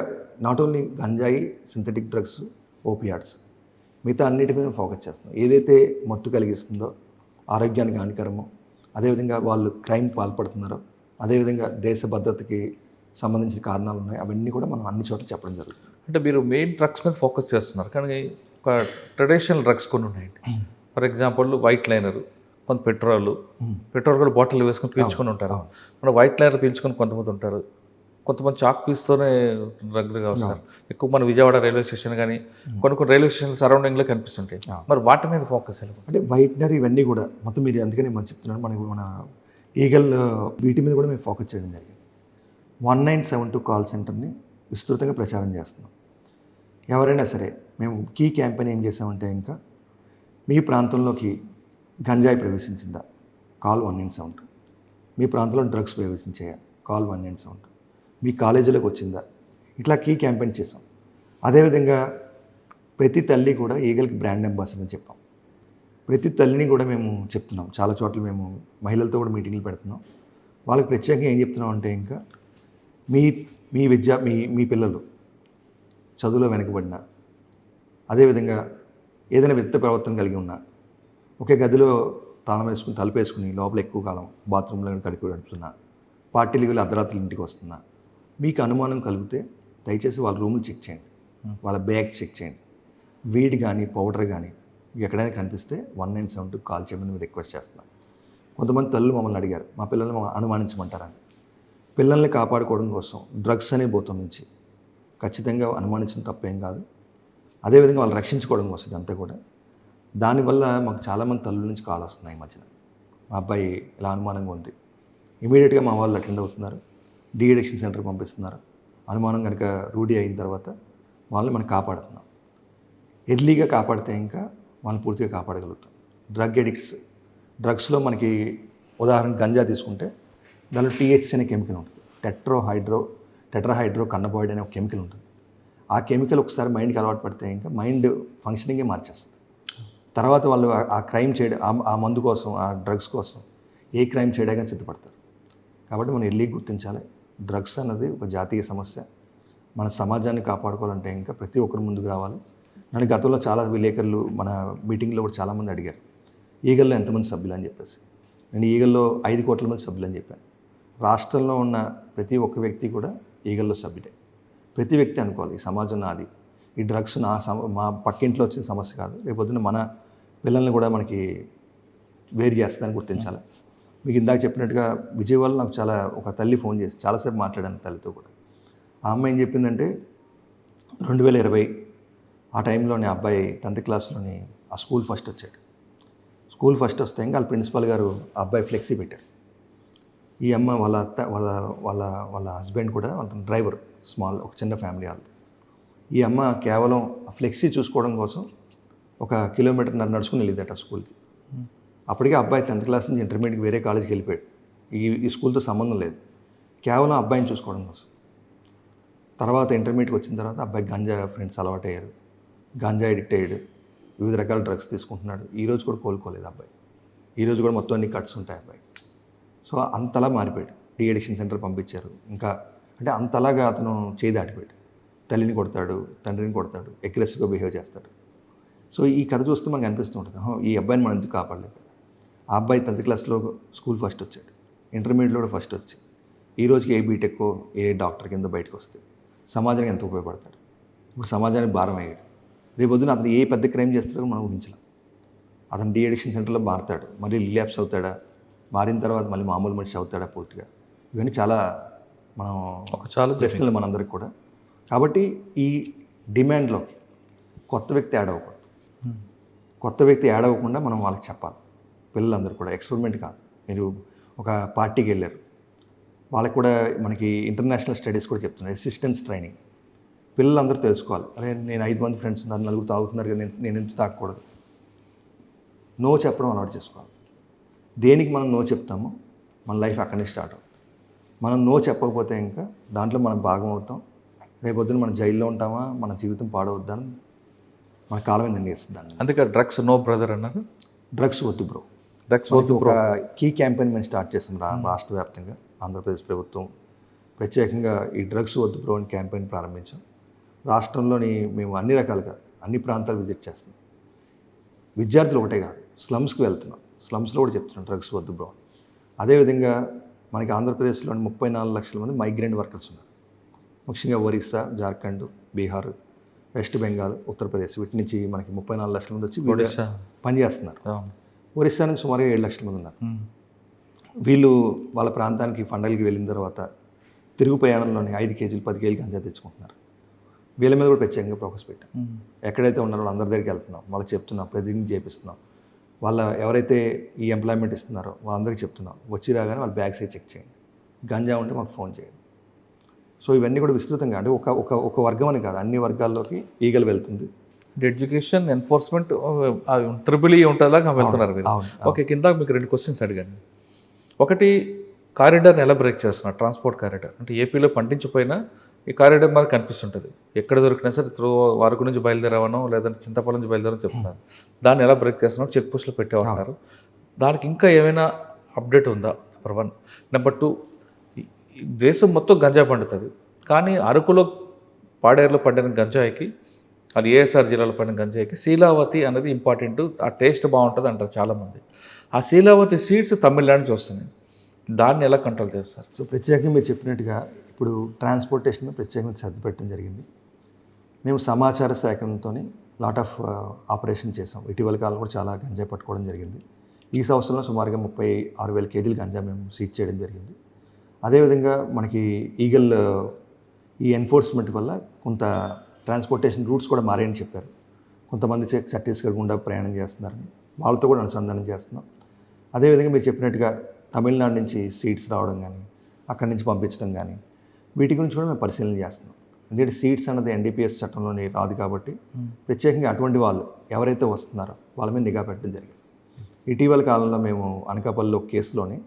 నాట్ ఓన్లీ గంజాయి, సింథటిక్ డ్రగ్స్, ఓపియాట్స్, మిగతా అన్నిటి మీద ఫోకస్ చేస్తున్నాం. ఏదైతే మత్తు కలిగిస్తుందో, ఆరోగ్యానికి హానికరమో, అదేవిధంగా వాళ్ళు క్రైమ్ పాల్పడుతున్నారో, అదేవిధంగా దేశ భద్రతకి సంబంధించిన కారణాలు ఉన్నాయి, అవన్నీ కూడా మనం అన్ని చోట్ల చెప్పడం జరుగుతుంది. అంటే మీరు మెయిన్ డ్రగ్స్ మీద ఫోకస్ చేస్తున్నారు, కానీ ఒక ట్రెడిషనల్ డ్రగ్స్ కొన్ని ఉన్నాయండి. ఫర్ ఎగ్జాంపుల్ వైట్ లైనర్, కొంత పెట్రోల్ కూడా బాటిల్ వేసుకొని పీల్చుకొని ఉంటారు. మన వైట్ లైనర్ పీల్చుకొని కొంతమంది ఉంటారు, కొంతమంది చాక్ పీస్తోనే డ్రగ్గా వస్తారు. ఎక్కువ మన విజయవాడ రైల్వే స్టేషన్ కానీ కొన్ని రైల్వే స్టేషన్ సరౌండింగ్లో కనిపిస్తుంటాయి. మరి వాటి మీద ఫోకస్ అంటే వైట్నర్ ఇవన్నీ కూడా మొత్తం మీరు అందుకని మనం చెప్తున్నాను, మన ఈగల్ వీటి మీద కూడా మేము ఫోకస్ చేయడం జరిగింది. 1972 కాల్ సెంటర్ని విస్తృతంగా ప్రచారం చేస్తున్నాం. ఎవరైనా సరే మేము కీ క్యాంపెయిన్ ఏం చేసామంటే ఇంకా మీ ప్రాంతంలోకి గంజాయి ప్రవేశించిందా, కాల్ 197. మీ ప్రాంతంలో డ్రగ్స్ ప్రవేశించాయా, కాల్ 197. మీ కాలేజీలోకి వచ్చిందా, ఇట్లా కీ క్యాంపెయిన్ చేసాం. అదేవిధంగా ప్రతి తల్లి కూడా ఈగల్కి బ్రాండ్ అంబాసిడర్ అని చెప్పాం. ప్రతి తల్లిని కూడా మేము చెప్తున్నాం. చాలా చోట్ల మేము మహిళలతో కూడా మీటింగ్లు పెడుతున్నాం. వాళ్ళకి ప్రత్యేకంగా ఏం చెప్తున్నాం అంటే ఇంకా మీ పిల్లలు చదువులో వెనకబడినా, అదేవిధంగా ఏదైనా వ్యక్తి ప్రవర్తన కలిగి ఉన్నా, ఒకే గదిలో తాళం వేసుకుని తలుపేసుకుని లోపల ఎక్కువ కాలం బాత్రూంలో గడుపుతున్నా, పార్టీలు వెళ్ళి అర్ధరాత్రులు ఇంటికి వస్తున్నా, మీకు అనుమానం కలిగితే దయచేసి వాళ్ళ రూములు చెక్ చేయండి, వాళ్ళ బ్యాగ్స్ చెక్ చేయండి. వీడ్ కానీ పౌడర్ కానీ ఎక్కడైనా కనిపిస్తే 1972 కాల్ చేయమని మేము రిక్వెస్ట్ చేస్తున్నాం. కొంతమంది తల్లులు మమ్మల్ని అడిగారు, మా పిల్లల్ని అనుమానించమంటారని. పిల్లల్ని కాపాడుకోవడం కోసం డ్రగ్స్ అనే భూతం నుంచి ఖచ్చితంగా అనుమానించడం తప్పేం కాదు. అదేవిధంగా వాళ్ళు రక్షించుకోవడం కోసం ఇదంతా కూడా. దానివల్ల మాకు చాలామంది తల్లుల నుంచి కాల్ వస్తున్నాయి. ఈ మధ్యన మా అబ్బాయి ఇలా అనుమానంగా ఉంది, ఇమీడియట్గా మా వాళ్ళు అటెండ్ అవుతున్నారు, డీఎడిక్షన్ సెంటర్ పంపిస్తున్నారు. అనుమానం కనుక రూఢీ అయిన తర్వాత వాళ్ళని మనం కాపాడుతున్నాం. ఎర్లీగా కాపాడితే ఇంకా వాళ్ళని పూర్తిగా కాపాడగలుగుతాం. డ్రగ్స్లో మనకి ఉదాహరణ గంజా తీసుకుంటే దానిలో టీహెచ్సీ అనే కెమికల్ ఉంటుంది. టెట్రాహైడ్రో కన్నబాయిడ్ అనే ఒక కెమికల్ ఉంటుంది. ఆ కెమికల్ ఒకసారి మైండ్కి అలవాటు పడితే ఇంకా మైండ్ ఫంక్షనింగే మార్చేస్తుంది. తర్వాత వాళ్ళు ఆ క్రైమ్ చేయడం, ఆ మందు కోసం, ఆ డ్రగ్స్ కోసం ఏ క్రైమ్ చేయడానికి సిద్ధపడతారు. కాబట్టి మనం వెళ్ళి గుర్తించాలి, డ్రగ్స్ అన్నది ఒక జాతీయ సమస్య. మన సమాజాన్ని కాపాడుకోవాలంటే ఇంకా ప్రతి ఒక్కరు ముందుకు రావాలి. నన్ను గతంలో చాలా విలేకరులు మన మీటింగ్లో కూడా చాలామంది అడిగారు, ఈగల్లో ఎంతమంది సభ్యులు అని చెప్పేసి. నేను ఈగల్లో 5 కోట్ల మంది సభ్యులు అని చెప్పాను. రాష్ట్రంలో ఉన్న ప్రతి ఒక్క వ్యక్తి కూడా ఈగల్లో సభ్యుడే. ప్రతి వ్యక్తి అనుకోవాలి, ఈ సమాజం నాది, ఈ డ్రగ్స్ మా పక్కింట్లో వచ్చిన సమస్య కాదు, రేపొద్దున మన పిల్లల్ని కూడా మనకి వేరు చేస్తుందని గుర్తించాలి. మీకు ఇందాక చెప్పినట్టుగా విజయవాడలో నాకు ఒక తల్లి ఫోన్ చేసి చాలాసేపు మాట్లాడాను తల్లితో కూడా. ఆ అమ్మాయి ఏం చెప్పిందంటే 2020 ఆ టైంలోనే అబ్బాయి 10th క్లాస్లోని ఆ స్కూల్ ఫస్ట్ వచ్చాడు. స్కూల్ ఫస్ట్ వస్తే ఇంకా వాళ్ళ ప్రిన్సిపల్ గారు ఆ అబ్బాయి ఫ్లెక్సీ పెట్టారు. ఈ అమ్మ వాళ్ళ అత్త వాళ్ళ హస్బెండ్ కూడా అతను డ్రైవర్, ఒక చిన్న ఫ్యామిలీ వాళ్ళది. ఈ అమ్మ కేవలం ఆ ఫ్లెక్సీ చూసుకోవడం కోసం 1 కిలోమీటర్ నడుచుకుని వెళ్ళిందట స్కూల్కి. అప్పటికే అబ్బాయి 10th క్లాస్ నుంచి ఇంటర్మీడియట్కి వేరే కాలేజ్కి వెళ్ళిపోయాడు. ఈ స్కూల్తో సంబంధం లేదు, కేవలం అబ్బాయిని చూసుకోవడం కోసం. తర్వాత ఇంటర్మీడియట్కి వచ్చిన తర్వాత అబ్బాయి గంజా ఫ్రెండ్స్ అలవాటు అయ్యారు, గంజా ఎడిక్ట్ అయ్యాడు, వివిధ రకాల డ్రగ్స్ తీసుకుంటున్నాడు. ఈరోజు కూడా కోలుకోలేదు అబ్బాయి. ఈరోజు కూడా మొత్తం అన్ని కట్స్ ఉంటాయి అబ్బాయి. సో అంతలా మారిపోయాడు. డీ అడిక్షన్ సెంటర్ పంపించారు. ఇంకా అంటే అంతలాగా అతను చేయి దాటిపోయాడు. తల్లిని కొడతాడు, తండ్రిని కొడతాడు, అగ్రెసివ్గా బిహేవ్ చేస్తాడు. సో ఈ కథ చూస్తే మనకు అనిపిస్తూ ఉంటుంది, ఈ అబ్బాయిని మనం ఎందుకు కాపాడలేదు. ఆ అబ్బాయి 10th క్లాస్లో స్కూల్ ఫస్ట్ వచ్చాడు, ఇంటర్మీడియట్లో కూడా ఫస్ట్ వచ్చి ఈ రోజుకి ఏ బీటెక్ ఏ డాక్టర్ కింద బయటకు వస్తే సమాజానికి ఎంత ఉపయోగపడతాడు. ఇప్పుడు సమాజానికి భారం అయ్యాడు. రేపొద్దున అతను ఏ పెద్ద క్రైమ్ చేస్తాడో మనం ఊహించలేం. అతను డీ అడిక్షన్ సెంటర్లో మారుతాడు, మళ్ళీ రిలాప్స్ అవుతాడా, మారిన తర్వాత మళ్ళీ మామూలు మనిషి అవుతాడా పూర్తిగా, ఇవన్నీ చాలా ప్రశ్నలు మనందరికి కూడా. కాబట్టి ఈ డిమాండ్లోకి కొత్త వ్యక్తి యాడ్ అవ్వకూడదు. కొత్త వ్యక్తి యాడ్ అవ్వకుండా మనం వాళ్ళకి చెప్పాలి. పిల్లలందరూ కూడా ఎక్స్పెరిమెంట్ కాదు. మీరు ఒక పార్టీకి వెళ్ళారు, వాళ్ళకి కూడా మనకి ఇంటర్నేషనల్ స్టడీస్ కూడా చెప్తున్నాయి, అసిస్టెన్స్ ట్రైనింగ్. పిల్లలందరూ తెలుసుకోవాలి, అరే నేను 5 మంది ఫ్రెండ్స్ ఉన్నారు, 4 తాగుతున్నారు కదా, నేను ఎందుకు తాగకూడదు. నో చెప్పడం అలవాటు చేసుకోవాలి. దేనికి మనం నో చెప్తామో మన లైఫ్ అక్కడి స్టార్ట్ అవుతుంది. మనం నో చెప్పకపోతే ఇంకా దాంట్లో మనం భాగం అవుతాం. రేపొద్దున మనం జైల్లో ఉంటామా, మన జీవితం పాడవద్దని మన కాలమే నిర్ణయిస్తుంది. అందుకే డ్రగ్స్ నో బ్రదర్ అన్నారు. డ్రగ్స్ వద్దు బ్రో. డ్రగ్స్ వద్దు బ్రో. ఒక కీ క్యాంపెయిన్ మేము స్టార్ట్ చేసాం రాష్ట్ర వ్యాప్తంగా. ఆంధ్రప్రదేశ్ ప్రభుత్వం ప్రత్యేకంగా ఈ డ్రగ్స్ వద్దు బ్రో అని క్యాంపెయిన్ ప్రారంభించాం. రాష్ట్రంలోని మేము అన్ని రకాలుగా అన్ని ప్రాంతాలు విజిట్ చేస్తున్నాం. విద్యార్థులు ఒకటే కాదు, స్లమ్స్కి వెళ్తున్నాం, స్లమ్స్లో కూడా చెప్తున్నాం డ్రగ్స్ వద్దు బ్రో. అదేవిధంగా మనకి ఆంధ్రప్రదేశ్లోని 34 లక్షల మంది మైగ్రెంట్ వర్కర్స్ ఉన్నారు. ముఖ్యంగా ఒరిస్సా, జార్ఖండ్, బీహార్, వెస్ట్ బెంగాల్, ఉత్తరప్రదేశ్, వీటి నుంచి మనకి 34 లక్షల మంది వచ్చి పనిచేస్తున్నారు. ఒరిస్సా నుంచి సుమారుగా 7 లక్షల మంది ఉన్నారు. వీళ్ళు వాళ్ళ ప్రాంతానికి పండగలకి వెళ్ళిన తర్వాత తిరుగు ప్రయాణంలోని 5 కేజీలు 10 కేజీలు గంజా తెచ్చుకుంటున్నారు. వీళ్ళ మీద కూడా ప్రత్యేకంగా ఫోకస్ పెట్టాం. ఎక్కడైతే ఉన్నారో అందరి దగ్గరికి వెళ్తున్నాం, వాళ్ళకి చెప్తున్నాం, ప్రతిజ్ఞ చేపిస్తున్నాం. వాళ్ళ ఎవరైతే ఈ ఎంప్లాయ్మెంట్ ఇస్తున్నారో వాళ్ళందరికీ చెప్తున్నాం, వచ్చి రాగానే వాళ్ళ బ్యాగ్స్ చెక్ చేయండి, గంజా ఉంటే మాకు ఫోన్ చేయండి. సో ఇవన్నీ కూడా విస్తృతంగా, అంటే ఒక వర్గం అని కాదు, అన్ని వర్గాల్లోకి ఈగలు వెళ్తుంది. ఎడ్యుకేషన్, ఎన్ఫోర్స్మెంట్, త్రిబుల్ ఈ ఉంటుందిలాగా వెళ్తున్నారు మీరు. ఓకే, కింద మీకు 2 క్వశ్చన్స్ అడిగాను. ఒకటి, కారిడార్ని ఎలా బ్రేక్ చేస్తున్నారు, ట్రాన్స్పోర్ట్ కారిడార్. అంటే ఏపీలో పండించిపోయినా ఈ కారిడార్ మాకు కనిపిస్తుంటుంది, ఎక్కడ దొరికినా సరే వరకు నుంచి బయలుదేరావనో లేదంటే చింతపల్లి నుంచి బయలుదేరని చెప్తున్నారు. దాన్ని ఎలా బ్రేక్ చేస్తున్నారో చెక్ పోస్టులు పెట్టేవారు. దానికి ఇంకా ఏమైనా అప్డేట్ ఉందా? నెంబర్ 1. నెంబర్ 2, దేశం మొత్తం గంజా పండుతుంది, కానీ అరకులో పాడేరులో పండిన గంజాయికి, అది ఏఎస్ఆర్ జిల్లాలో పండిన గంజాయికి శీలావతి అనేది ఇంపార్టెంట్, ఆ టేస్ట్ బాగుంటుంది అంటారు చాలామంది. ఆ శీలావతి సీడ్స్ తమిళనాడు నుంచి వస్తున్నాయి, దాన్ని ఎలా కంట్రోల్ చేస్తారు? సో ప్రత్యేకంగా మీరు చెప్పినట్టుగా ఇప్పుడు ట్రాన్స్పోర్టేషన్ ప్రత్యేకంగా శ్రద్ధ పెట్టడం జరిగింది. మేము సమాచార సేకరణతో లాట్ ఆఫ్ ఆపరేషన్ చేసాం. ఇటీవల కాలం కూడా చాలా గంజా పట్టుకోవడం జరిగింది. ఈ సంవత్సరంలో సుమారుగా 36,000 కేజీలు గంజా మేము సీజ్ చేయడం జరిగింది. అదేవిధంగా మనకి ఈగల్ ఈ ఎన్ఫోర్స్మెంట్ వల్ల కొంత ట్రాన్స్పోర్టేషన్ రూట్స్ కూడా మారాయని చెప్పారు. కొంతమంది ఛత్తీస్గఢ్ గుండా ప్రయాణం చేస్తున్నారని, వాళ్ళతో కూడా అనుసంధానం చేస్తున్నాం. అదేవిధంగా మీరు చెప్పినట్టుగా తమిళనాడు నుంచి సీడ్స్ రావడం కానీ, అక్కడి నుంచి పంపించడం కానీ, వీటి గురించి కూడా మేము పరిశీలన చేస్తున్నాం. ఎందుకంటే సీడ్స్ అన్నది ఎన్డీపీఎస్ చట్టంలోని రాదు కాబట్టి ప్రత్యేకంగా అటువంటి వాళ్ళు ఎవరైతే వస్తున్నారో వాళ్ళ మీద నిఘా పెట్టడం జరిగింది. ఇటీవల కాలంలో మేము అనకాపల్లిలో కేసులోని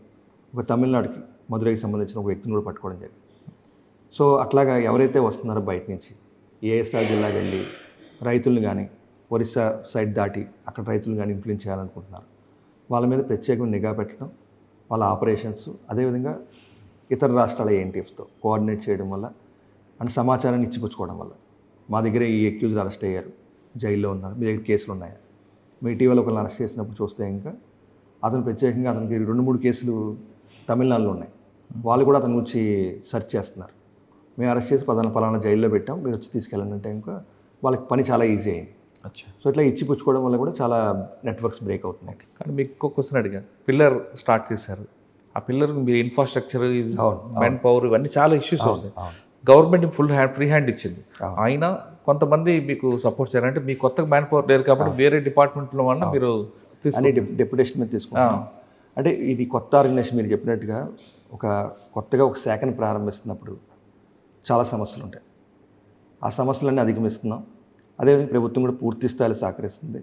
ఒక తమిళనాడుకి మధురైకి సంబంధించిన ఒక వ్యక్తిని కూడా పట్టుకోవడం జరిగింది. సో అట్లాగా ఎవరైతే వస్తున్నారో బయట నుంచి ఏఎస్ఆర్ జిల్లా వెళ్ళి రైతులను కానీ ఒరిస్సా సైడ్ దాటి అక్కడ రైతులను కానీ ఇన్ఫ్లుయెన్స్ చేయాలనుకుంటున్నారు, వాళ్ళ మీద ప్రత్యేకంగా నిఘా పెట్టడం, వాళ్ళ ఆపరేషన్స్, అదేవిధంగా ఇతర రాష్ట్రాల ఏఎన్టీఎఫ్తో కోఆర్డినేట్ చేయడం వల్ల అండ్ సమాచారాన్ని ఇచ్చిపుచ్చుకోవడం వల్ల మా దగ్గర ఈ అక్యూజ్డ్ అరెస్ట్ అయ్యారు, జైల్లో ఉన్నారు, మీ దగ్గర కేసులు ఉన్నాయా, మీ ఇటీవల ఒకరిని అరెస్ట్ చేసినప్పుడు చూస్తే ఇంకా అతను ప్రత్యేకంగా అతనికి 2-3 కేసులు తమిళనాడులో ఉన్నాయి, వాళ్ళు కూడా అతని గురించి సెర్చ్ చేస్తున్నారు. మేము అరెస్ట్ చేసి పలానా జైల్లో పెట్టాం, మీరు వచ్చి తీసుకెళ్ళండి అంటే ఇంకా వాళ్ళకి పని చాలా ఈజీ అయింది. సో ఇట్లా ఇచ్చిపుచ్చుకోవడం వల్ల కూడా చాలా నెట్వర్క్స్ బ్రేక్ అవుతున్నాయి. కానీ మీకు ఇంకో క్వశ్చన్ అడిగా, పిల్లర్ స్టార్ట్ చేశారు, ఆ పిల్లర్ మీరు ఇన్ఫ్రాస్ట్రక్చర్, మ్యాన్ పవర్, ఇవన్నీ చాలా ఇష్యూస్ అవుతాయి. గవర్నమెంట్ ఫ్రీ హ్యాండ్ ఇచ్చింది, అయినా కొంతమంది మీకు సపోర్ట్ చేయాలి. అంటే మీ కొత్తగా మ్యాన్ పవర్ లేరు కాబట్టి వేరే డిపార్ట్మెంట్లో వల్ల మీరు అని డెప్యుటేషన్ మీద తీసుకుంటాం. అంటే ఇది కొత్త ఆర్గనైజేషన్, మీరు చెప్పినట్టుగా కొత్తగా ఒక శాఖను ప్రారంభిస్తున్నప్పుడు చాలా సమస్యలు ఉంటాయి. ఆ సమస్యలన్నీ అధిగమిస్తున్నాం. అదేవిధంగా ప్రభుత్వం కూడా పూర్తి స్థాయిలో సహకరిస్తుంది.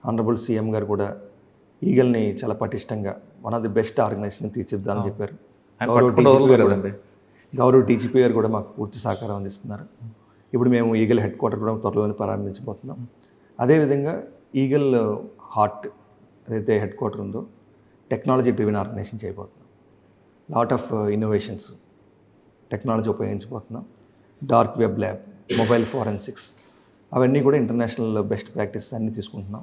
ఆనరబుల్ సీఎం గారు కూడా ఈగల్ని చాలా పటిష్టంగా one of the best organisation తీర్చిద్దామని చెప్పారు. గౌరవ డీజీపీ గారు కూడా మాకు పూర్తి సహకారం అందిస్తున్నారు. ఇప్పుడు మేము ఈగల్ హెడ్ క్వార్టర్ కూడా త్వరలోనే ప్రారంభించబోతున్నాం. అదేవిధంగా ఈగల్ హార్ట్ ఏదైతే హెడ్ క్వార్టర్ ఉందో టెక్నాలజీ డ్రివెన్ ఆర్గనైజేషన్ చేయబోతున్నాం. లాట్ ఆఫ్ ఇన్నోవేషన్స్ టెక్నాలజీ ఉపయోగించబోతున్నాం. Dark web lab, mobile forensics, అవన్నీ కూడా ఇంటర్నేషనల్ బెస్ట్ ప్రాక్టీసెస్ అన్నీ తీసుకుంటున్నాం.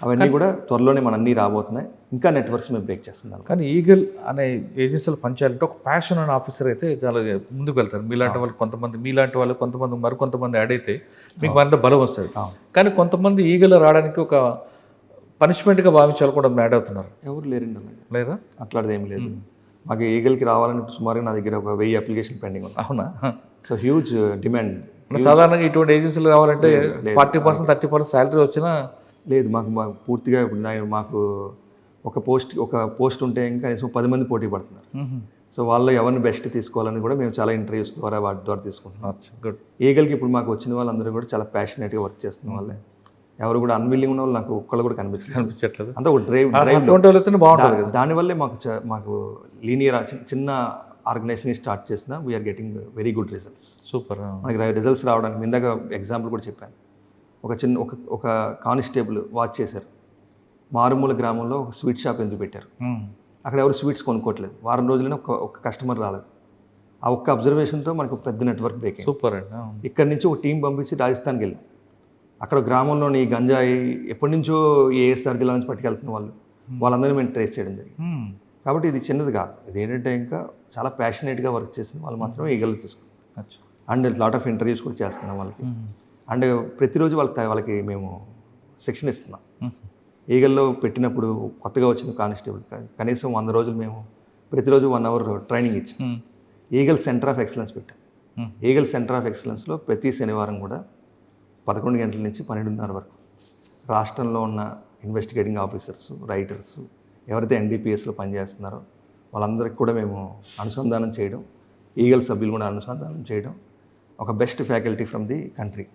అవన్నీ కూడా త్వరలోనే మన అన్నీ రాబోతున్నాయి. ఇంకా నెట్వర్క్స్ మేము బ్రేక్ చేస్తున్నాం. కానీ ఈగల్ అనే ఏజెన్సీలో పనిచేయాలంటే ఒక ప్యాషన్ అనే ఆఫీసర్ అయితే చాలా ముందుకు వెళ్తారు. మీలాంటి వాళ్ళు కొంతమంది మరికొంతమంది యాడ్ అయితే మీకు అంత బలం వస్తుంది. కానీ కొంతమంది ఈగల్ రావడానికి ఒక పనిష్మెంట్గా భావించాలి కూడా యాడ్ అవుతున్నారు. ఎవరు లేరండి అలాగే, లేదా అట్లాంటిది ఏం లేదు. మాకు ఈగల్కి రావాలని సుమారుగా నా దగ్గర ఒక 1000 అప్లికేషన్ పెండింగ్ ఉంది. అవునా? So huge demand. సాధారణంగా ఇటువంటి ఏజెన్సీలు కావాలంటే 40%, 30% శాలరీ వచ్చినా లేదు. మాకు పూర్తిగా ఇప్పుడు మాకు ఒక పోస్ట్ ఉంటే ఇంకా కనీసం 10 మంది పోటీ పడుతున్నారు. సో వాళ్ళు ఎవరిని బెస్ట్ తీసుకోవాలని కూడా మేము చాలా ఇంటర్వ్యూస్ ద్వారా వాటి ద్వారా తీసుకుంటున్నాం. గుడ్. ఈగల్కి ఇప్పుడు మాకు వచ్చిన వాళ్ళందరూ కూడా చాలా ప్యాషనేట్గా వర్క్ చేస్తున్న వాళ్ళే. ఎవరు కూడా అన్విల్లింగ్ ఉన్న వాళ్ళు నాకు ఒక్కళ్ళు కూడా కనిపించట్లేదు. అంతా ఒక డ్రైవ్ బాగుంటుంది. దానివల్లే మాకు లీనియర్ చిన్న ఆర్గనైజేషన్ స్టార్ట్ చేసిన we are getting very good results. Super. మనకి రిజల్ట్స్ రావడానికి ఇందాక ఎగ్జాంపుల్ కూడా చెప్పాను. ఒక కానిస్టేబుల్ వాచ్ చేశారు. మారుమూల గ్రామంలో ఒక స్వీట్ షాప్ ఎందుకు పెట్టారు, అక్కడ ఎవరు స్వీట్స్ కొనుక్కోవట్లేదు, వారం రోజులైనా ఒక కస్టమర్ రాలేదు. ఆ ఒక్క అబ్జర్వేషన్తో మనకు పెద్ద నెట్వర్క్ బ్రేక్. సూపర్ అండి. ఇక్కడి నుంచి ఒక టీం పంపించి రాజస్థాన్కి వెళ్ళాం. అక్కడ గ్రామంలోని గంజాయి ఎప్పటి నుంచో ఏఎస్ఆర్ జిల్లా నుంచి పట్టుకెళ్తున్న వాళ్ళందరినీ మేము ట్రేస్ చేయడం జరిగింది. కాబట్టి ఇది చిన్నది కాదు. ఇది ఏంటంటే ఇంకా చాలా ప్యాషనేట్గా వర్క్ చేసిన వాళ్ళు మాత్రమే ఈగలు తీసుకుంటాం. అండ్ లాట్ ఆఫ్ ఇంటర్వ్యూస్ కూడా చేస్తున్నాం వాళ్ళకి. అండ్ ప్రతిరోజు వాళ్ళకి మేము శిక్షణ ఇస్తున్నాం. ఈగల్లో పెట్టినప్పుడు కొత్తగా వచ్చిన కానిస్టేబుల్ కనీసం 100 రోజులు మేము ప్రతిరోజు 1 అవర్ ట్రైనింగ్ ఇచ్చాం. ఈగల్ సెంటర్ ఆఫ్ ఎక్సలెన్స్ పెట్టాం. ఈగల్ సెంటర్ ఆఫ్ ఎక్సలెన్స్లో ప్రతి శనివారం కూడా 11 గంటల నుంచి 12:30 వరకు రాష్ట్రంలో ఉన్న ఇన్వెస్టిగేటింగ్ ఆఫీసర్స్, రైటర్స్, ఎవరైతే ఎన్డీపీఎస్లో పనిచేస్తున్నారో వాళ్ళందరికీ కూడా మేము అనుసంధానం చేయడం, ఈగల్ సభ్యులు కూడా అనుసంధానం చేయడం, ఒక best faculty from the country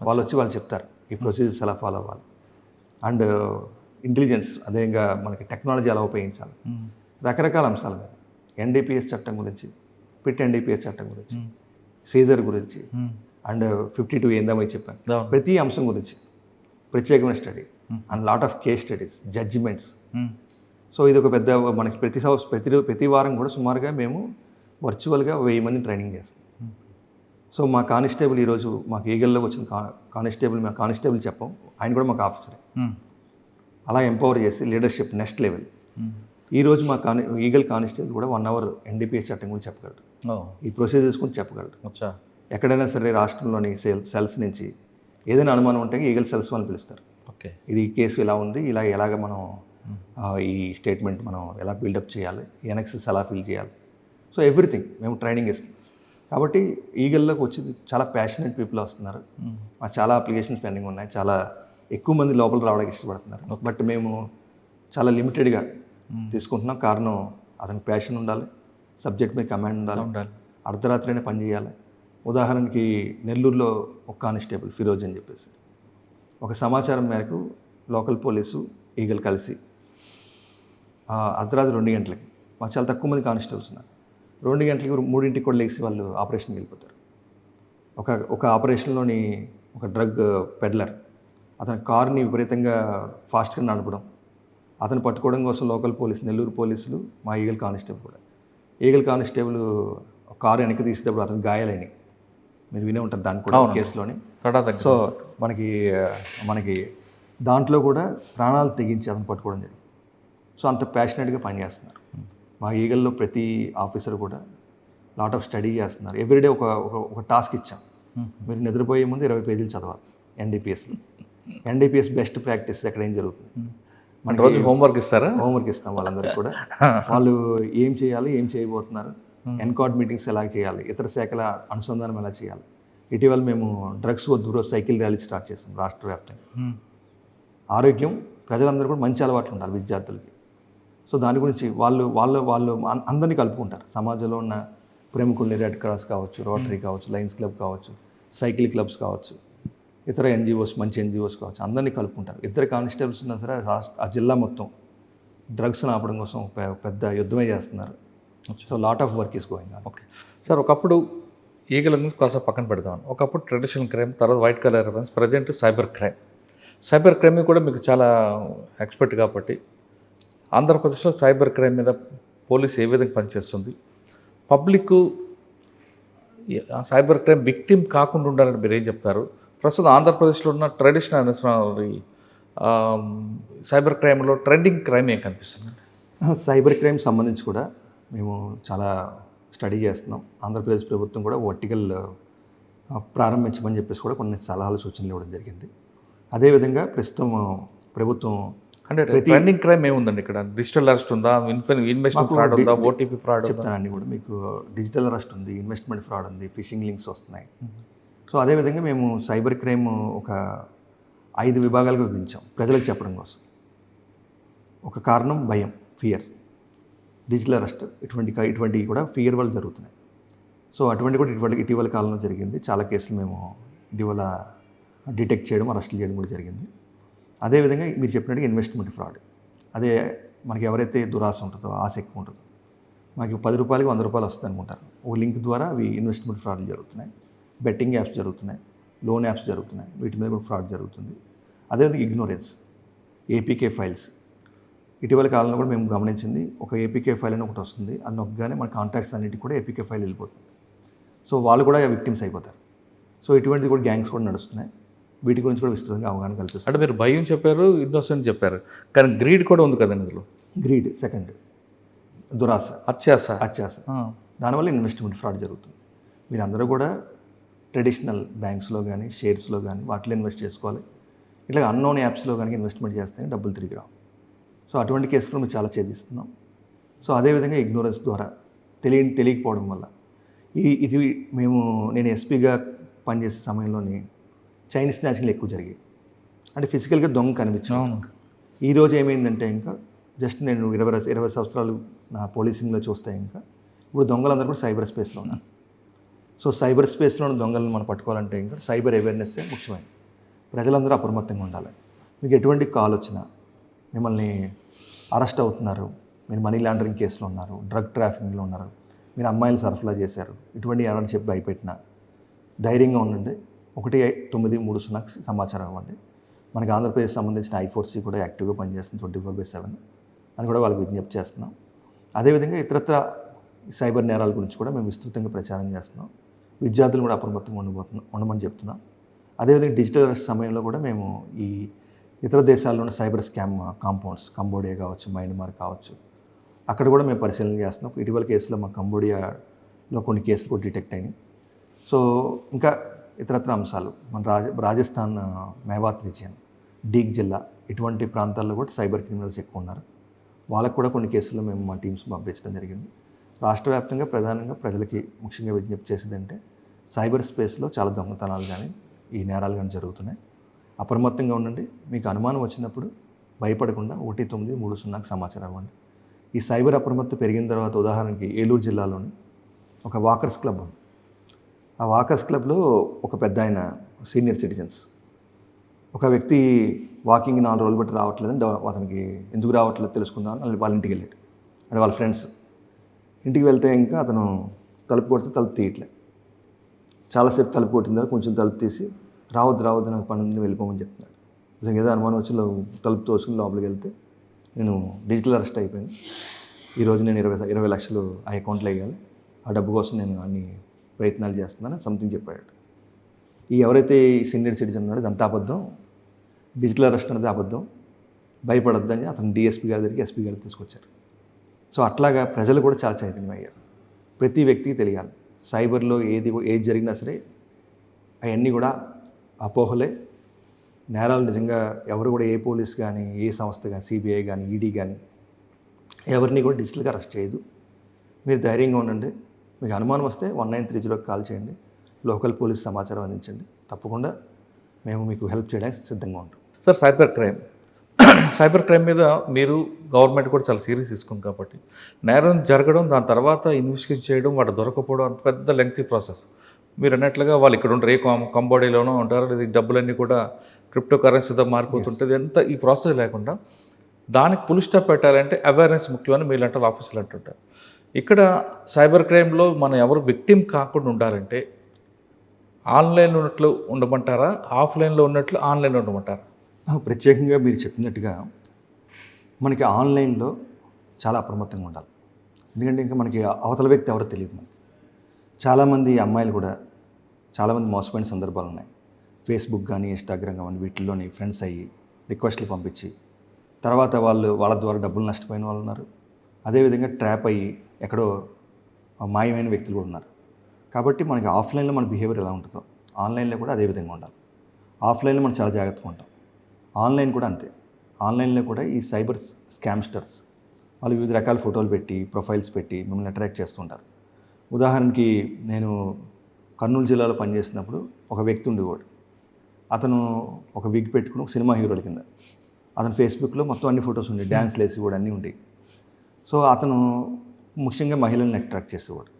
వాళ్ళు వచ్చి వాళ్ళు చెప్తారు ఈ ప్రొసీజర్స్ ఎలా ఫాలో అవ్వాలి. అండ్ ఇంటెలిజెన్స్, అదేవిధంగా మనకి టెక్నాలజీ ఎలా ఉపయోగించాలి, రకరకాల అంశాల మీద, ఎన్డీపీఎస్ చట్టం గురించి, పిట్ ఎన్డీపీఎస్ చట్టం గురించి, సీజర్ గురించి, అండ్ 52 ఏందామై చెప్పాను. ప్రతి అంశం గురించి ప్రత్యేకమైన study and lot of case studies, judgments. So ఇది ఒక పెద్ద మనకి ప్రతి వారం కూడా సుమారుగా మేము వర్చువల్గా 1000 మంది ట్రైనింగ్ చేస్తాం. సో మా కానిస్టేబుల్ ఈరోజు మాకు ఈగల్లోకి వచ్చిన కానిస్టేబుల్ చెప్పాం, ఆయన కూడా మాకు ఆఫీసరే. అలా ఎంపవర్ చేసి లీడర్షిప్ నెక్స్ట్ లెవెల్. ఈరోజు మా ఈగల్ కానిస్టేబుల్ కూడా 1 అవర్ ఎన్డీపీఎస్ చట్టం గురించి చెప్పగలరు, ఈ ప్రొసీజర్స్ గురించి చెప్పగలరు. ఎక్కడైనా సరే రాష్ట్రంలోని సెల్స్ నుంచి ఏదైనా అనుమానం ఉంటే ఈగల్ సెల్స్ వాళ్ళని పిలుస్తారు. ఇది కేసు ఇలా ఉంది, ఎలాగ మనం ఈ స్టేట్మెంట్ మనం ఎలా బిల్డప్ చేయాలి, ఎనెక్సెస్ ఎలా ఫిల్ చేయాలి, సో ఎవ్రీథింగ్ మేము ట్రైనింగ్ ఇస్తాం. కాబట్టి ఈగల్లోకి వచ్చి చాలా ప్యాషనేట్ పీపుల్ వస్తున్నారు. మాకు చాలా అప్లికేషన్స్ పెండింగ్ ఉన్నాయి, చాలా ఎక్కువ మంది లోపల రావడానికి ఇష్టపడుతున్నారు. బట్ మేము చాలా లిమిటెడ్గా తీసుకుంటున్నాం. కారణం అతనికి ప్యాషన్ ఉండాలి, సబ్జెక్ట్ మీద కమాండ్ ఉండాలి, అర్ధరాత్రైనా పని చేయాలి. ఉదాహరణకి నెల్లూరులో ఒక కానిస్టేబుల్ ఫిరోజ్ అని చెప్పేసి ఒక సమాచారం మేరకు లోకల్ పోలీసు ఈగల్ కలిసి అర్ధరాత్రి 2 గంటలకి మాకు చాలా తక్కువ మంది కానిస్టేబుల్స్ ఉన్నారు. 2 గంటలకి 3ంటికి కూడా లేచి వాళ్ళు ఆపరేషన్కి వెళ్ళిపోతారు. ఒక ఆపరేషన్లోని ఒక డ్రగ్ పెడ్లర్ అతని కారుని విపరీతంగా ఫాస్ట్గా నడపడం, అతను పట్టుకోవడం కోసం లోకల్ పోలీసు, నెల్లూరు పోలీసులు, మా ఈగల్ కానిస్టేబుల్ కూడా. ఈగల్ కానిస్టేబుల్ కారు వెనక్కి తీసేటప్పుడు అతను గాయాలైనవి, మీరు వినే ఉంటారు దాన్ని కూడా కేసులోని. సో మనకి దాంట్లో కూడా ప్రాణాలు తెగించి అతను పట్టుకోవడం జరిగింది. సో అంత ప్యాషనెట్గా పనిచేస్తున్నారు మా ఈగల్లో. ప్రతి ఆఫీసర్ కూడా లాట్ ఆఫ్ స్టడీ చేస్తున్నారు. ఎవ్రీడే ఒక టాస్క్ ఇచ్చాం, మీరు నిద్రపోయే ముందు 20 పేజీలు చదవాలి ఎన్డీపీఎస్ బెస్ట్ ప్రాక్టీస్ ఎక్కడ ఏం జరుగుతుంది. మన రోజు హోంవర్క్ ఇస్తారా? హోంవర్క్ ఇస్తాం వాళ్ళందరికీ కూడా. వాళ్ళు ఏం చేయాలి, ఏం చేయబోతున్నారు, ఎన్కాడ్ మీటింగ్స్ ఎలా చేయాలి, ఇతర శాఖల అనుసంధానం ఎలా చేయాలి. ఇటీవల మేము డ్రగ్స్ వద్దు సైకిల్ ర్యాలీ స్టార్ట్ చేస్తాం రాష్ట్ర వ్యాప్తంగా. ఆరోగ్యం, ప్రజలందరూ కూడా మంచి అలవాట్లు ఉండాలి విద్యార్థులకి. సో దాని గురించి వాళ్ళు అందరినీ కలుపుకుంటారు. సమాజంలో ఉన్న ప్రముఖుల్ని, రెడ్ క్రాస్ కావచ్చు, రోటరీ కావచ్చు, లయన్స్ క్లబ్ కావచ్చు, సైకిల్ క్లబ్స్ కావచ్చు, ఇతర ఎన్జిఓస్, మంచి ఎన్జిఓస్ కావచ్చు, అందరినీ కలుపుకుంటారు. ఇద్దరు కానిస్టేబుల్స్ ఉన్నా సరే ఆ జిల్లా మొత్తం డ్రగ్స్ని ఆపడం కోసం పెద్ద యుద్ధమే చేస్తున్నారు. So lot of work is going on. Okay sir, ఒకప్పుడు ఈగల నుంచి కాస్త పక్కన పెడతామని, ఒకప్పుడు ట్రెడిషనల్ క్రైమ్, తర్వాత white colour offence, present cyber crime కూడా మీకు చాలా ఎక్స్పర్ట్ కాబట్టి ఆంధ్రప్రదేశ్లో సైబర్ క్రైమ్ మీద పోలీస్ ఏ విధంగా పనిచేస్తుంది, పబ్లిక్ సైబర్ క్రైమ్ విక్టిమ్ కాకుండా ఉండాలని మీరు ఏం చెప్తారు? ప్రస్తుతం ఆంధ్రప్రదేశ్లో ఉన్న ట్రెడిషనల్ సైబర్ క్రైమ్లో ట్రెండింగ్ క్రైమ్ ఏం కనిపిస్తుంది? సైబర్ క్రైమ్ సంబంధించి కూడా మేము చాలా స్టడీ చేస్తున్నాం. ఆంధ్రప్రదేశ్ ప్రభుత్వం కూడా వర్టికల్ ప్రారంభించమని చెప్పేసి కూడా కొన్ని సలహాలు, సూచనలు ఇవ్వడం జరిగింది. అదేవిధంగా ప్రస్తుతం ప్రభుత్వం అంటే ట్రెండింగ్ క్రైమ్ ఏముందండి ఇక్కడ? డిజిటల్ అరెస్ట్ ఉందా, ఇన్వెస్ట్మెంట్ ఫ్రాడ్ ఉందా, ఓటీపీ ఫ్రాడ్? చెప్తానండి కూడా మీకు. డిజిటల్ అరెస్ట్ ఉంది, ఇన్వెస్ట్మెంట్ ఫ్రాడ్ ఉంది, ఫిషింగ్ లింక్స్ వస్తున్నాయి. సో అదేవిధంగా మేము సైబర్ క్రైమ్ ఒక 5 విభాగాలుగా విభజించాం ప్రజలకు చెప్పడం కోసం. ఒక కారణం భయం, ఫియర్. డిజిటల్ అరెస్ట్ ఇటువంటివి కూడా ఫియర్ వల్ల జరుగుతున్నాయి. సో అటువంటి కూడా ఇటీవల కాలంలో జరిగింది. చాలా కేసులు మేము ఇటీవల డిటెక్ట్ చేయడం, అరెస్టులు చేయడం కూడా జరిగింది. అదేవిధంగా మీరు చెప్పినట్టుగా ఇన్వెస్ట్మెంట్ ఫ్రాడ్. అదే మనకి ఎవరైతే దురాశ ఉంటుందో, ఆశ ఎక్కువ ఉంటుందో, మనకి 10 రూపాయలకి 100 రూపాయలు వస్తుంది అనుకుంటారు. ఓ లింక్ ద్వారా అవి ఇన్వెస్ట్మెంట్ ఫ్రాడ్లు జరుగుతున్నాయి, బెట్టింగ్ యాప్స్ జరుగుతున్నాయి, లోన్ యాప్స్ జరుగుతున్నాయి, వీటి మీద కూడా ఫ్రాడ్ జరుగుతుంది. అదేవిధంగా ఇగ్నోరెన్స్, ఏపీకే ఫైల్స్. ఇటీవల కాలంలో కూడా మేము గమనించింది, ఒక ఏపీకే ఫైల్ అని ఒకటి వస్తుంది, అది నొక్కగానే మన కాంటాక్ట్స్ అన్నిటికీ కూడా ఏపీకే ఫైల్ వెళ్ళిపోతుంది. సో వాళ్ళు కూడా విక్టిమ్స్ అయిపోతారు. సో ఇటువంటిది కూడా గ్యాంగ్స్ కూడా నడుస్తున్నాయి. వీటి గురించి కూడా విస్తృతంగా అవగాహన కల్పిస్తారు. అంటే మీరు భయం చెప్పారు, ఇన్నోసెంట్ చెప్పారు, కానీ గ్రీడ్ కూడా ఉంది కదండి ఇందులో. గ్రీడ్ సెకండ్, దురాశ, అత్యాశ. దానివల్ల ఇన్వెస్ట్మెంట్ ఫ్రాడ్ జరుగుతుంది. మీరు అందరూ కూడా ట్రెడిషనల్ బ్యాంక్స్లో కానీ, షేర్స్లో కానీ వాటిలో ఇన్వెస్ట్ చేసుకోవాలి. ఇట్లా అన్నోన్ యాప్స్లో కానీ ఇన్వెస్ట్మెంట్ చేస్తే డబ్బులు తిరిగి రావు. సో అటువంటి కేసులు మేము చాలా ఛేదిస్తున్నాం. సో అదేవిధంగా ఇగ్నోరెన్స్ ద్వారా తెలియకపోవడం వల్ల ఇది నేను ఎస్పీగా పనిచేసే సమయంలోని చైన్ స్నాచింగ్లు ఎక్కువ జరిగాయి. అంటే ఫిజికల్గా దొంగ కనిపించాను. ఈరోజు ఏమైందంటే ఇంకా జస్ట్ నేను 20 సంవత్సరాలు నా పోలీసింగ్లో చూస్తే ఇంకా ఇప్పుడు దొంగలందరూ కూడా సైబర్ స్పేస్లో ఉన్నారు. సో సైబర్ స్పేస్లో ఉన్న దొంగలను మనం పట్టుకోవాలంటే ఇంకా సైబర్ అవేర్నెస్సే ముఖ్యమైనది. ప్రజలందరూ అప్రమత్తంగా ఉండాలి. మీకు ఎటువంటి కాల్ వచ్చినా, మిమ్మల్ని అరెస్ట్ అవుతున్నారు, మీరు మనీ లాండరింగ్ కేసులో ఉన్నారు, డ్రగ్ ట్రాఫికింగ్లో ఉన్నారు, మీరు అమ్మాయిలు సరఫరా చేశారు, ఇటువంటి ఎవరైనా చెప్పి భయపెట్టినా ధైర్యంగా ఉండండి. 1930కి సమాచారం ఇవ్వండి. మనకి ఆంధ్రప్రదేశ్ సంబంధించిన I4C కూడా యాక్టివ్గా పనిచేస్తుంది 24/7. అది కూడా వాళ్ళకి విజ్ఞప్తి చేస్తున్నాం. అదేవిధంగా ఇతరత్ర సైబర్ నేరాల గురించి కూడా మేము విస్తృతంగా ప్రచారం చేస్తున్నాం. విద్యార్థులు కూడా అప్రమత్తంగా ఉండమని చెప్తున్నాం. అదేవిధంగా డిజిటల్ అరెస్ట్ సమయంలో కూడా మేము ఈ ఇతర దేశాల్లో ఉన్న సైబర్ స్కామ్ కాంపౌండ్స్, కంబోడియా కావచ్చు, మయన్మార్ కావచ్చు, అక్కడ కూడా మేము పరిశీలన చేస్తున్నాం. ఇటీవల కేసులో మా కంబోడియాలో కొన్ని కేసులు కూడా డిటెక్ట్ అయినాయి. సో ఇంకా ఇతరత్ర అంశాలు మన రాజస్థాన్ మేవాత్ రీజియన్, డీగ్ జిల్లా, ఇటువంటి ప్రాంతాల్లో కూడా సైబర్ క్రిమినల్స్ ఎక్కువ ఉన్నారు. వాళ్ళకు కూడా కొన్ని కేసుల్లో మేము మా టీమ్స్ పంపించడం జరిగింది. రాష్ట్ర వ్యాప్తంగా ప్రధానంగా ప్రజలకి ముఖ్యంగా విజ్ఞప్తి చేసేదంటే సైబర్ స్పేస్లో చాలా దొంగతనాలు కానీ ఈ నేరాలు కానీ జరుగుతున్నాయి. అప్రమత్తంగా ఉండండి. మీకు అనుమానం వచ్చినప్పుడు భయపడకుండా 1930కి సమాచారం ఇవ్వండి. ఈ సైబర్ అప్రమత్తం పెరిగిన తర్వాత ఉదాహరణకి ఏలూరు జిల్లాలోని ఒక వాకర్స్ క్లబ్ ఉంది. ఆ వాకర్స్ క్లబ్లో ఒక పెద్ద ఆయన సీనియర్ సిటిజన్స్, ఒక వ్యక్తి వాకింగ్ 4 రోజులు బట్టి రావట్లేదని అతనికి ఎందుకు రావట్లేదు తెలుసుకుందామని వాళ్ళ ఇంటికి వెళ్ళాడు. అంటే వాళ్ళ ఫ్రెండ్స్ ఇంటికి వెళ్తే ఇంకా అతను తలుపు కొడితే తలుపు తీయట్లే. చాలాసేపు తలుపు కొట్టిన తర్వాత కొంచెం తలుపు తీసి రావద్దు నాకు పని ఉంది వెళ్ళిపోమని చెప్తున్నాడు. నిజంగా ఏదో అనుమానం వచ్చి తలుపు తోసుకుని లోపలికి వెళ్తే నేను డిజిటల్ అరెస్ట్ అయిపోయాను. ఈరోజు నేను 20 లక్షలు ఆ అకౌంట్లో వేయాలి, ఆ డబ్బు కోసం నేను అన్ని ప్రయత్నాలు చేస్తున్నాను సంథింగ్ చెప్పాడు. ఎవరైతే ఈ సీనియర్ సిటిజన్ ఉన్నాడో ఇదంతా అబద్ధం, డిజిటల్ అరెస్ట్ అనేది అబద్ధం, భయపడొద్దని అతను డిఎస్పీ గారి దగ్గరికి ఎస్పీ గారికి తీసుకొచ్చారు. సో అట్లాగా ప్రజలు కూడా చాలా చైతన్యమయ్యారు. ప్రతి వ్యక్తికి తెలియాలి సైబర్లో ఏది జరిగినా సరే అవన్నీ కూడా అపోహలే, నేరాలు నిజంగా ఎవరు కూడా ఏ పోలీస్ కానీ ఏ సంస్థ కానీ సిబిఐ కానీ ఈడీ కానీ ఎవరిని కూడా డిజిటల్గా అరెస్ట్ చేయదు. మీరు ధైర్యంగా ఉండండి. మీకు అనుమానం వస్తే 1930కి కాల్ చేయండి, లోకల్ పోలీస్ సమాచారం అందించండి. తప్పకుండా మేము మీకు హెల్ప్ చేయడానికి సిద్ధంగా ఉంటాం. సార్, సైబర్ క్రైమ్ మీద మీరు గవర్నమెంట్ కూడా చాలా సీరియస్ తీసుకుంది కాబట్టి నేరం జరగడం, దాని తర్వాత ఇన్వెస్టిగేట్ చేయడం, వాటి దొరకపోవడం అంత పెద్ద లెంగ్తీ ప్రాసెస్. మీరు అన్నట్లుగా వాళ్ళు ఇక్కడ ఉంటారు, ఏ కంబోడీలోనో ఉంటారు, లేదా ఈ డబ్బులన్నీ కూడా క్రిప్టో కరెన్సీతో మారిపోతుంటుంది. ఎంత ఈ ప్రాసెస్ లేకుండా దానికి పుల్ స్టాప్ పెట్టాలంటే అవేర్నెస్ ముఖ్యమని మీరు అంటారు, ఆఫీసులు అంటుంటారు. ఇక్కడ సైబర్ క్రైమ్లో మనం ఎవరు విక్టిమ్ కాకుండా ఉండాలంటే ఆన్లైన్లో ఉన్నట్లు ఉండమంటారా, ఆఫ్లైన్లో ఉన్నట్లు ఆన్లైన్లో ఉండమంటారా? ప్రత్యేకంగా మీరు చెప్పినట్టుగా మనకి ఆన్లైన్లో చాలా అప్రమత్తంగా ఉండాలి. ఎందుకంటే ఇంకా మనకి అవతల వ్యక్తి ఎవరో తెలియదు. మనకి చాలామంది అమ్మాయిలు కూడా చాలామంది మోసపోయిన సందర్భాలు ఉన్నాయి. ఫేస్బుక్ కానీ ఇన్స్టాగ్రామ్ కానీ వీటిల్లోని ఫ్రెండ్స్ అయ్యి రిక్వెస్ట్లు పంపించి తర్వాత వాళ్ళ ద్వారా డబ్బులు నష్టపోయిన వాళ్ళు ఉన్నారు. అదేవిధంగా ట్రాప్ అయ్యి ఎక్కడో మాయమైన వ్యక్తులు కూడా ఉన్నారు. కాబట్టి మనకి ఆఫ్లైన్లో మన బిహేవియర్ ఎలా ఉంటుందో ఆన్లైన్లో కూడా అదే విధంగా ఉండాలి. ఆఫ్లైన్లో మనం చాలా జాగ్రత్తగా ఉంటాం, ఆన్లైన్ కూడా అంతే. ఆన్లైన్లో కూడా ఈ సైబర్ స్కామ్స్టర్స్ వాళ్ళు వివిధ రకాల ఫోటోలు పెట్టి ప్రొఫైల్స్ పెట్టి మిమ్మల్ని అట్రాక్ట్ చేస్తుంటారు. ఉదాహరణకి నేను కర్నూలు జిల్లాలో పనిచేసినప్పుడు ఒక వ్యక్తి ఉండేవాడు. అతను ఒక విగ్ పెట్టుకుని ఒక సినిమా హీరోల కింద అతను ఫేస్బుక్లో మొత్తం అన్ని ఫొటోస్ ఉండేవి, డ్యాన్స్లు వేసి కూడా అన్నీ ఉండేవి. సో అతను ముఖ్యంగా మహిళల్ని అట్రాక్ట్ చేసేవాడు.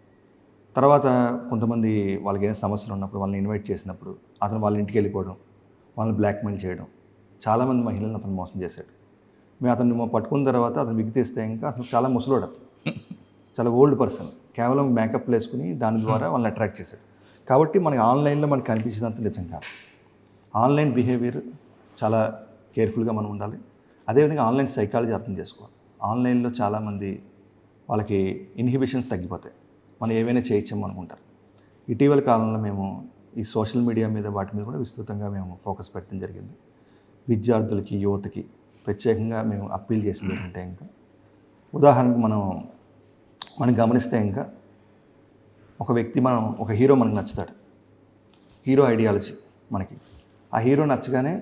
తర్వాత కొంతమంది వాళ్ళకి ఏదైనా సమస్యలు ఉన్నప్పుడు వాళ్ళని ఇన్వైట్ చేసినప్పుడు అతను వాళ్ళ ఇంటికి వెళ్ళిపోవడం, వాళ్ళని బ్లాక్మెయిల్ చేయడం, చాలామంది మహిళలను అతను మోసం చేశాడు. మేము అతన్ని పట్టుకున్న తర్వాత అతను విగ్ తీస్తే ఇంకా అసలు చాలా ముసలోడు, అతను చాలా ఓల్డ్ పర్సన్, కేవలం మేకప్లు వేసుకుని దాని ద్వారా వాళ్ళని అట్రాక్ట్ చేశాడు. కాబట్టి మనకి ఆన్లైన్లో మనకు కనిపించేదంత నిజం కాదు. ఆన్లైన్ బిహేవియర్ చాలా కేర్ఫుల్గా మనం ఉండాలి. అదేవిధంగా ఆన్లైన్ సైకాలజీ అర్థం చేసుకోవాలి. ఆన్లైన్లో చాలామంది వాళ్ళకి ఇన్హిబిషన్స్ తగ్గిపోతాయి, మనం ఏవైనా చేయొచ్చాము అనుకుంటారు. ఇటీవల కాలంలో మేము ఈ సోషల్ మీడియా మీద వాటి మీద కూడా విస్తృతంగా మేము ఫోకస్ పెట్టడం జరిగింది. విద్యార్థులకి, యువతకి ప్రత్యేకంగా మేము అప్పీల్ చేసేది ఏంటంటే, ఇంకా ఉదాహరణకు మనం గమనిస్తే ఇంకా ఒక హీరో మనకు నచ్చుతాడు, హీరో ఐడియాలజీ మనకి, ఆ హీరో నచ్చగానే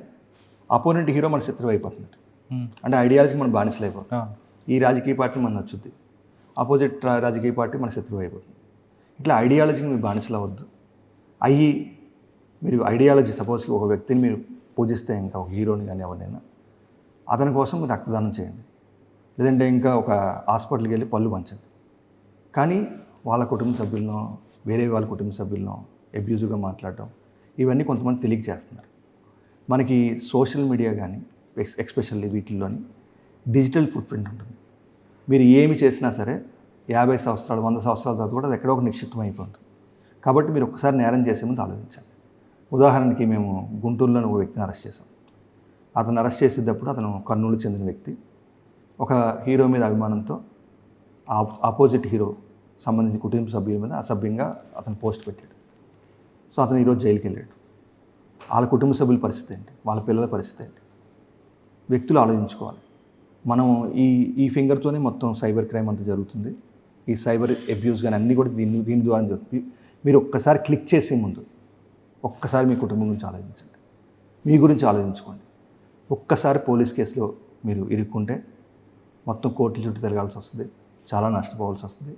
అపోనెంట్ హీరో మన శత్రువు అయిపోతున్నాడు. అంటే ఐడియాలజీకి మనం బానిసలు అయిపోతాం. ఈ రాజకీయ పార్టీ మనకు నచ్చుద్ది, ఆపోజిట్ రాజకీయ పార్టీ మన శత్రువు అయిపోతుంది. ఇట్లా ఐడియాలజీకి మీరు బానిసలు అవ్వద్దు. మీరు ఐడియాలజీ సపోజ్కి ఒక వ్యక్తిని మీరు పూజిస్తే, ఇంకా ఒక హీరోని కానీ ఎవరినైనా, అతని కోసం మీరు రక్తదానం చేయండి, లేదంటే ఇంకా ఒక హాస్పిటల్కి వెళ్ళి పళ్ళు పంచండి. కానీ వాళ్ళ కుటుంబ సభ్యులను, వేరే వాళ్ళ కుటుంబ సభ్యులను అబ్యూజివ్గా మాట్లాడటం, ఇవన్నీ కొంతమంది తెలియక చేస్తున్నారు. మనకి సోషల్ మీడియా కానీ ఎస్పెషల్లీ వీటిల్లోని డిజిటల్ ఫుట్ ప్రింట్ ఉంటుంది. మీరు ఏమి చేసినా సరే 50 సంవత్సరాలు 100 సంవత్సరాల తర్వాత కూడా అది ఎక్కడో ఒక నిక్షిప్తం అయిపోతుంది. కాబట్టి మీరు ఒక్కసారి నేరం చేసే ముందు ఆలోచించండి. ఉదాహరణకి మేము గుంటూరులోని ఒక వ్యక్తిని అరెస్ట్ చేసాం. అతను అరెస్ట్ చేసేటప్పుడు అతను కర్నూలు చెందిన వ్యక్తి. ఒక హీరో మీద అభిమానంతో ఆపోజిట్ హీరో సంబంధించిన కుటుంబ సభ్యుల మీద అసభ్యంగా అతను పోస్ట్ పెట్టాడు. సో అతను ఈరోజు జైలుకి వెళ్ళాడు. వాళ్ళ కుటుంబ సభ్యుల పరిస్థితి ఏంటి, వాళ్ళ పిల్లల పరిస్థితి ఏంటి? వ్యక్తులు ఆలోచించుకోవాలి. మనం ఈ ఫింగర్తోనే మొత్తం సైబర్ క్రైమ్ అంతా జరుగుతుంది. ఈ సైబర్ అబ్యూస్ కానీ అన్నీ కూడా దీని ద్వారా జరుగుతుంది. మీరు ఒక్కసారి క్లిక్ చేసే ముందు ఒక్కసారి మీ కుటుంబం గురించి ఆలోచించండి, మీ గురించి ఆలోచించుకోండి. ఒక్కసారి పోలీస్ కేసులో మీరు ఇరుక్కుంటే మొత్తం కోర్టుల చుట్టూ తిరగాల్సి వస్తుంది, చాలా నష్టపోవాల్సి వస్తుంది.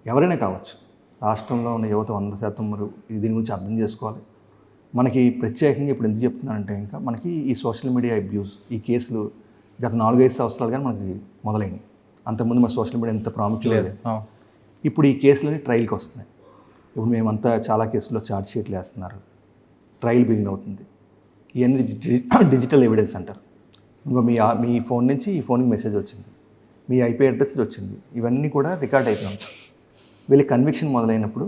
ఎవరైనా కావచ్చు. రాష్ట్రంలో ఉన్న యువత 100% మరి దీని గురించి అర్థం చేసుకోవాలి. మనకి ప్రత్యేకంగా ఇప్పుడు ఎందుకు చెప్తున్నానంటే, ఇంకా మనకి ఈ సోషల్ మీడియా అబ్యూస్ ఈ కేసులు గత 4-5 సంవత్సరాలు కానీ మనకి మొదలైనవి. అంతకుముందు మన సోషల్ మీడియా ఎంత ప్రాముఖ్యం లేదు. ఇప్పుడు ఈ కేసులన్నీ ట్రయల్కి వస్తున్నాయి. ఇప్పుడు మేమంతా చాలా కేసుల్లో ఛార్జ్ షీట్లు వేస్తున్నారు, ట్రయల్ బిగిన్ అవుతుంది. ఇవన్నీ డిజిటల్ ఎవిడెన్స్ అంటారు. ఇంకా మీ ఫోన్ నుంచి ఈ ఫోన్కి మెసేజ్ వచ్చింది, మీ ఐపీ అడ్రస్ వచ్చింది, ఇవన్నీ కూడా రికార్డ్ అయిపోయి ఉంటాయి. వీళ్ళకి కన్విక్షన్ మొదలైనప్పుడు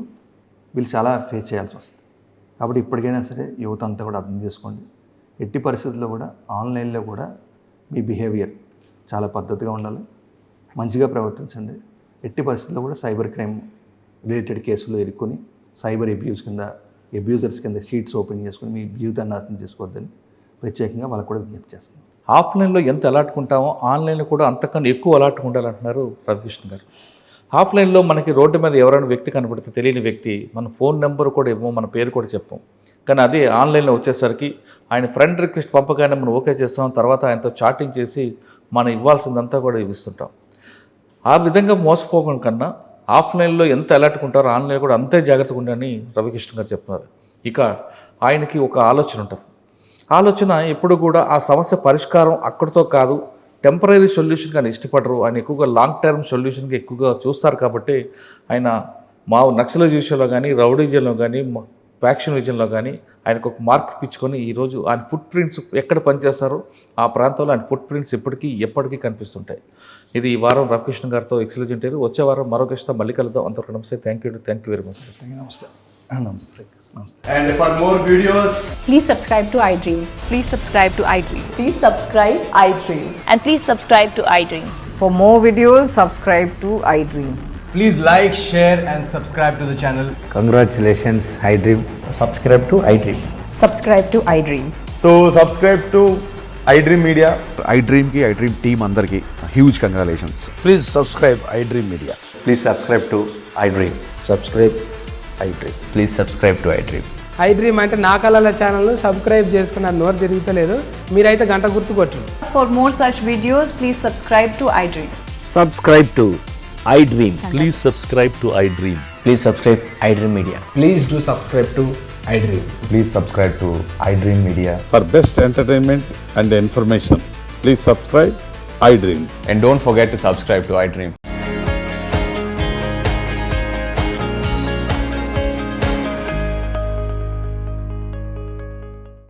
వీళ్ళు చాలా ఫేస్ చేయాల్సి వస్తుంది. కాబట్టి ఇప్పటికైనా సరే యువత అంతా కూడా అర్థం చేసుకోండి. ఎట్టి పరిస్థితుల్లో కూడా ఆన్లైన్లో కూడా మీ బిహేవియర్ చాలా పద్ధతిగా ఉండాలి, మంచిగా ప్రవర్తించండి. ఎట్టి పరిస్థితుల్లో కూడా సైబర్ క్రైమ్ రిలేటెడ్ కేసులు ఇరుక్కొని సైబర్ అబ్యూజర్స్ కింద షీట్స్ ఓపెన్ చేసుకొని మీ జీవితాన్ని నాశనం చేసుకోవద్దని ప్రత్యేకంగా వాళ్ళకు కూడా విజ్ఞప్తి చేస్తున్నాను. ఆఫ్లైన్లో ఎంత అలర్ట్గా ఉంటామో ఆన్లైన్లో కూడా అంతకన్నా ఎక్కువ అలర్ట్గా ఉండాలంటున్నారు రవికృష్ణ గారు. ఆఫ్లైన్లో మనకి రోడ్డు మీద ఎవరైనా వ్యక్తి కనబడితే తెలియని వ్యక్తి మన ఫోన్ నెంబర్ కూడా ఇవ్వం, మన పేరు కూడా చెప్పాం. కానీ అదే ఆన్లైన్లో వచ్చేసరికి ఆయన ఫ్రెండ్ రిక్వెస్ట్ పంపగానే మనం ఓకే చేస్తాం, తర్వాత ఆయనతో చాటింగ్ చేసి మనం ఇవ్వాల్సిందంతా కూడా ఇస్తుంటాం. ఆ విధంగా మోసపోవడం కన్నా ఆఫ్లైన్లో ఎంత అలర్ట్గా ఉంటారో ఆన్లైన్లో కూడా అంతే జాగ్రత్తగా ఉండని రవికృష్ణ గారు చెప్తున్నారు. ఇక ఆయనకి ఒక ఆలోచన ఉంటుంది. ఆలోచన ఎప్పుడు కూడా ఆ సమస్య పరిష్కారం అక్కడితో కాదు, టెంపరీ సొల్యూషన్ కానీ ఇష్టపడరు. ఆయన ఎక్కువగా లాంగ్ టర్మ్ సొల్యూషన్కి ఎక్కువగా చూస్తారు. కాబట్టి ఆయన మా నక్సలైజ్ విషయంలో కానీ, రౌడీజంలో కానీ, ఫ్యాక్షన్ విజన్లో కానీ ఆయనకు ఒక మార్క్ ఇప్పించుకొని ఈరోజు ఆయన ఫుట్ ప్రింట్స్ ఎక్కడ పనిచేస్తారో ఆ ప్రాంతంలో ఆయన ఫుట్ ప్రింట్స్ ఎప్పటికీ కనిపిస్తుంటాయి. ఇది ఈ వారం రవికృష్ణ గారితో ఎక్స్క్లూజివ్ ఇంటర్వ్యూ. వచ్చే వారం మరో గెస్ట్తో మళ్ళీ కలుద్దాం. అంతవరకు నమస్తే. Thank you very much sir. నమస్తే. And for more videos, Please subscribe to iDream. Please subscribe to iDream. Please subscribe iDream. And please subscribe to iDream. For more videos, subscribe to iDream. please like, share, and subscribe to the channel. Congratulations, iDream. subscribe to iDream. Subscribe to iDream. So subscribe to iDream Media. iDream team అందరికి huge congratulations. Please subscribe iDream Media. Please subscribe to iDream. Subscribe iDream. Please subscribe to iDream. iDream అంటే నా కళల ఛానల్ను సబ్స్క్రైబ్ చేసుకున్న నోరు తిరుగుతలేదు, మీరైతే గంట గుర్తు కొట్టండి. For more such videos, please subscribe to iDream. Subscribe to iDream. Please subscribe to iDream. Please subscribe iDream Media. Please do subscribe to iDream. Please subscribe to iDream Media. For best entertainment and information, please subscribe iDream. And don't forget to subscribe to iDream.